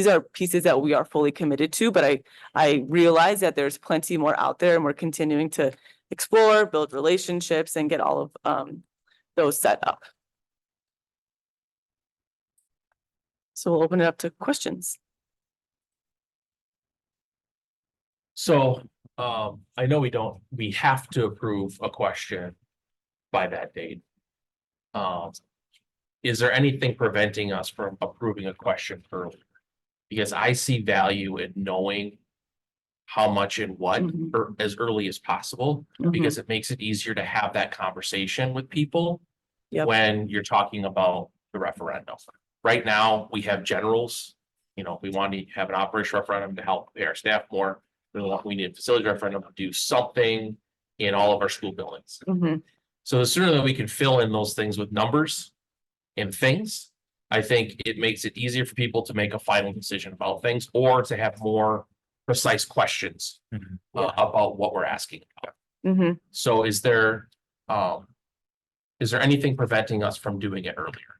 are pieces that we are fully committed to, but I realize that there's plenty more out there, and we're continuing to explore, build relationships, and get all of those set up. So we'll open it up to questions. So I know we have to approve a question by that date. Is there anything preventing us from approving a question earlier? Because I see value in knowing how much and what or as early as possible, because it makes it easier to have that conversation with people when you're talking about the referendum. Right now, we have generals, we want to have an operation referendum to help pay our staff more. We need a facility referendum to do something in all of our school buildings. So the sooner that we can fill in those things with numbers and things, I think it makes it easier for people to make a final decision about things, or to have more precise questions about what we're asking about. So is there anything preventing us from doing it earlier?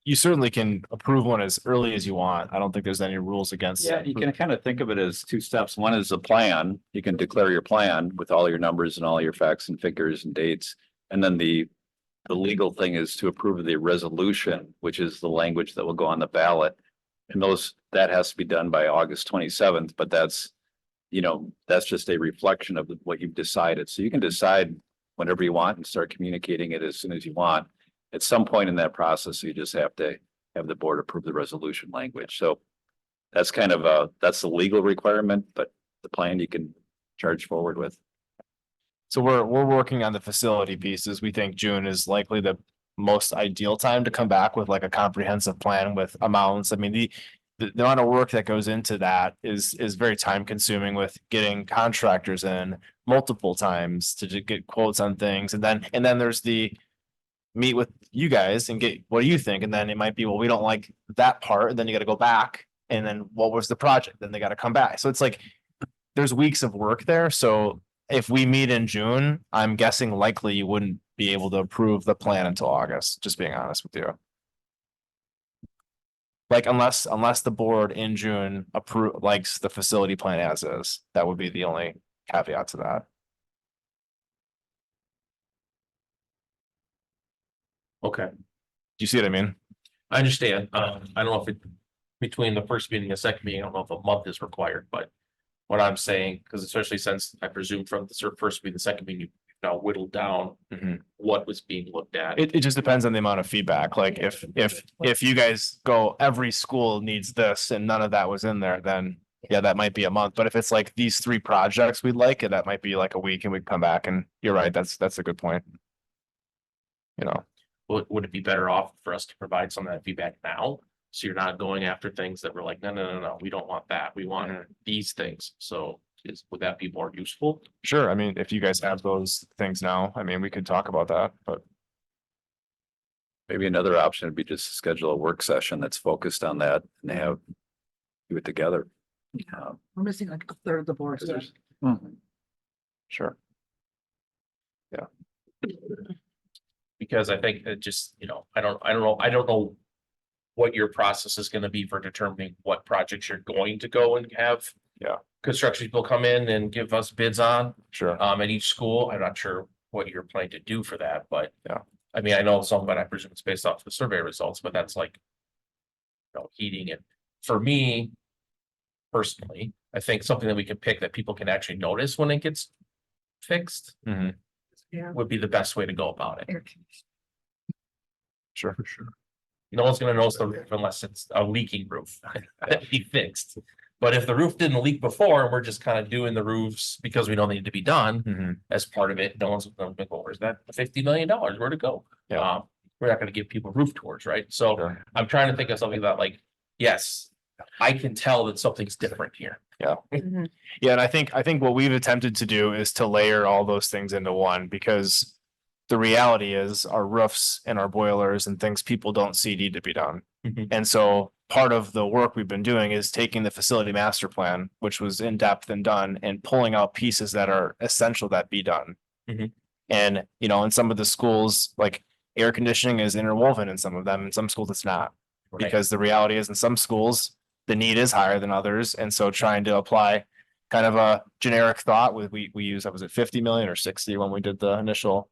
you certainly can approve one as early as you want. I don't think there's any rules against. Yeah, you can kind of think of it as two steps. One is the plan. You can declare your plan with all your numbers and all your facts and figures and dates. And then the legal thing is to approve the resolution, which is the language that will go on the ballot. And that has to be done by August 27th, but that's just a reflection of what you've decided. So you can decide whenever you want and start communicating it as soon as you want. At some point in that process, you just have to have the board approve the resolution language. So that's that's the legal requirement, but the plan you can charge forward with. So we're working on the facility pieces. We think June is likely the most ideal time to come back with like a comprehensive plan with amounts. I mean, the amount of work that goes into that is very time consuming with getting contractors in multiple times to get quotes on things. And then there's the meet with you guys and get, what do you think? And then it might be, well, we don't like that part. And then you got to go back. And then what was the project? Then they got to come back. So it's like, there's weeks of work there. So if we meet in June, I'm guessing likely you wouldn't be able to approve the plan until August, just being honest with you. Like unless the board in June likes the facility plan as is, that would be the only caveat to that. Okay, Do you see what I mean? I understand. I don't know if between the first meeting and the second meeting, I don't know if a month is required, but what I'm saying, because especially since I presume from the first meeting, the second meeting, you've now whittled down what was being looked at. It just depends on the amount of feedback. Like if you guys go, every school needs this and none of that was in there, then yeah, that might be a month. But if it's like these 3 projects we'd like, that might be like a week and we'd come back. And you're right, that's a good point. Would it be better off for us to provide some of that feedback now? So you're not going after things that we're like, no, we don't want that. We want these things. So would that be more useful? Sure. I mean, if you guys have those things now, I mean, we could talk about that, but. Maybe another option would be just to schedule a work session that's focused on that and do it together. We're missing like a third of the board. Sure. Yeah. Because I think it just, I don't know what your process is going to be for determining what projects you're going to go and have. Yeah. Construction people come in and give us bids on. Sure. At each school. I'm not sure what you're planning to do for that, but yeah. I mean, I know some, but I presume it's based off the survey results, but that's like, heating it. For me, personally, I think something that we can pick that people can actually notice when it gets fixed would be the best way to go about it. Sure, for sure. No one's gonna notice the roof unless it's a leaking roof that be fixed. But if the roof didn't leak before, and we're just kind of doing the roofs because we know they need to be done as part of it, no one's gonna think, well, where's that $50 million? Where'd it go? Yeah. We're not gonna give people roof tours, right? So I'm trying to think of something that like, yes, I can tell that something's different here. Yeah. Yeah. And I think what we've attempted to do is to layer all those things into one, because the reality is our roofs and our boilers and things people don't see need to be done. And so part of the work we've been doing is taking the facility master plan, which was in depth and done, and pulling out pieces that are essential that be done. And, in some of the schools, like air conditioning is interwoven in some of them, in some schools it's not. Because the reality is in some schools, the need is higher than others. And so trying to apply kind of a generic thought with, we use, was it 50 million or 60 when we did the initial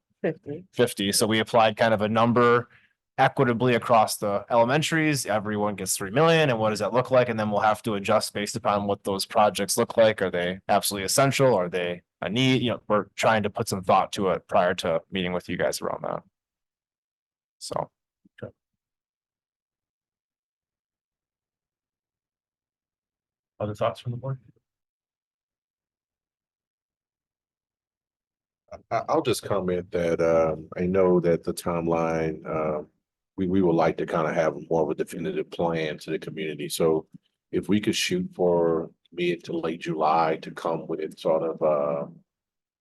50. So we applied kind of a number equitably across the elementaries. Everyone gets 3 million. And what does that look like? And then we'll have to adjust based upon what those projects look like. Are they absolutely essential? Are they a need? We're trying to put some thought to it prior to meeting with you guys around that. So. Other thoughts from the board? I'll just comment that I know that the timeline, we would like to kind of have more of a definitive plan to the community. So if we could shoot for mid to late July to come with sort of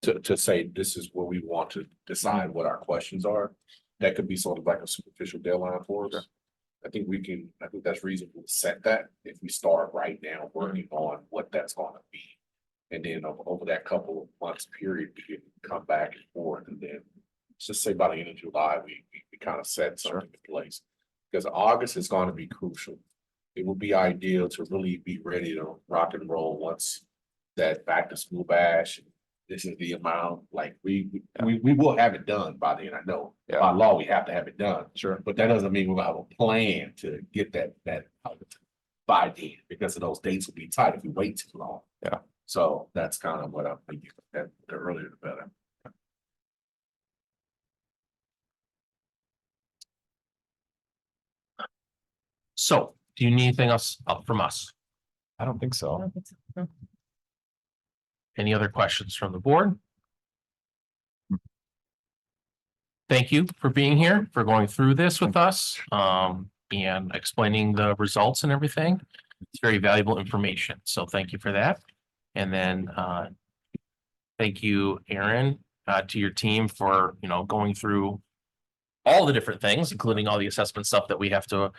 to say this is where we want to decide what our questions are, that could be sort of like a superficial deadline for us. I think that's reasonable to set that if we start right now working on what that's going to be. And then over that couple of months period, we can come back and forth. And then let's just say by the end of July, we kind of set something in place. because August is going to be crucial. It would be ideal to really be ready to rock and roll once that back to school bash. This is the amount, like, we will have it done by then, I know. By law, we have to have it done. Sure. But that doesn't mean we'll have a plan to get that out by then, because of those dates will be tight if we wait too long. Yeah. So that's kind of what I'm thinking, that the earlier the better. So do you need anything else from us? I don't think so. Any other questions from the board? Thank you for being here, for going through this with us, and explaining the results and everything. It's very valuable information, so thank you for that. And then, thank you, Aaron, to your team for, going through all the different things, including all the assessment stuff that we have to,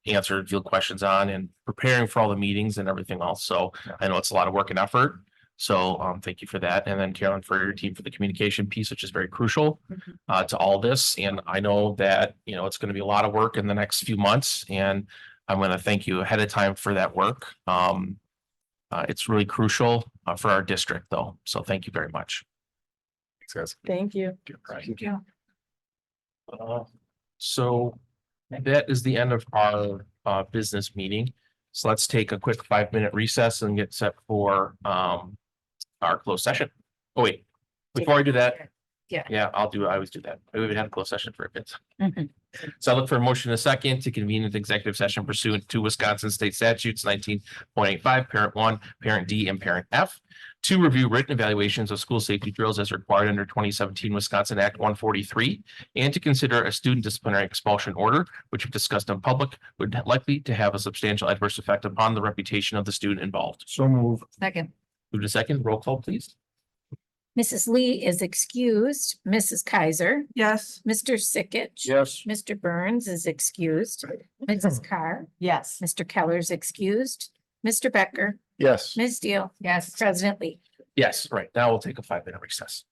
answer and field questions on, and preparing for all the meetings and everything else. So I know it's a lot of work and effort. So thank you for that. And then Carolyn, for your team for the communication piece, which is very crucial to all this. And I know that, it's going to be a lot of work in the next few months, and I'm going to thank you ahead of time for that work. It's really crucial for our district though. So thank you very much. Thanks, guys. Thank you. Thank you. So that is the end of our business meeting. So let's take a quick 5-minute recess and get set for our closed session. Oh, wait, before I do that. Yeah. I always do that. We haven't had a closed session for a bit. So I look for a motion in a second to convene an executive session pursuant to Wisconsin State Statutes 19.85, Parent 1, Parent D, and Parent F, to review written evaluations of school safety drills as required under 2017 Wisconsin Act 143, and to consider a student disciplinary expulsion order, which if discussed in public would likely to have a substantial adverse effect upon the reputation of the student involved. So move. Second. Move to second, roll call, please. Mrs. Lee is excused. Mrs. Kaiser. Yes. Mr. Sickich. Yes. Mr. Burns is excused. Mrs. Carr. Yes. Mr. Keller is excused. Mr. Becker. Yes. Ms. Deal. Yes. President Lee. Yes, right. Now we'll take a 5-minute recess.